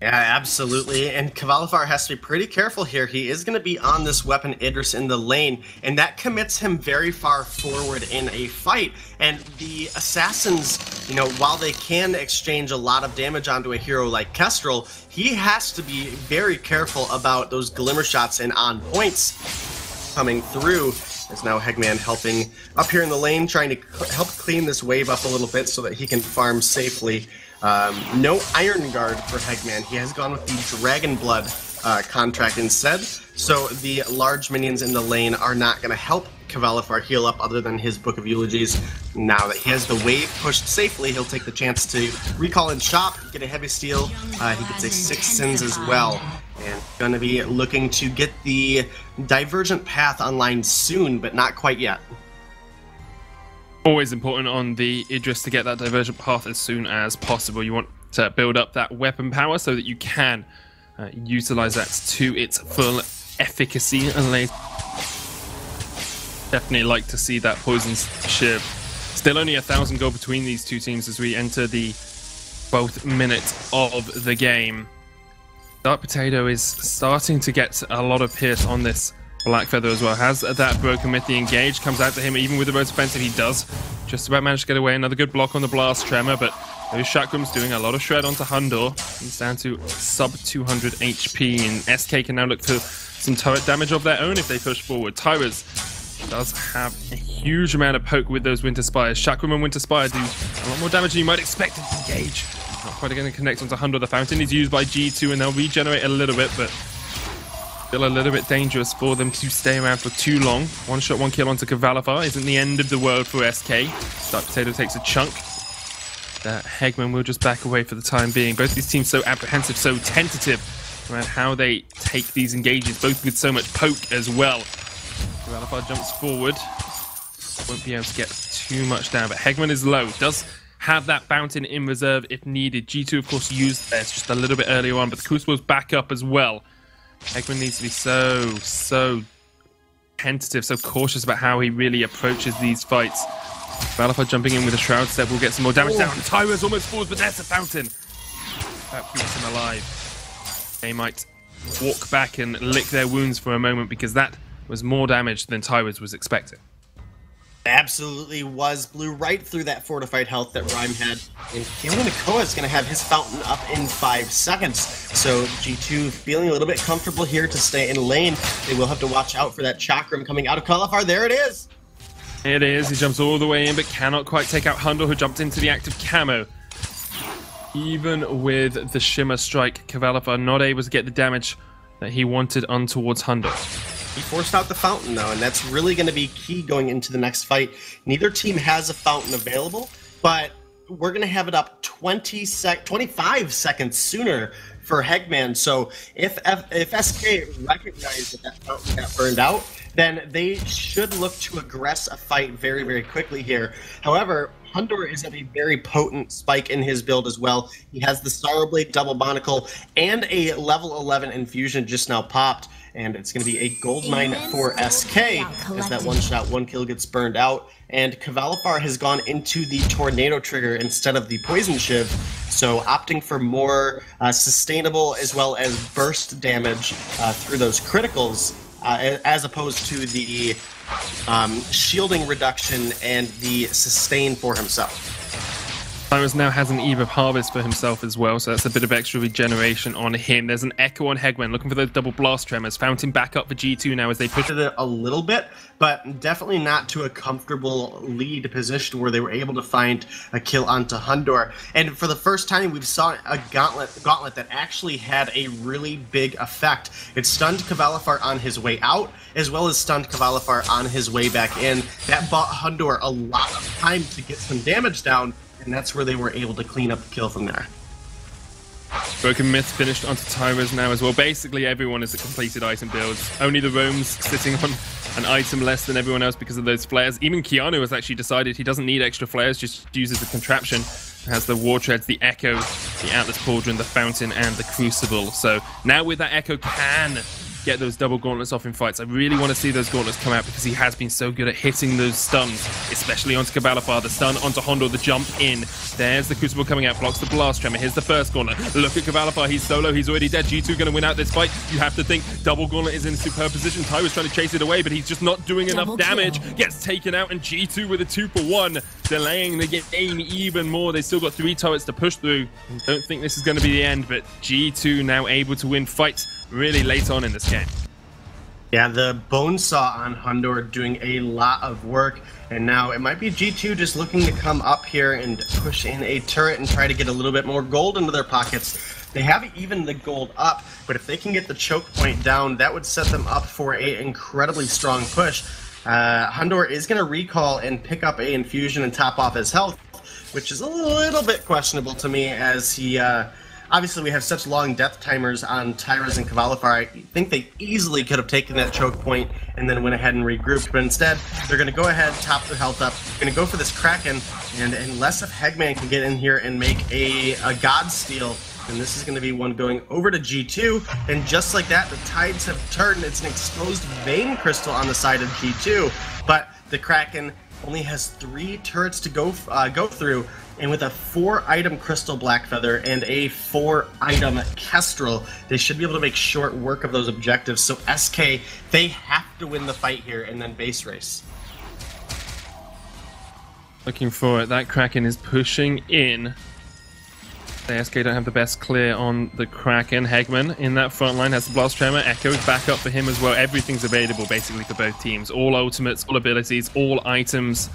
Yeah, absolutely. And Cavalifar has to be pretty careful here. He is going to be on this weapon Idris in the lane, and that commits him very far forward in a fight. And the assassins, you know, while they can exchange a lot of damage onto a hero like Kestrel, he has to be very careful about those glimmer shots and on points coming through. As now Hegman helping up here in the lane, trying to help clean this wave up a little bit so that he can farm safely. No Iron Guard for Hegman. He has gone with the Dragon Blood contract instead, so the large minions in the lane are not going to help Cavalifar heal up other than his Book of Eulogies. Now that he has the wave pushed safely, he'll take the chance to recall and shop, get a heavy steal. He gets a 6 sins as well, and going to be looking to get the Divergent Path online soon, but not quite yet. Always important on the Idris to get that Divergent Path as soon as possible. You want to build up that weapon power so that you can utilize that to its full efficacy. And they definitely like to see that Poison Shiv. Still only 1,000 gold between these two teams as we enter the 12th minute of the game. Dark Potato is starting to get a lot of pierce on this Black Feather as well. Has that Broken Myth engaged, comes out to him even with the Rose Offensive. He does just about manage to get away. Another good block on the Blast Tremor, but those Chakrams doing a lot of shred onto Hundor. He's down to sub 200 HP, and SK can now look for some turret damage of their own if they push forward. Tyrus does have a huge amount of poke with those Winter Spires. Chakram and Winter Spire do a lot more damage than you might expect it to engage. Not quite going to connect onto Hundor. The Fountain is used by G2 and they'll regenerate a little bit, but still a little bit dangerous for them to stay around for too long. One shot, one kill onto Cavalifar isn't the end of the world for SK. Dark Potato takes a chunk. Hegman will just back away for the time being. Both these teams so apprehensive, so tentative around how they take these engages, both with so much poke as well. Cavalifar jumps forward. Won't be able to get too much down, but Hegman is low. Does have that Fountain in reserve if needed. G2, of course, used theirs just a little bit earlier on, but the Crucible's back up as well. Hegman needs to be so tentative, so cautious about how he really approaches these fights. Cavalifar jumping in with a Shroud Step will get some more damage down. Tyra's almost falls, but there's a Fountain. That keeps him alive. They might walk back and lick their wounds for a moment because that was more damage than Tyra's was expecting. Absolutely was. Blew right through that fortified health that Rhyme had. And Kalen Nakoa is going to have his fountain up in 5 seconds. So G2 feeling a little bit comfortable here to stay in lane. They will have to watch out for that Chakram coming out of Cavalifar. There it is. It is. He jumps all the way in, but cannot quite take out Hundor, who jumped into the active camo. Even with the Shimmer Strike, Cavalifar not able to get the damage that he wanted on towards Hundor. He forced out the Fountain, though, and that's really going to be key going into the next fight. Neither team has a Fountain available, but we're going to have it up 25 seconds sooner for Hegman. So if SK recognize that Fountain got burned out, then they should look to aggress a fight very, very quickly here. However, Hundor is at a very potent spike in his build as well. He has the Sorrow Blade Double Monocle and a level 11 Infusion just now popped. and it's going to be a gold mine for SK as that one-shot, one kill gets burned out. And Kvalifar has gone into the Tornado Trigger instead of the Poison Shiv, so opting for more sustainable as well as burst damage through those criticals, as opposed to the shielding reduction and the sustain for himself. Tyrus now has an Eve of Harvest for himself as well, so that's a bit of extra regeneration on him. There's an Echo on Hegman, looking for those double blast tremors. Found him back up for G2 now as they push it a little bit, but definitely not to a comfortable lead position where they were able to find a kill onto Hundor. And for the first time, we saw a gauntlet that actually had a really big effect. It stunned Kvalifar on his way out, as well as stunned Kvalifar on his way back in. That bought Hundor a lot of time to get some damage down, and that's where they were able to clean up the kill from there. Broken Myth finished onto Tyros now as well. Basically, everyone is at completed item builds. Only the Roams sitting on an item less than everyone else because of those flares. Even Keanu has actually decided he doesn't need extra flares, just uses the contraption. Has the War Treads, the Echo, the Atlas Pauldron, the Fountain, and the Crucible. So now with that Echo can get those double gauntlets off in fights. I really want to see those gauntlets come out because he has been so good at hitting those stuns, especially onto Kvalifar. The stun onto Hondo, the jump in. There's the Crucible coming out, blocks the blast tremor. Here's the first gauntlet. Look at Kvalifar, he's solo, he's already dead. G2 going to win out this fight. You have to think double gauntlet is in a superb position. Ty was trying to chase it away, but he's just not doing enough damage. Gets taken out, and G2 with a 2-for-1, delaying the game even more. They still got 3 turrets to push through. Don't think this is going to be the end, but G2 now able to win fights really late on in this game. Yeah, the Bone Saw on Hundor doing a lot of work, and now it might be G2 just looking to come up here and push in a turret and try to get a little bit more gold into their pockets. They have even the gold up, but if they can get the choke point down, that would set them up for an incredibly strong push. Hundor is going to recall and pick up a infusion and top off his health, which is a little bit questionable to me, as he obviously we have such long death timers on Tyras and Kvalifar. I think they easily could have taken that choke point and then went ahead and regrouped, but instead they're going to go ahead, top their health up, going to go for this Kraken, and unless if Hegman can get in here and make a God Steal, then this is going to be one going over to G2, and just like that, the tides have turned. It's an exposed Vein Crystal on the side of G2, but the Kraken only has 3 turrets to go through, and with a 4-item Crystal Blackfeather and a 4-item Kestrel, they should be able to make short work of those objectives. So SK, they have to win the fight here and then base race. Looking for it. That Kraken is pushing in. The SK don't have the best clear on the Kraken. Hegman in that front line has the Blast Tremor. Echo is back up for him as well. Everything's available basically for both teams. All ultimates, all abilities, all items.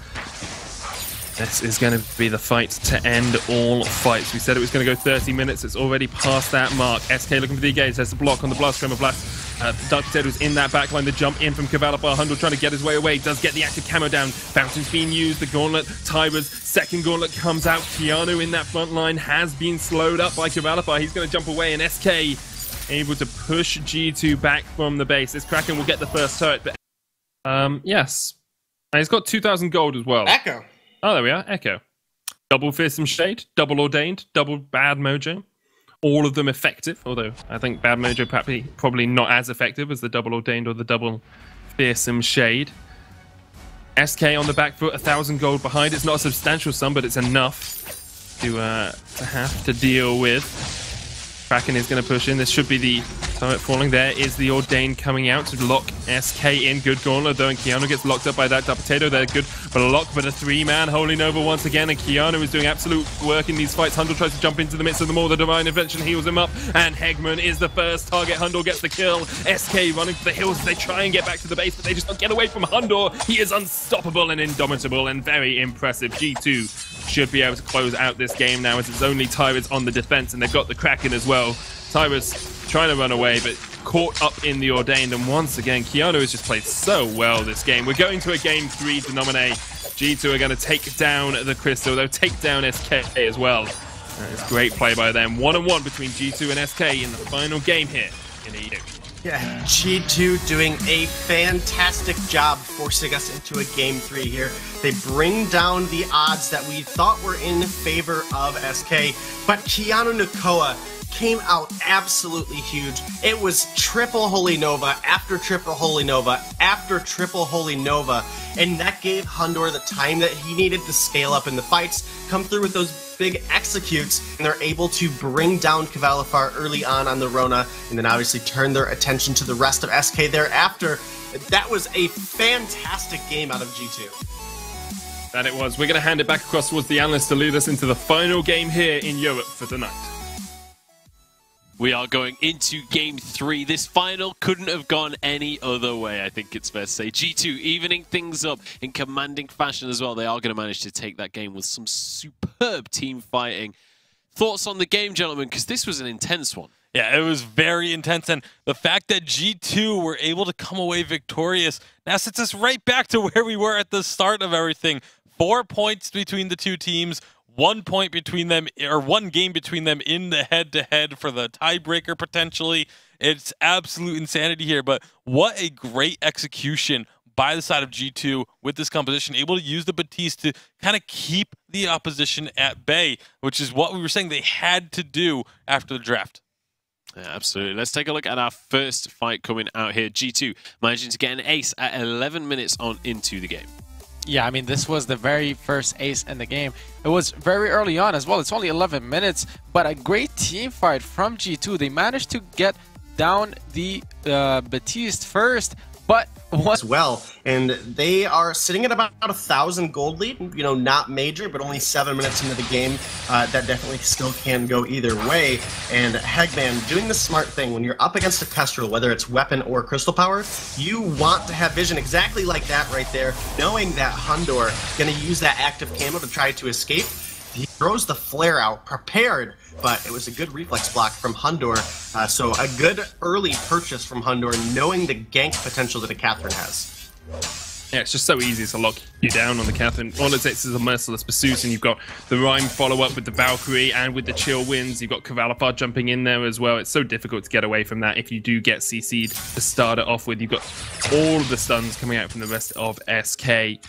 This is going to be the fight to end all fights. We said it was going to go 30 minutes. It's already past that mark. SK looking for the engage. There's the block on the Blast Tremor Blast. Dark Potato's in that backline. The jump in from Kvalifar. Hundor trying to get his way away. Does get the active camo down. Fountain's being used. The gauntlet. Tyra's second gauntlet comes out. Keanu in that front line has been slowed up by Kvalifar. He's going to jump away, and SK able to push G2 back from the base. This Kraken will get the first turret. But yes. And he's got 2,000 gold as well. Echo. Oh, there we are. Echo. Double Fearsome Shade, double Ordained, double Bad Mojo. All of them effective, although I think Bad Mojo probably not as effective as the double Ordained or the double Fearsome Shade. SK on the back foot, 1,000 gold behind. It's not a substantial sum, but it's enough to have to deal with. Kraken is going to push in. This should be the turret falling. There is the Ordained coming out to lock SK in. Good gauntlet though, and Keanu gets locked up by that Dark Potato. They're good, but a lock, but a 3-man Holy Nova once again, and Keanu is doing absolute work in these fights. Hundor tries to jump into the midst of them all. The Divine Invention heals him up, and Hegman is the first target. Hundor gets the kill. SK running for the hills as they try and get back to the base, but they just don't get away from Hundor. He is unstoppable and indomitable and very impressive. G2 should be able to close out this game now, as it's only Tyrus on the defense, and they've got the Kraken as well. Tyrus trying to run away, but caught up in the Ordained, and once again, Keanu has just played so well this game. We're going to a game 3 to nominate. G2 are going to take down the Crystal. They'll take down SK as well. It's great play by them. 1-on-1 between G2 and SK in the final game here in EU. Yeah, G2 doing a fantastic job forcing us into a game 3 here. They bring down the odds that we thought were in favor of SK, but Keanu Nakoa came out absolutely huge. It was triple Holy Nova after triple Holy Nova after triple Holy Nova, and that gave Hundor the time that he needed to scale up in the fights, come through with those big executes, and they're able to bring down Kvalifar early on the Rona, and then obviously turn their attention to the rest of SK thereafter. That was a fantastic game out of G2. That it was. We're going to hand it back across towards the analyst to lead us into the final game here in Europe for tonight. We are going into Game 3. This final couldn't have gone any other way, I think it's fair to say. G2 evening things up in commanding fashion as well. They are going to manage to take that game with some superb team fighting. Thoughts on the game, gentlemen? Because this was an intense one. Yeah, it was very intense, and the fact that G2 were able to come away victorious now sets us right back to where we were at the start of everything. 4 points between the two teams, 1 point between them, or 1 game between them in the head-to-head for the tiebreaker potentially. It's absolute insanity here, but what a great execution by the side of G2 with this composition, able to use the Batiste to kind of keep the opposition at bay, which is what we were saying they had to do after the draft. Yeah, absolutely. Let's take a look at our first fight coming out here. G2 managing to get an ace at 11 minutes on into the game. Yeah, I mean, this was the very first ace in the game. It was very early on as well. It's only 11 minutes, but a great team fight from G2. They managed to get down the Batiste first, but as well, and they are sitting at about 1,000 gold lead. You know, not major, but only 7 minutes into the game. That definitely still can go either way. And Hegman doing the smart thing when you're up against a Kestrel, whether it's weapon or crystal power, you want to have vision exactly like that right there, knowing that Hundor going to use that active camo to try to escape. He throws the flare out, prepared, but it was a good reflex block from Hundor. So a good early purchase from Hundor, knowing the gank potential that a Catherine has. Yeah, it's just so easy to lock you down on the Catherine. All it takes is a merciless pursuit, and you've got the Rhyme follow-up with the Valkyrie and with the Chill Winds. You've got Kvalifar jumping in there as well. It's so difficult to get away from that if you do get CC'd to start it off with. You've got all of the stuns coming out from the rest of SK.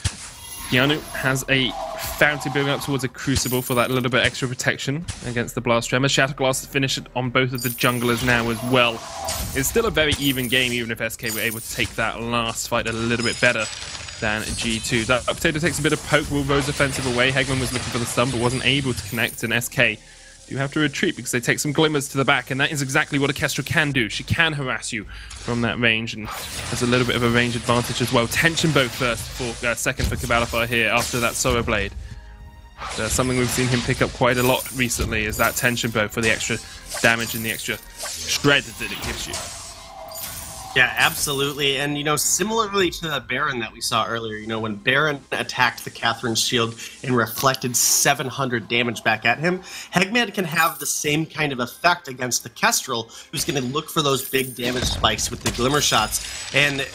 Keanu has a fountain building up towards a Crucible for that little bit extra protection against the Blast Tremor. Shatterglass finish it on both of the junglers now as well. It's still a very even game, even if SK were able to take that last fight a little bit better than G2. That Potato takes a bit of poke, will Rose offensive away. Hegman was looking for the stun but wasn't able to connect, and SK do have to retreat because they take some glimmers to the back, and that is exactly what a Kestra can do. She can harass you from that range, and has a little bit of a range advantage as well. Tension bow first for second for Kvalifar here after that Sora Blade. Something we've seen him pick up quite a lot recently is that tension bow for the extra damage and the extra shred that it gives you. Yeah, absolutely. And, you know, similarly to the Baron that we saw earlier, you know, when Baron attacked the Catherine's shield and reflected 700 damage back at him, Hegman can have the same kind of effect against the Kestrel, who's going to look for those big damage spikes with the Glimmer shots. And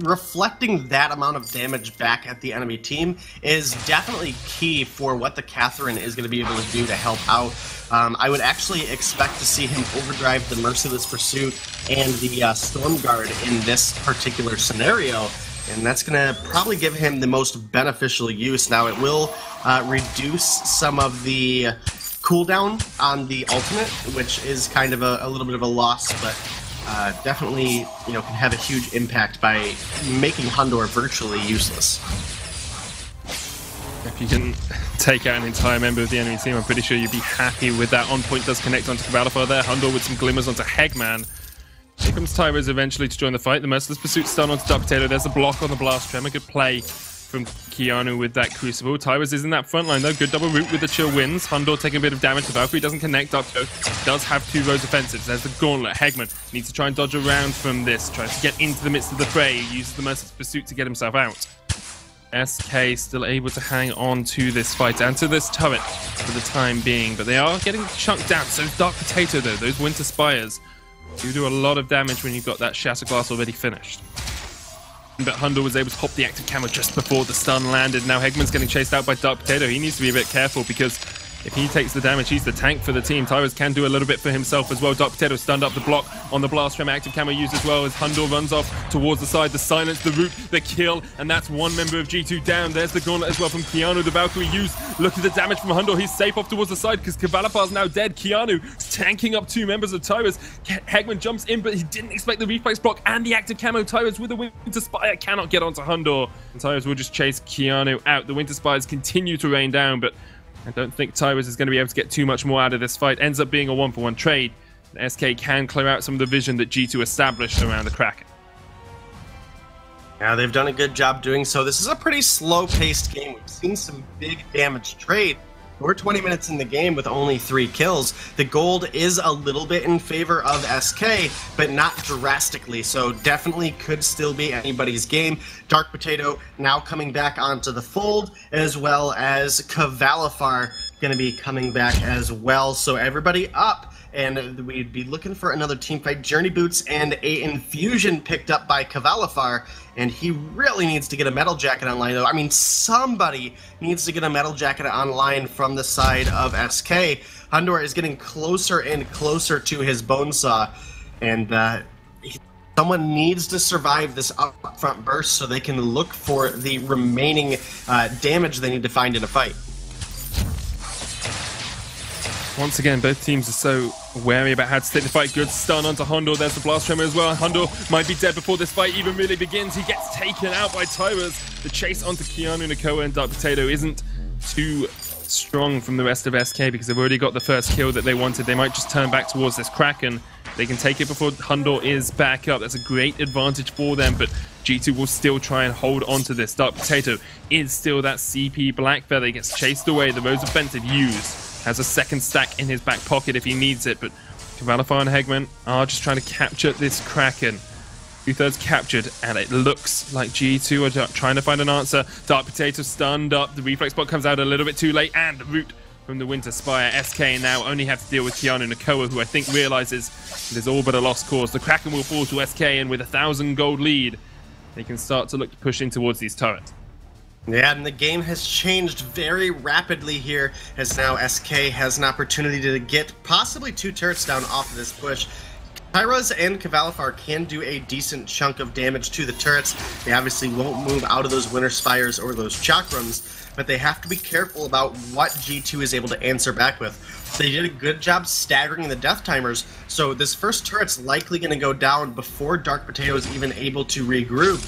reflecting that amount of damage back at the enemy team is definitely key for what the Catherine is going to be able to do to help out. I would actually expect to see him overdrive the Merciless Pursuit and the Storm Guard in this particular scenario, and that's going to probably give him the most beneficial use. Now, it will reduce some of the cooldown on the ultimate, which is kind of a little bit of a loss, but definitely, you know, can have a huge impact by making Hundor virtually useless. If you can take out an entire member of the enemy team, I'm pretty sure you'd be happy with that. On point does connect onto Kvalifar there. Hundor with some glimmers onto Hegman. Here comes Tyrus eventually to join the fight. The Merciless Pursuit stun onto Dark Potato. There's a block on the Blast Tremor. Good play from Keanu with that Crucible. Tyrus is in that front line though. Good double root with the Chill Winds. Hundor taking a bit of damage. The Valkyrie doesn't connect. Dark Potato does have 2 rows offensives. There's the Gauntlet. Hegman needs to try and dodge around from this. Tries to get into the midst of the fray. He uses the Merciless Pursuit to get himself out. SK still able to hang on to this fight and to this turret for the time being, but they are getting chunked down. So Dark Potato though, those Winter Spires do a lot of damage when you've got that Shatterglass already finished. But Hundor was able to hop the active camo just before the stun landed. Now Hegman's getting chased out by Dark Potato. He needs to be a bit careful because if he takes the damage, he's the tank for the team. Tyrus can do a little bit for himself as well. Dark Potato stunned up the block on the blast from active camo used as well as Hundor runs off towards the side. The silence, the root, the kill, and that's one member of G2 down. There's the gauntlet as well from Keanu. The Valkyrie used. Look at the damage from Hundor. He's safe off towards the side because Kavalafar's now dead. Keanu tanking up two members of Tyrus. Hegman jumps in, but he didn't expect the reflex block and the active camo. Tyrus with the Winter Spire cannot get onto Hundor. And Tyrus will just chase Keanu out. The Winter Spires continue to rain down, but I don't think Tyrus is going to be able to get too much more out of this fight. Ends up being a 1-for-1 trade. And SK can clear out some of the vision that G2 established around the Kraken. Yeah, they've done a good job doing so. This is a pretty slow-paced game. We've seen some big damage trade. We're 20 minutes in the game with only 3 kills. The gold is a little bit in favor of SK, but not drastically, so definitely could still be anybody's game. Dark Potato now coming back onto the fold, as well as Kavalifar going to be coming back as well. So everybody up, and we'd be looking for another team fight. Journey Boots and a Infusion picked up by Kavalifar, and he really needs to get a Metal Jacket online, though. I mean, somebody needs to get a Metal Jacket online from the side of SK. Hundor is getting closer and closer to his Bonesaw, and someone needs to survive this upfront burst so they can look for the remaining damage they need to find in a fight. Once again, both teams are so wary about how to take the fight. Good stun onto Hundor. There's the blast tremor as well. Hundor might be dead before this fight even really begins. He gets taken out by Tyrus. The chase onto Keanu, Nakoa, and Dark Potato isn't too strong from the rest of SK because they've already got the first kill that they wanted. They might just turn back towards this Kraken. They can take it before Hundor is back up. That's a great advantage for them, but G2 will still try and hold on to this. Dark Potato is still that CP Blackfeather. He gets chased away. The Rose Offensive used. Has a second stack in his back pocket if he needs it, but Kavalifar and Hegman are just trying to capture this Kraken. 2/3 captured, and it looks like G2 are trying to find an answer. Dark Potato stunned up. The reflex block comes out a little bit too late, and the root from the Winter Spire. SK now only have to deal with Keanu Nakoa, who I think realizes it is all but a lost cause. The Kraken will fall to SK, and with a 1,000 gold lead, they can start to look to push in towards these turrets. Yeah, and the game has changed very rapidly here, as now SK has an opportunity to get possibly 2 turrets down off of this push. Tyras and Kavalifar can do a decent chunk of damage to the turrets. They obviously won't move out of those Winter Spires or those Chakrams, but they have to be careful about what G2 is able to answer back with. They did a good job staggering the death timers, so this first turret's likely going to go down before Dark Potato is even able to regroup.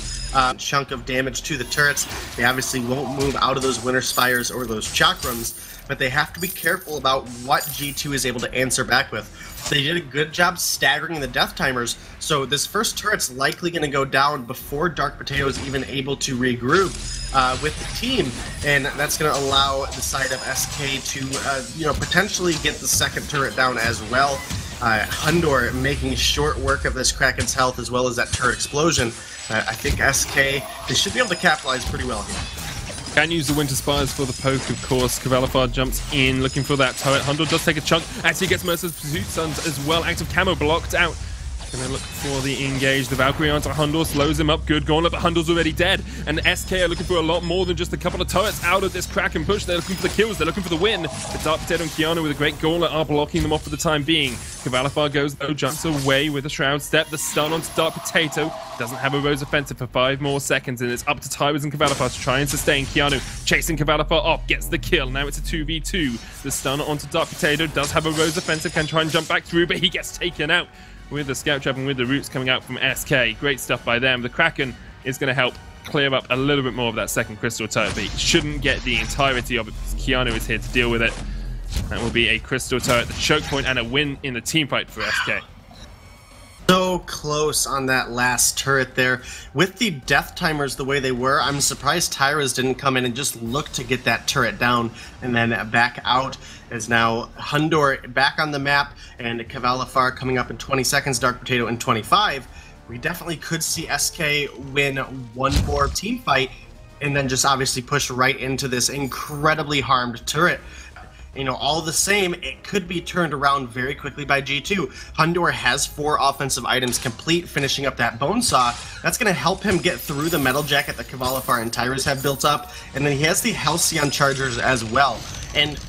Chunk of damage to the turrets. They obviously won't move out of those Winter Spires or those Chakrams, but they have to be careful about what G2 is able to answer back with. They did a good job staggering the death timers, so this first turret's likely going to go down before Dark Potato is even able to regroup with the team, and that's going to allow the side of SK to potentially get the second turret down as well. Hundor making short work of this Kraken's health as well as that turret explosion. I think SK, they should be able to capitalize pretty well here. Can use the Winter Spires for the poke, of course. Kavalifar jumps in, looking for that turret. Hundor does take a chunk. Actually gets Mercer's Pursuit Suns as well. Active camo blocked out. Gonna look for the engage. The Valkyrie onto Hundor, slows him up. Good gauntlet, but Hundor's already dead. And SK are looking for a lot more than just a couple of turrets out of this Kraken push. They're looking for the kills. They're looking for the win. The Dark Potato and Keanu with a great gauntlet are blocking them off for the time being. Kavalifar goes though, jumps away with a Shroud Step. The stun onto Dark Potato. Doesn't have a Rose Offensive for 5 more seconds, and it's up to Tyrus and Kavalifar to try and sustain. Keanu chasing Kavalifar off, gets the kill. Now it's a 2v2. The stun onto Dark Potato does have a Rose Offensive, can try and jump back through, but he gets taken out with the Scout Trap and with the roots coming out from SK. Great stuff by them. The Kraken is going to help clear up a little bit more of that second crystal turret, but he shouldn't get the entirety of it because Keanu is here to deal with it. That will be a crystal turret, the choke point, and a win in the team fight for SK. So close on that last turret there. With the death timers the way they were, I'm surprised Tyras didn't come in and just look to get that turret down and then back out. As now Hundor back on the map and Kavalifar coming up in 20 seconds, Dark Potato in 25. We definitely could see SK win one more team fight and then just obviously push right into this incredibly harmed turret. You know, all the same, it could be turned around very quickly by G2. Hundor has 4 offensive items complete, finishing up that Bonesaw. That's going to help him get through the Metal Jacket that Kavalifar and Tyras have built up. And then he has the Halcyon Chargers as well. And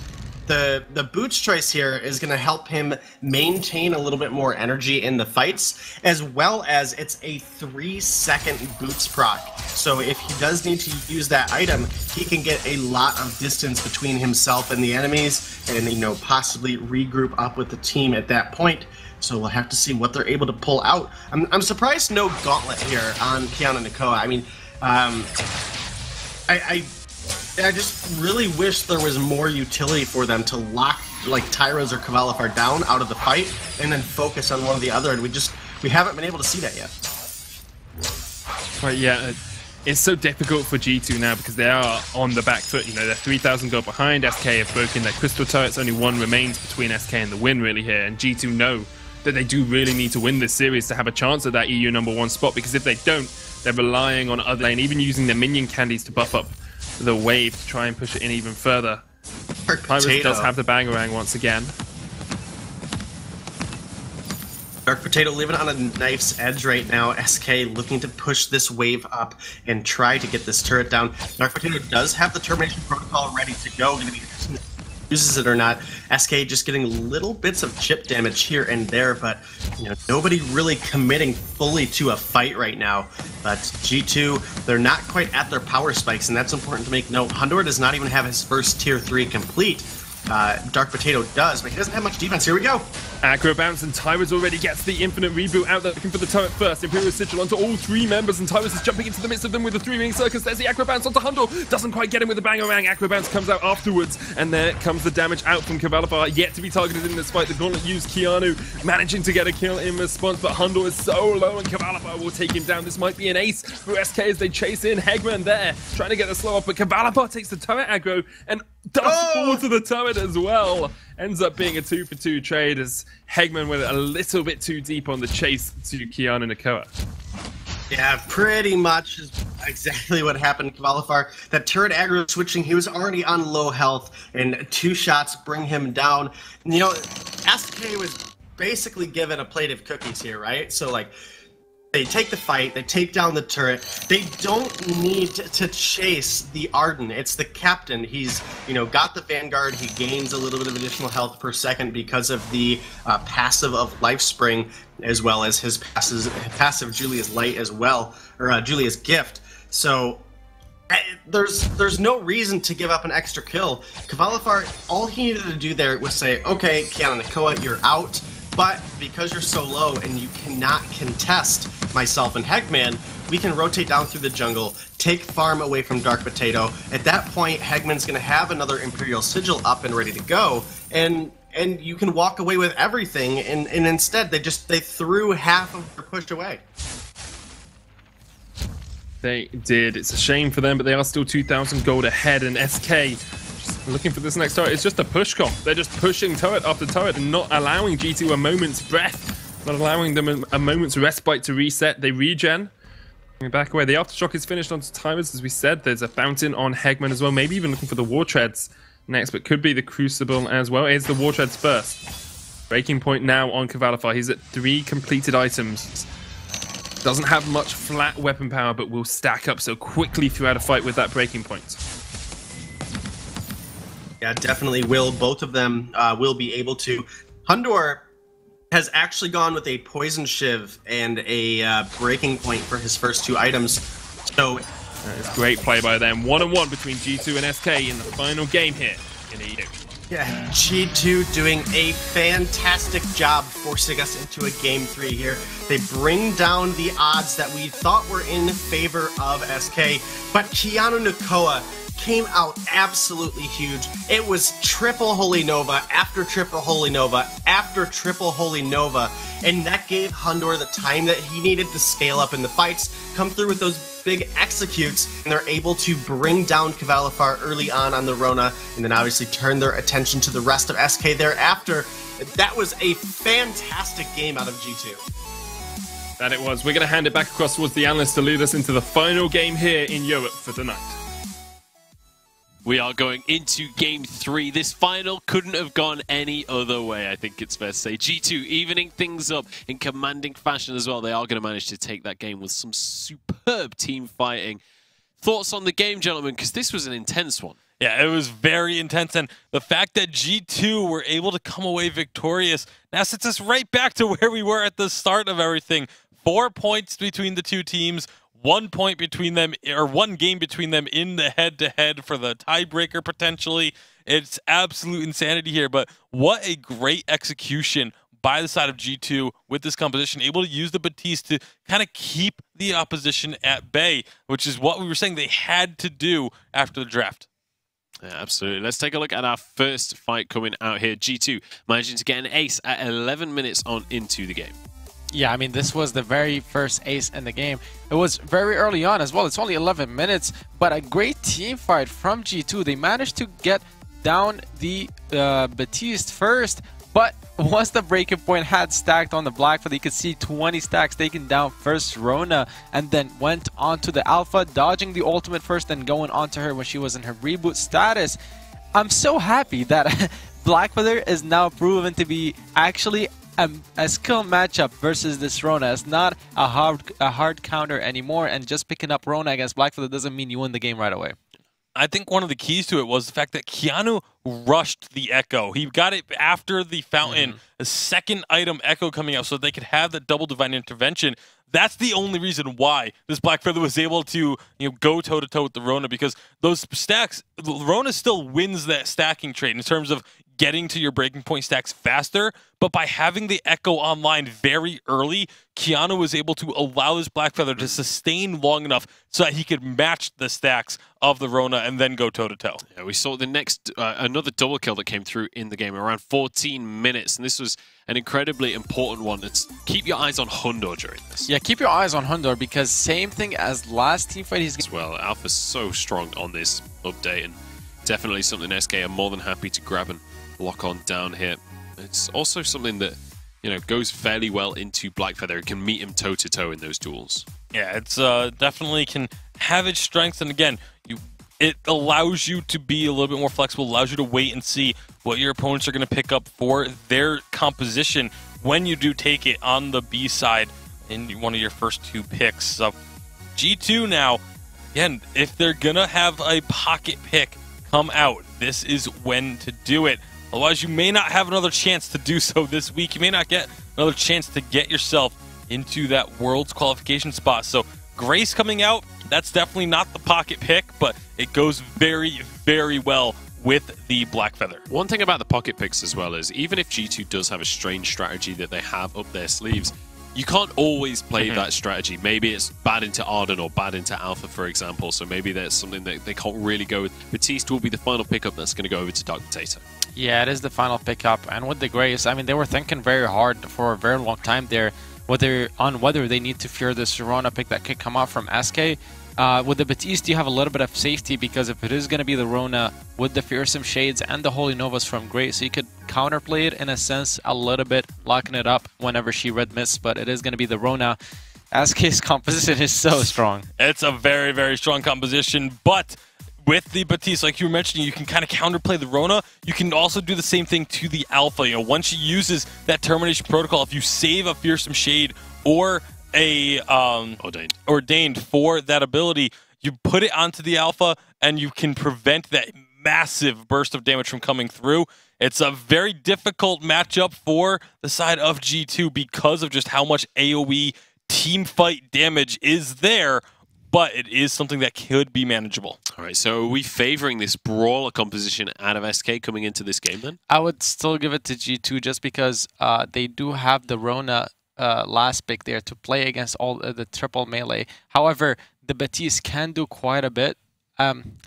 the boots choice here is going to help him maintain a little bit more energy in the fights, as well as it's a 3-second boots proc. So if he does need to use that item, he can get a lot of distance between himself and the enemies, and possibly regroup up with the team at that point. So we'll have to see what they're able to pull out. I'm surprised no gauntlet here on Keanu Nakoa. I mean, I just really wish there was more utility for them to lock like Tyros or Kvalifar down out of the fight and then focus on one or the other, and we haven't been able to see that yet. Right, yeah, it's so difficult for G2 now because they are on the back foot. They're 3,000 gold behind. SK have broken their crystal turrets. Only one remains between SK and the win really here, and G2 know that they do really need to win this series to have a chance at that EU #1 spot, because if they don't, they're relying on other lane, even using their minion candies to buff up the wave to try and push it in even further. Tyros does have the Bangarang once again. Dark Potato living on a knife's edge right now. SK looking to push this wave up and try to get this turret down. Dark Potato does have the termination protocol ready to go. Going to be uses it or not. SK just getting little bits of chip damage here and there, but nobody really committing fully to a fight right now. But G2, they're not quite at their power spikes, and that's important to make note. Hundor does not even have his first tier 3 complete. Dark Potato does, but he doesn't have much defense. Here we go. Aggro bounce, and Tyros already gets the infinite reboot out there, looking for the turret first. Imperial Sigil onto all 3 members, and Tyros is jumping into the midst of them with a 3-ring circus. There's the aggro bounce onto Hundor. Doesn't quite get him with the Bangarang. Aggro bounce comes out afterwards, and there comes the damage out from Kvalifar, yet to be targeted in this fight. The gauntlet used Keanu, managing to get a kill in response, but Hundor is so low, and Kvalifar will take him down. This might be an ace for SK as they chase in. Hegman there, trying to get the slow off, but Kvalifar takes the turret aggro, and does fall to the turret as well. Ends up being a 2-for-2 trade as Hegman went a little bit too deep on the chase to Keanu Nakoa. Yeah, pretty much is exactly what happened. Kvalifar, that turret aggro switching, he was already on low health, and 2 shots bring him down. SK was basically given a plate of cookies here, right? So, they take the fight, they take down the turret. They don't need to chase the Arden. It's the captain. He's, got the Vanguard. He gains a little bit of additional health per second because of the passive of Life Spring, as well as his passive Julia's Light as well, or Julia's Gift. So there's no reason to give up an extra kill. Kvalifar, all he needed to do there was say, okay, Keanu Nakoa, you're out. But because you're so low and you cannot contest myself and Hegman, we can rotate down through the jungle, take farm away from Dark Potato. At that point, Hegman's going to have another Imperial Sigil up and ready to go, and you can walk away with everything. And instead, they threw half of their push away. They did. It's a shame for them, but they are still 2,000 gold ahead, and SK looking for this next turret. It's just a push comp. They're just pushing turret after turret and not allowing G2 a moment's breath, not allowing them a moment's respite to reset. They regen. Back away. The Aftershock is finished onto Tyros, as we said. There's a fountain on Hegman as well. Maybe even looking for the War Treads next, but could be the Crucible as well. It's the War Treads first. Breaking point now on Kvalifar. He's at 3 completed items. Doesn't have much flat weapon power, but will stack up so quickly throughout a fight with that breaking point. Yeah, definitely will. Both of them will be able to. Hundor has actually gone with a Poison Shiv and a breaking point for his first 2 items. So that is great play by them. 1-on-1 between G2 and SK in the final game here in EU. Yeah, G2 doing a fantastic job forcing us into a Game 3 here. They bring down the odds that we thought were in favor of SK, but Keanu Nakoa came out absolutely huge. It was triple Holy Nova after triple Holy Nova after triple Holy Nova, and that gave Hundor the time that he needed to scale up in the fights, come through with those big executes, and they're able to bring down Kvalifar early on the Rona, and then obviously turn their attention to the rest of SK thereafter. That was a fantastic game out of G2. That it was. We're going to hand it back across towards the analyst to lead us into the final game here in Europe for tonight. We are going into Game 3. This final couldn't have gone any other way, I think it's fair to say. G2 evening things up in commanding fashion as well. They are going to manage to take that game with some superb team fighting. Thoughts on the game, gentlemen? Because this was an intense one. Yeah, it was very intense, and the fact that G2 were able to come away victorious now sets us right back to where we were at the start of everything. 4 points between the two teams, 1 point between them, or 1 game between them in the head-to-head for the tiebreaker potentially. It's absolute insanity here, but what a great execution by the side of G2 with this composition, able to use the Baptiste to kind of keep the opposition at bay, which is what we were saying they had to do after the draft. Yeah, absolutely. Let's take a look at our first fight coming out here. G2 managing to get an ace at 11 minutes on into the game. Yeah, I mean, this was the very first ace in the game. It was very early on as well. It's only 11 minutes, but a great team fight from G2. They managed to get down the Baptiste first, but once the breaking point had stacked on the Blackfoot, you could see 20 stacks taken down first Rona, and then went on to the Alpha, dodging the ultimate first, then going on to her when she was in her reboot status. I'm so happy that Blackfeather is now proven to be actually a skill matchup versus this Rona. It's not a hard counter anymore, and just picking up Rona against Blackfeather doesn't mean you win the game right away. I think one of the keys to it was the fact that Keanu rushed the Echo. He got it after the Fountain, a second item Echo coming out, so they could have the double Divine Intervention. That's the only reason why this Blackfeather was able to go toe-to-toe with the Rona, because those stacks, Rona still wins that stacking trade in terms of getting to your breaking point stacks faster, but by having the Echo online very early, Keanu was able to allow this Blackfeather to sustain long enough so that he could match the stacks of the Rona and then go toe-to-toe. Yeah, we saw the next, another double kill that came through in the game around 14 minutes, and this was an incredibly important one. It's keep your eyes on Hundor during this. Yeah, keep your eyes on Hundor, because same thing as last team fight. As well, Alpha's so strong on this update, and definitely something SK are more than happy to grab and lock on down here. It's also something that, goes fairly well into Blackfeather. It can meet him toe-to-toe in those duels. Yeah, it's definitely can have its strengths, and again, it allows you to be a little bit more flexible, allows you to wait and see what your opponents are going to pick up for their composition when you do take it on the B side in one of your first 2 picks. So G2 now, again, if they're going to have a pocket pick come out, this is when to do it. Otherwise, you may not have another chance to do so this week. You may not get another chance to get yourself into that Worlds qualification spot. So Grace coming out, that's definitely not the pocket pick, but it goes very, very well with the Blackfeather. One thing about the pocket picks as well is, even if G2 does have a strange strategy that they have up their sleeves, you can't always play that strategy. Maybe it's bad into Arden or bad into Alpha, for example, so maybe there's something that they can't really go with. Baptiste will be the final pickup that's going to go over to Dark Potato. Yeah, it is the final pickup, and with the Grace, I mean, they were thinking very hard for a very long time there whether they need to fear this Rona pick that could come out from SK. With the Baptiste, you have a little bit of safety, because if it is going to be the Rona with the Fearsome Shades and the Holy Novas from Grace, so you could counterplay it in a sense a little bit, locking it up whenever she red miss, but it is going to be the Rona. SK's composition is so strong. It's a very, very strong composition, but with the Baptiste, like you were mentioning, you can kind of counterplay the Rona. You can also do the same thing to the Alpha. Once she uses that Termination Protocol, if you save a Fearsome Shade or a ordained for that ability, you put it onto the Alpha and you can prevent that massive burst of damage from coming through. It's a very difficult matchup for the side of G2 because of just how much AoE team fight damage is there, but it is something that could be manageable. All right, so are we favoring this brawler composition out of SK coming into this game then? I would still give it to G2 just because they do have the Rona last pick there to play against all the triple melee. However, the Baptiste can do quite a bit.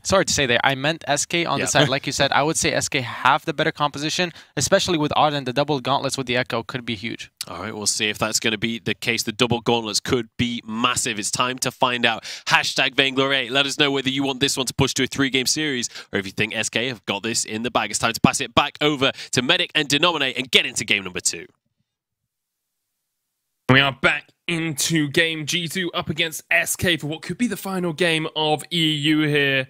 Sorry to say there, I meant SK on the side. Like you said, I would say SK have the better composition, especially with Arden. The double gauntlets with the Echo could be huge. All right, we'll see if that's going to be the case. The double gauntlets could be massive. It's time to find out. Hashtag Vainglory. Let us know whether you want this one to push to a 3-game series or if you think SK have got this in the bag. It's time to pass it back over to Medic and Denominate and get into game number 2. We are back into game G2 up against SK for what could be the final game of EU here.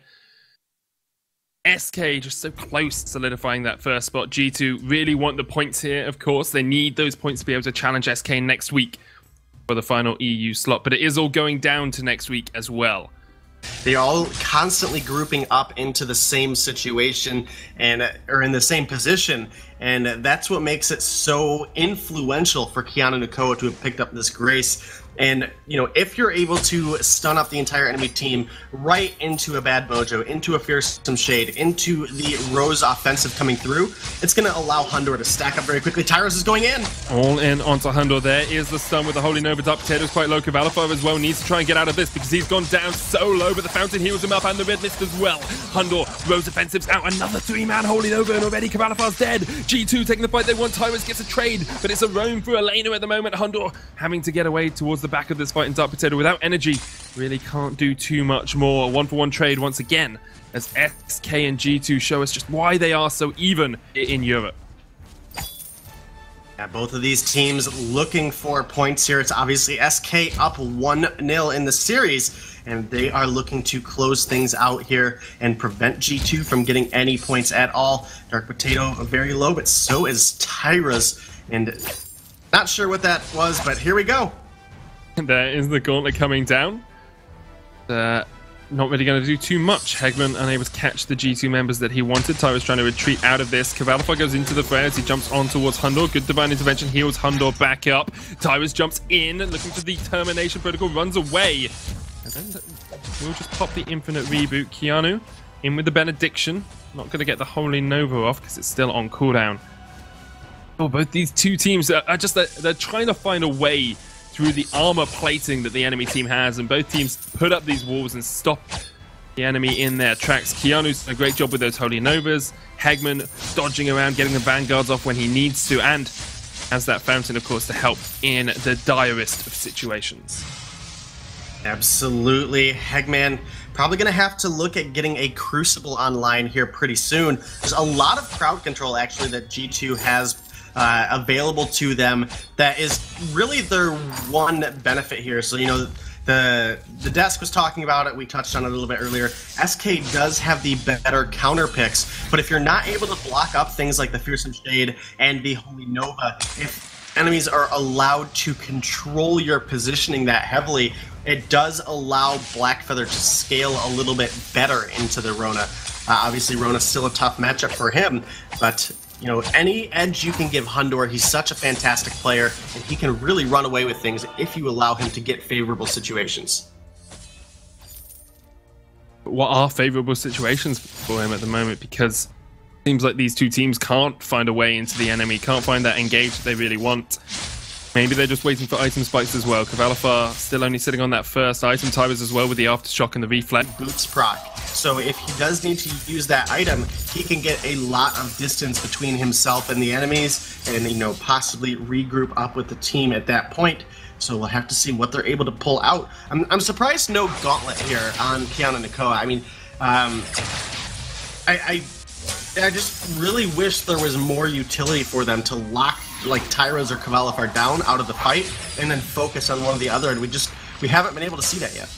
SK just so close to solidifying that first spot. G2 really want the points here, of course. They need those points to be able to challenge SK next week for the final EU slot. But it is all going down to next week as well. They're all constantly grouping up into the same situation or in the same position, and that's what makes it so influential for Keanu Nakoa to have picked up this Grace. And, if you're able to stun up the entire enemy team right into a Bad Mojo, into a Fearsome Shade, into the Rose offensive coming through, it's going to allow Hundor to stack up very quickly. Tyros is going in. All in onto Hundor. There is the stun with the Holy Nova. Dark Potato's quite low. Cavalifar as well needs to try and get out of this because he's gone down so low, but the Fountain heals him up and the Red Mist as well. Hundor, Rose offensives out. Another 3-man Holy Nova, and already Cavalifar's dead. G2 taking the fight they want. Tyros gets a trade, but it's a roam for Elena at the moment. Hundor having to get away towards the back of this fight, and Dark Potato without energy really can't do too much more. 1-for-1 trade once again as SK and G2 show us just why they are so even in Europe. Yeah, both of these teams looking for points here. It's obviously SK up 1-0 in the series, and they are looking to close things out here and prevent G2 from getting any points at all. Dark Potato very low, but so is Tyra's, and not sure what that was, but here we go. There is the gauntlet coming down. Not really going to do too much. Hegman unable to catch the G2 members that he wanted. Tyra's trying to retreat out of this. Cavalifar goes into the fray as he jumps on towards Hundor. Good divine intervention, heals Hundor back up. Tyra's jumps in, looking for the termination protocol, runs away. And then we'll just pop the infinite reboot. Keanu in with the benediction. Not going to get the Holy Nova off because it's still on cooldown. Oh, both these two teams are just, they're trying to find a way through the armor plating that the enemy team has, and both teams put up these walls and stop the enemy in their tracks. Keanu's done a great job with those Holy Novas. Hegman dodging around, getting the vanguards off when he needs to, and has that fountain, of course, to help in the direst of situations. Absolutely. Hegman probably going to have to look at getting a Crucible online here pretty soon. There's a lot of crowd control, actually, that G2 has available to them that is really their one benefit here. So, the desk was talking about it, we touched on it a little bit earlier. SK does have the better counter picks, but if you're not able to block up things like the Fearsome Shade and the Holy Nova, if enemies are allowed to control your positioning that heavily, it does allow Blackfeather to scale a little bit better into the Rona. Obviously, Rona's still a tough matchup for him, but any edge you can give Hundor, he's such a fantastic player, and he can really run away with things if you allow him to get favorable situations. What are favorable situations for him at the moment? Because it seems like these two teams can't find a way into the enemy, can't find that engage that they really want. Maybe they're just waiting for item spikes as well. Cavalifar still only sitting on that first item. Tyros as well with the aftershock and the reflex. Boots proc. So if he does need to use that item, he can get a lot of distance between himself and the enemies, and possibly regroup up with the team at that point. So we'll have to see what they're able to pull out. I'm surprised no gauntlet here on Keanu Nakoa. I mean, I just really wish there was more utility for them to lock like Tyros or Cavalifar down out of the fight and then focus on one or the other, and we haven't been able to see that yet.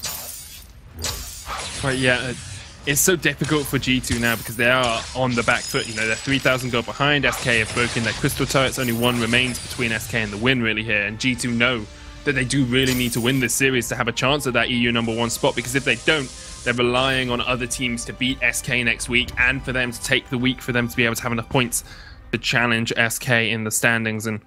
Right, yeah. It's so difficult for G2 now because they are on the back foot. They're 3,000 gold behind. SK have broken their crystal turrets. Only one remains between SK and the win really here, and G2 know that they do really need to win this series to have a chance at that EU #1 spot, because if they don't, they're relying on other teams to beat SK next week and for them to take the week for them to be able to have enough points to challenge SK in the standings. And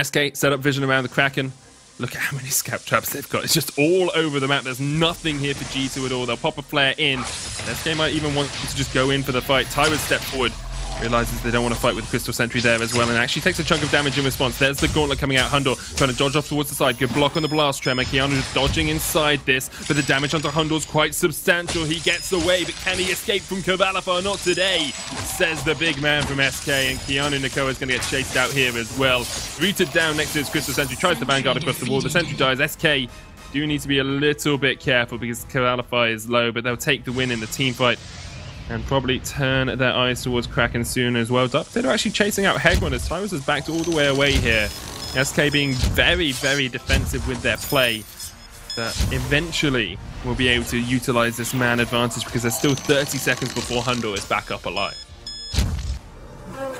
SK set up vision around the Kraken. Look at how many scalp traps they've got. It's just all over the map. There's nothing here for G2 at all. They'll pop a flare in. SK might even want to just go in for the fight. Tyros step forward. Realizes they don't want to fight with Crystal Sentry there as well, and actually takes a chunk of damage in response. There's the gauntlet coming out. Hundor trying to dodge off towards the side. Good block on the blast tremor. Keanu dodging inside this, but the damage onto Hundor's quite substantial. He gets away, but can he escape from Cavalifar? Not today, says the big man from SK, and Keanu Nakoa is going to get chased out here as well. Rooted down next to his Crystal Sentry, tries to vanguard across the wall. The Sentry dies. SK do need to be a little bit careful because Cavalifar is low, but they'll take the win in the team fight and probably turn their eyes towards Kraken soon as well. Dark Potato actually chasing out Hegman as Tyros is backed all the way away here. SK being very, very defensive with their play. That eventually will be able to utilize this man advantage because there's still 30 seconds before Hundor is back up alive.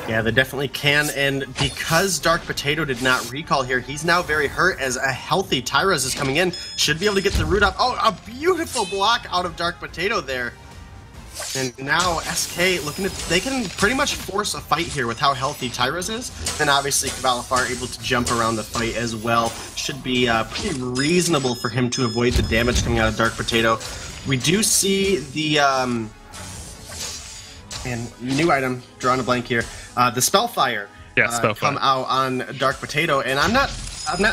Yeah, they definitely can, and because Dark Potato did not recall here, he's now very hurt as a healthy Tyrus is coming in. Should be able to get the root up. Oh, a beautiful block out of Dark Potato there. And now SK looking at, they can pretty much force a fight here with how healthy Tyrus is. And obviously Cavalifar able to jump around the fight as well. Should be pretty reasonable for him to avoid the damage coming out of Dark Potato. We do see the, and new item, drawing a blank here, the Spellfire, come out on Dark Potato. And I'm not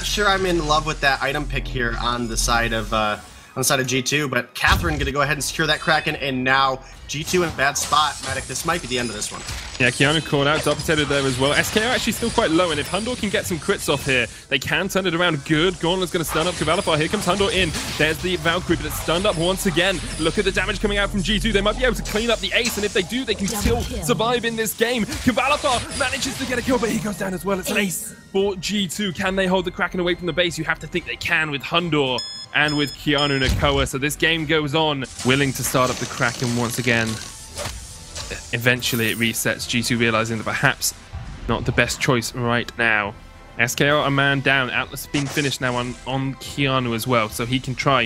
sure I'm in love with that item pick here on the side of G2, but Catherine gonna go ahead and secure that Kraken, and now G2 in a bad spot. Medic, this might be the end of this one. Yeah, Keanu called out, Dark Potato there as well. SK are actually still quite low, and if Hundor can get some crits off here, they can turn it around good. Gauntlet's going to stun up Cavalifar. Here comes Hundor in. There's the Valkyrie, but it's stunned up once again. Look at the damage coming out from G2. They might be able to clean up the ace, and if they do, they can still survive in this game. Cavalifar manages to get a kill, but he goes down as well. It's an ace for G2. Can they hold the Kraken away from the base? You have to think they can with Hundor and with Keanu Nakoa. So this game goes on, willing to start up the Kraken once again. Eventually it resets, G2 realizing that perhaps not the best choice right now. SK are a man down. Atlas being finished now on Keanu as well, so he can try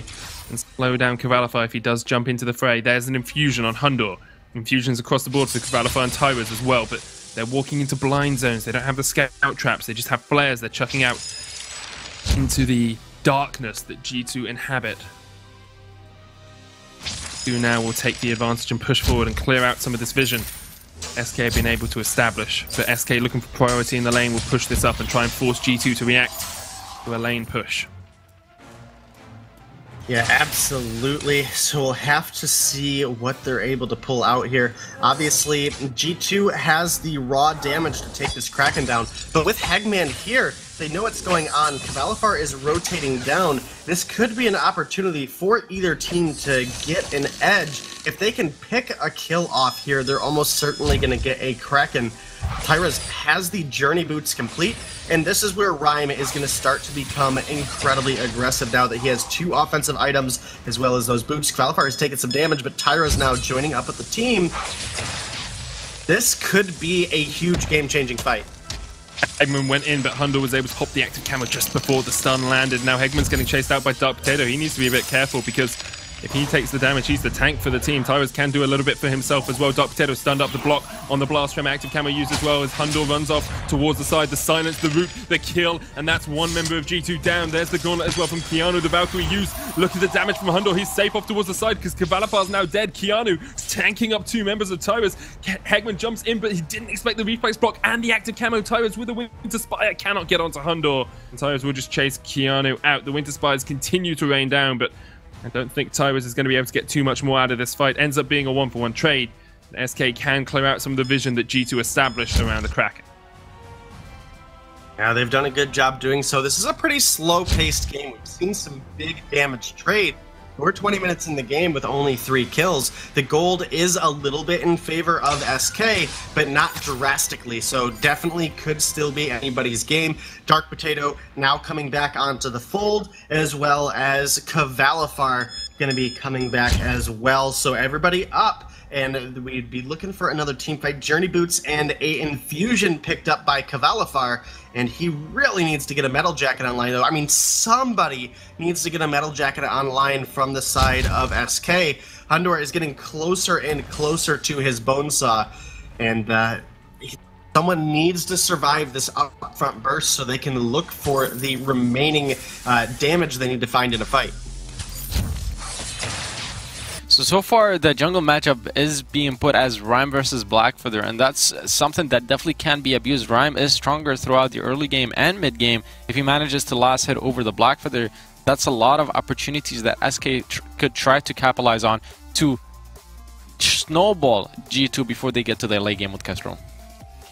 and slow down Cavalifar if he does jump into the fray. There's an infusion on Hundor. Infusions across the board for Cavalifar and Tyrus as well, but they're walking into blind zones. They don't have the scout traps, they just have flares they're chucking out into the darkness that G2 inhabit. G2 now will take the advantage and push forward and clear out some of this vision SK have been able to establish. But SK looking for priority in the lane will push this up and try and force G2 to react to a lane push. Yeah, absolutely. So we'll have to see what they're able to pull out here. Obviously, G2 has the raw damage to take this Kraken down, but with Hegman here, they know what's going on. Cavalifar is rotating down. This could be an opportunity for either team to get an edge. If they can pick a kill off here, they're almost certainly going to get a Kraken. Tyrus has the Journey Boots complete, and this is where Rhyme is going to start to become incredibly aggressive now that he has two offensive items as well as those boots. Cavalifar has taken some damage, but Tyrus now joining up with the team. This could be a huge game-changing fight. Hegman went in, but Hundor was able to pop the active camo just before the stun landed. Now Hegman's getting chased out by Dark Potato. He needs to be a bit careful because if he takes the damage, he's the tank for the team. Tyrus can do a little bit for himself as well. Dark Potato stunned up the block on the blast from active camo used as well as Hundor runs off towards the side. The silence, the root, the kill, and that's one member of G2 down. There's the gauntlet as well from Keanu. The Valkyrie used. Look at the damage from Hundor. He's safe off towards the side because Cavalifar's now dead. Keanu tanking up two members of Tyrus. Hegman jumps in, but he didn't expect the reflex block and the active camo. Tyrus with the Winter Spire cannot get onto Hundor. And Tyrus will just chase Keanu out. The Winter Spires continue to rain down, but I don't think Tyrus is going to be able to get too much more out of this fight. Ends up being a 1-for-1 trade. SK can clear out some of the vision that G2 established around the Kraken. Yeah, they've done a good job doing so. This is a pretty slow-paced game. We've seen some big damage trade. We're 20 minutes in the game with only 3 kills. The gold is a little bit in favor of SK, but not drastically, so definitely could still be anybody's game. Dark Potato now coming back onto the fold, as well as Cavalifar going to be coming back as well. So everybody up, and we'd be looking for another team fight. Journey Boots and a Infusion picked up by Cavalifar, and he really needs to get a Metal Jacket online, though. I mean, somebody needs to get a Metal Jacket online from the side of SK. Hundor is getting closer and closer to his Bonesaw, and someone needs to survive this upfront burst so they can look for the remaining damage they need to find in a fight. So far, the jungle matchup is being put as Rhyme versus Blackfeather, and that's something that definitely can be abused. Rhyme is stronger throughout the early game and mid game. If he manages to last hit over the Blackfeather, that's a lot of opportunities that SK could try to capitalize on to snowball G2 before they get to the late game with Kestrel.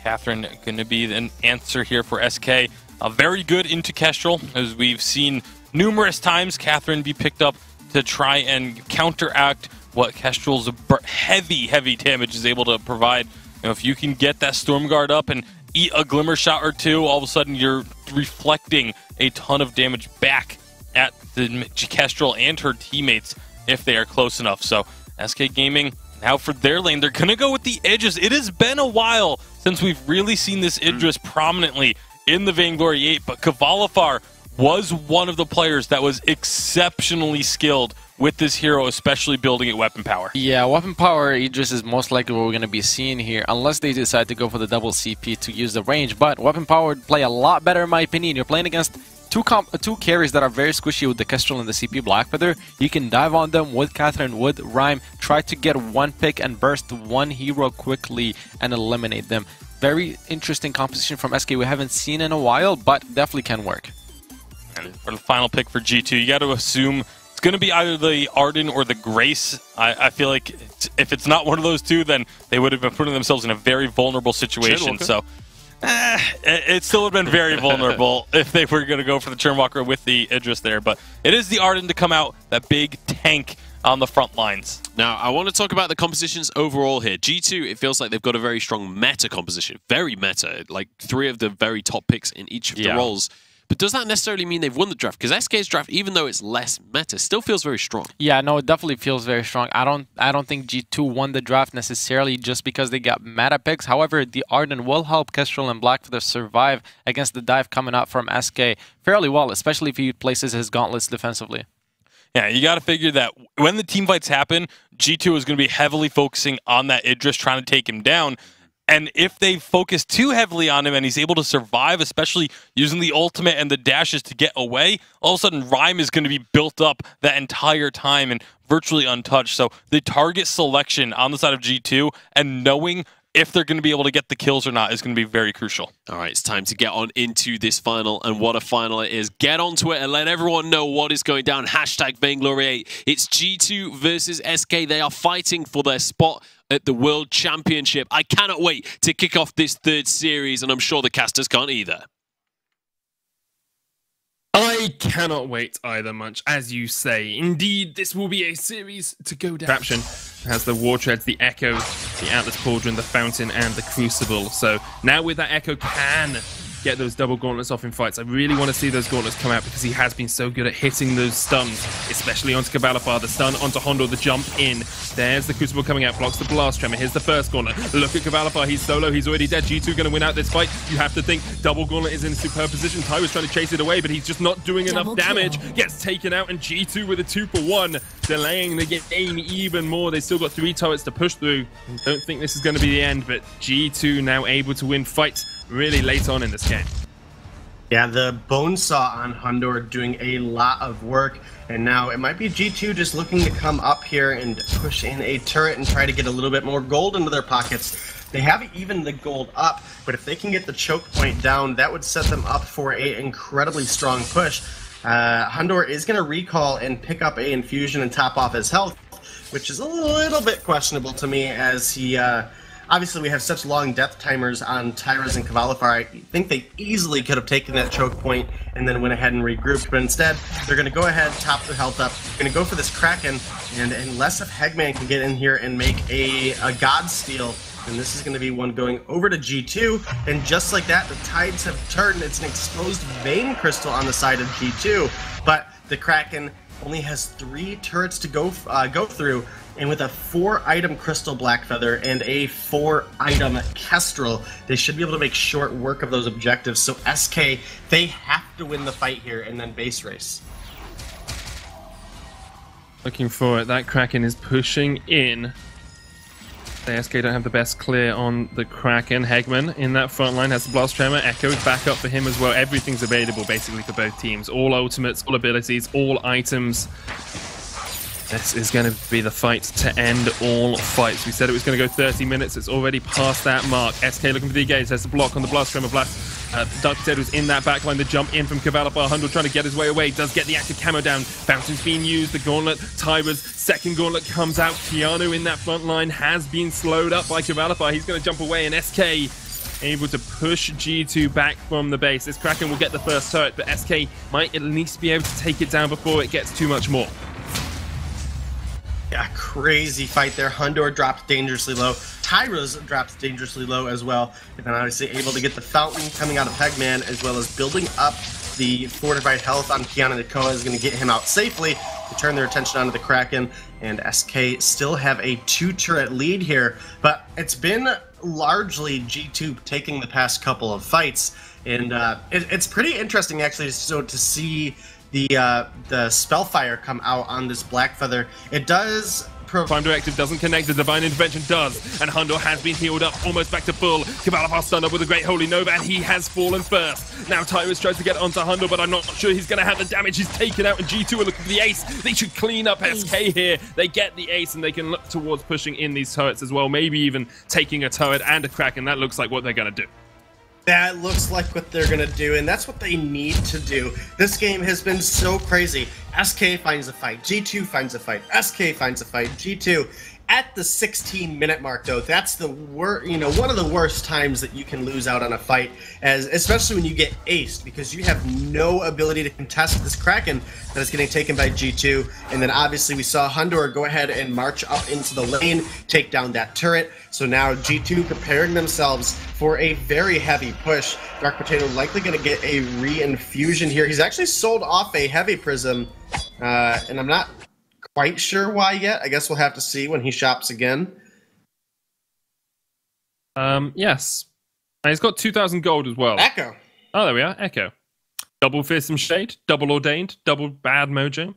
Catherine going to be an answer here for SK. Very good into Kestrel, as we've seen numerous times Catherine be picked up to try and counteract what Kestrel's heavy damage is able to provide. You know, if you can get that Storm Guard up and eat a Glimmer Shot or two, all of a sudden you're reflecting a ton of damage back at the Kestrel and her teammates if they are close enough. So SK Gaming, now for their lane, they're going to go with the edges. It has been a while since we've really seen this Idris prominently in the Vainglory 8, but Kvalifar was one of the players that was exceptionally skilled with this hero, especially building at weapon power. Yeah, weapon power Idris is most likely what we're going to be seeing here, unless they decide to go for the double CP to use the range. But weapon power would play a lot better in my opinion. You're playing against two carries that are very squishy with the Kestrel and the CP Blackfeather. You can dive on them with Catherine, with Rhyme, try to get one pick and burst one hero quickly and eliminate them. Very interesting composition from SK we haven't seen in a while, but definitely can work. And for the final pick for G2, you got to assume it's going to be either the Arden or the Grace. I feel like if it's not one of those two, then they would have been putting themselves in a very vulnerable situation. So it still would have been very vulnerable if they were going to go for the Churnwalker with the Idris there. But it is the Arden to come out, that big tank on the front lines. Now, I want to talk about the compositions overall here. G2, it feels like they've got a very strong meta composition. Very meta. Like 3 of the very top picks in each of the roles. But does that necessarily mean they've won the draft? Because SK's draft, even though it's less meta, still feels very strong. Yeah, no, it definitely feels very strong. I don't think G2 won the draft necessarily just because they got meta picks. However, the Arden will help Kestrel and Blackfeather survive against the dive coming out from SK fairly well, especially if he places his gauntlets defensively. Yeah, you got to figure that when the team fights happen, G2 is going to be heavily focusing on that Idris, trying to take him down. And if they focus too heavily on him and he's able to survive, especially using the ultimate and the dashes to get away, all of a sudden Rhyme is going to be built up that entire time and virtually untouched. So the target selection on the side of G2 and knowing if they're going to be able to get the kills or not is going to be very crucial. All right, it's time to get on into this final, and what a final it is. Get onto it and let everyone know what is going down. Hashtag Vainglory 8. It's G2 versus SK. They are fighting for their spot at the World Championship. I cannot wait to kick off this 3rd series, and I'm sure the casters can't either. I cannot wait either, Munch, as you say. Indeed, this will be a series to go down. Contraption has the War Treads, the Echoes, the Atlas Pauldron, the Fountain, and the Crucible. So now with that Echo can get those double gauntlets off in fights. I really want to see those gauntlets come out because he has been so good at hitting those stuns, especially onto Kvalifar. The stun onto Hondo, the jump in. There's the Crucible coming out, blocks the Blast Tremor. Here's the first gauntlet. Look at Kvalifar, he's solo, he's already dead. G2 going to win out this fight. You have to think double gauntlet is in a superb position. Tyro's trying to chase it away, but he's just not doing enough damage. Gets taken out, and G2 with a 2-for-1, delaying the game even more. They've still got 3 turrets to push through. Don't think this is going to be the end, but G2 now able to win fights really late on in this game. Yeah, the Bonesaw on Hundor doing a lot of work, and now it might be G2 just looking to come up here and push in a turret and try to get a little bit more gold into their pockets. They have even the gold up, but if they can get the choke point down, that would set them up for an incredibly strong push. Hundor is going to recall and pick up a infusion and top off his health, which is a little bit questionable to me, as he... Obviously, we have such long death timers on Tyras and Kvalifar. I think they easily could have taken that choke point and then went ahead and regrouped, but instead, they're going to go ahead, top their health up, going to go for this Kraken, and unless if Hegman can get in here and make a God Steal, then this is going to be one going over to G2, and just like that, the tides have turned. It's an exposed Vein Crystal on the side of G2, but the Kraken only has 3 turrets to go through, and with a 4-item Crystal Blackfeather and a 4-item Kestrel, they should be able to make short work of those objectives. So SK, they have to win the fight here and then base race. Looking for it. That Kraken is pushing in. The SK don't have the best clear on the Kraken. Hegman in that front line has the Blast Tremor. Echo is back up for him as well. Everything's available basically for both teams. All ultimates, all abilities, all items. This is going to be the fight to end all fights. We said it was going to go 30 minutes. It's already past that mark. SK looking for the engage. There's the block on the Blast Tremor Blast. Dark Dead was in that backline. The jump in from Kvalifar. Hundred trying to get his way away. Does get the active camo down. Fountain's being used. The Gauntlet. Tyra's second Gauntlet comes out. Keanu in that front line has been slowed up by Kvalifar. He's going to jump away, and SK able to push G2 back from the base. This Kraken will get the first turret, but SK might at least be able to take it down before it gets too much more. Yeah, crazy fight there. Hundor dropped dangerously low. Tyra's dropped dangerously low as well. And then obviously able to get the Fountain coming out of Hegman, as well as building up the fortified health on Kiana Nakoa is going to get him out safely to turn their attention onto the Kraken. And SK still have a 2-turret lead here. But it's been largely G2 taking the past couple of fights, and it's pretty interesting actually. So to see the Spellfire come out on this Blackfeather, it does. Prime Directive doesn't connect, the Divine Intervention does, and Hundor has been healed up, almost back to full. Cavalifar stunned up with a Great Holy Nova, and he has fallen first. Now Tyrus tries to get onto Hundor, but I'm not sure he's going to have the damage. He's taken out, and G2 are looking for the ace. They should clean up SK here. They get the ace, and they can look towards pushing in these turrets as well, maybe even taking a turret and a Kraken. That looks like what they're going to do. That looks like what they're going to do, and that's what they need to do. This game has been so crazy. SK finds a fight, G2 finds a fight, SK finds a fight, G2. At the 16-minute mark, though, that's the one of the worst times that you can lose out on a fight, especially when you get aced, because you have no ability to contest this Kraken that is getting taken by G2. And then obviously we saw Hundor go ahead and march up into the lane, take down that turret. So now G2 preparing themselves for a very heavy push. Dark Potato likely going to get a re-infusion here. He's actually sold off a heavy prism, and I'm not quite sure why yet. I guess we'll have to see when he shops again. Yes. And he's got 2,000 gold as well. Echo. Oh, there we are. Echo. Double Fearsome Shade, double Ordained, double Bad Mojo.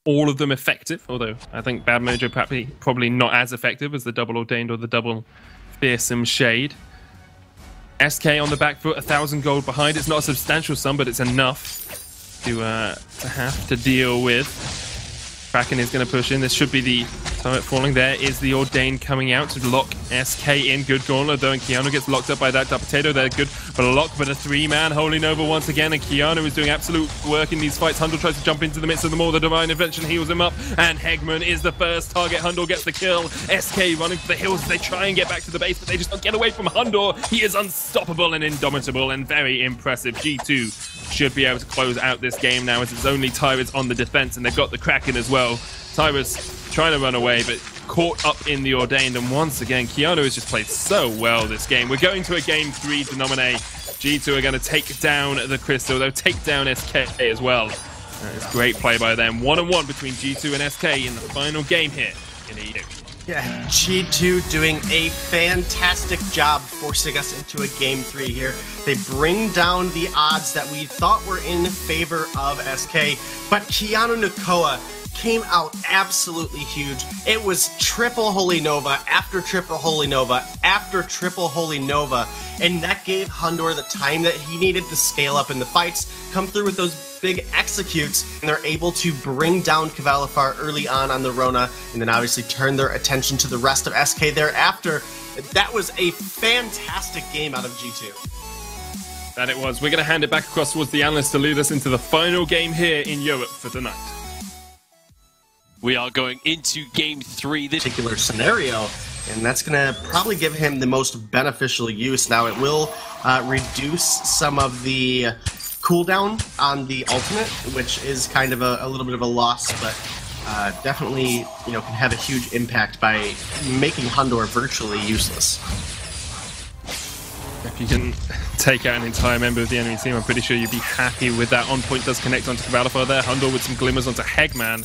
All of them effective, although I think Bad Mojo probably not as effective as the double Ordained or the double Fearsome Shade. SK on the back foot, 1,000 gold behind. It's not a substantial sum, but it's enough to have to deal with. Kraken is going to push in. This should be the turret falling. There is the Ordained coming out to lock SK in. Good Gauntlet, though, and Keanu gets locked up by that Dark Potato. They're good, but a lock, but a 3-man Holy Nova once again, and Keanu is doing absolute work in these fights. Hundor tries to jump into the midst of them all. The Divine Intervention heals him up, and Hegman is the first target. Hundor gets the kill. SK running for the hills. They try and get back to the base, but they just don't get away from Hundor. He is unstoppable and indomitable and very impressive. G2 should be able to close out this game now, as it's only Tyrus on the defense, and they've got the Kraken as well. Tyrus trying to run away, but caught up in the Ordained, and once again, Keanu has just played so well this game. We're going to a game 3 to nominate. G2 are going to take down the Crystal. They'll take down SK as well. It's great play by them. 1-on-1 between G2 and SK in the final game here in EU. Yeah, G2 doing a fantastic job forcing us into a game 3 here. They bring down the odds that we thought were in favor of SK, but Keanu Nakoa came out absolutely huge. It was triple Holy Nova after triple Holy Nova after triple Holy Nova, and that gave Hundor the time that he needed to scale up in the fights, come through with those big executes, and they're able to bring down Cavalifar early on the Rona, and then obviously turn their attention to the rest of SK thereafter. That was a fantastic game out of G2. That it was. We're going to hand it back across towards the analyst to lead us into the final game here in Europe for tonight. We are going into game 3. This particular scenario, and that's going to probably give him the most beneficial use. Now, it will reduce some of the cooldown on the ultimate, which is kind of a little bit of a loss, but definitely can have a huge impact by making Hundor virtually useless. If you can take out an entire member of the enemy team, I'm pretty sure you'd be happy with that. On point does connect onto Cavalifar there. Hundor with some glimmers onto Hegman.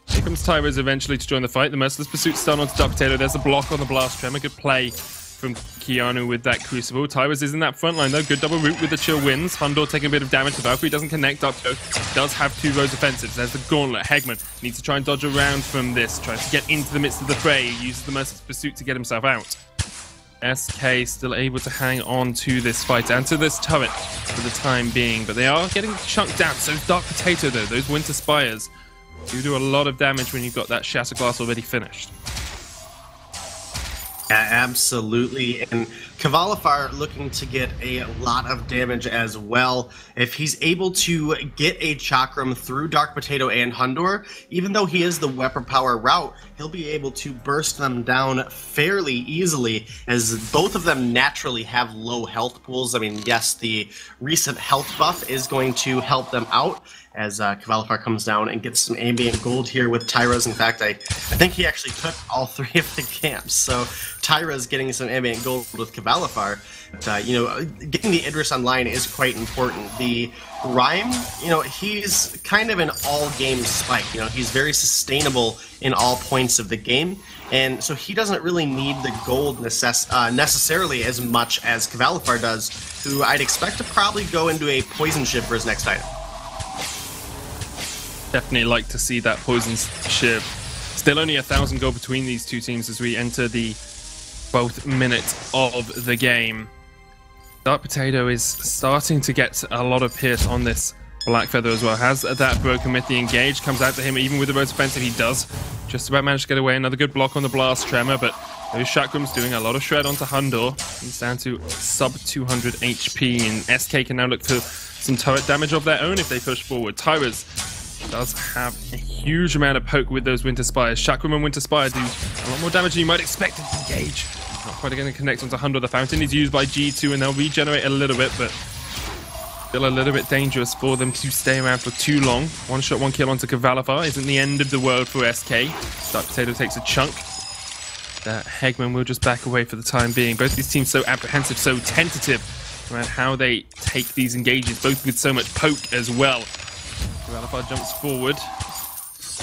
Here comes Tyrus eventually to join the fight. The Merciless Pursuit stun onto Dark Potato. There's a block on the Blast Tremor. Good play from Keanu with that Crucible. Tyrus is in that front line though. Good double root with the Chill Winds. Hundor taking a bit of damage. The Valkyrie doesn't connect. Dark Potato does have 2 rows offensives. There's the Gauntlet. Hegman needs to try and dodge around from this. Tries to get into the midst of the fray. He uses the Merciless Pursuit to get himself out. SK still able to hang on to this fight and to this turret for the time being, but they are getting chunked down. So Dark Potato though, those Winter Spires do a lot of damage when you've got that Shatter Glass already finished. Yeah, absolutely. And Cavalifar looking to get a lot of damage as well. If he's able to get a Chakram through Dark Potato and Hundor, even though he is the weapon power route, he'll be able to burst them down fairly easily, as both of them naturally have low health pools. I mean, yes, the recent health buff is going to help them out, as Cavalifar comes down and gets some ambient gold here with Tyra's. In fact, I think he actually took all 3 of the camps. So Tyra's getting some ambient gold with Cavalifar. But, getting the Idris online is quite important. The Rhyme, he's kind of an all-game spike. He's very sustainable in all points of the game. and so he doesn't really need the gold necessarily as much as Cavalifar does, who I'd expect to probably go into a poison ship for his next item. Definitely like to see that poison ship. Still only 1,000 gold between these two teams as we enter the 12th minute of the game. Dark Potato is starting to get a lot of hit on this Black Feather as well. Has that broken myth, the engage comes out to him even with the road defensive. He does just about manage to get away. Another good block on the blast tremor, but those chakrams doing a lot of shred onto Hundor. He's down to sub 200 HP, and SK can now look for some turret damage of their own if they push forward. Tyrus does have a huge amount of poke with those Winter Spires. Chakram and Winter Spire do a lot more damage than you might expect. Engage. Not quite going to connect onto Hundor. The fountain is used by G2 and they'll regenerate a little bit, but still a little bit dangerous for them to stay around for too long. One shot, one kill onto Cavalifar isn't the end of the world for SK. Dark Potato takes a chunk. That Hegman will just back away for the time being. Both these teams so apprehensive, so tentative around how they take these engages, both with so much poke as well. Cavalifar jumps forward.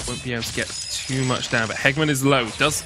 Won't be able to get too much down, but Hegman is low. Does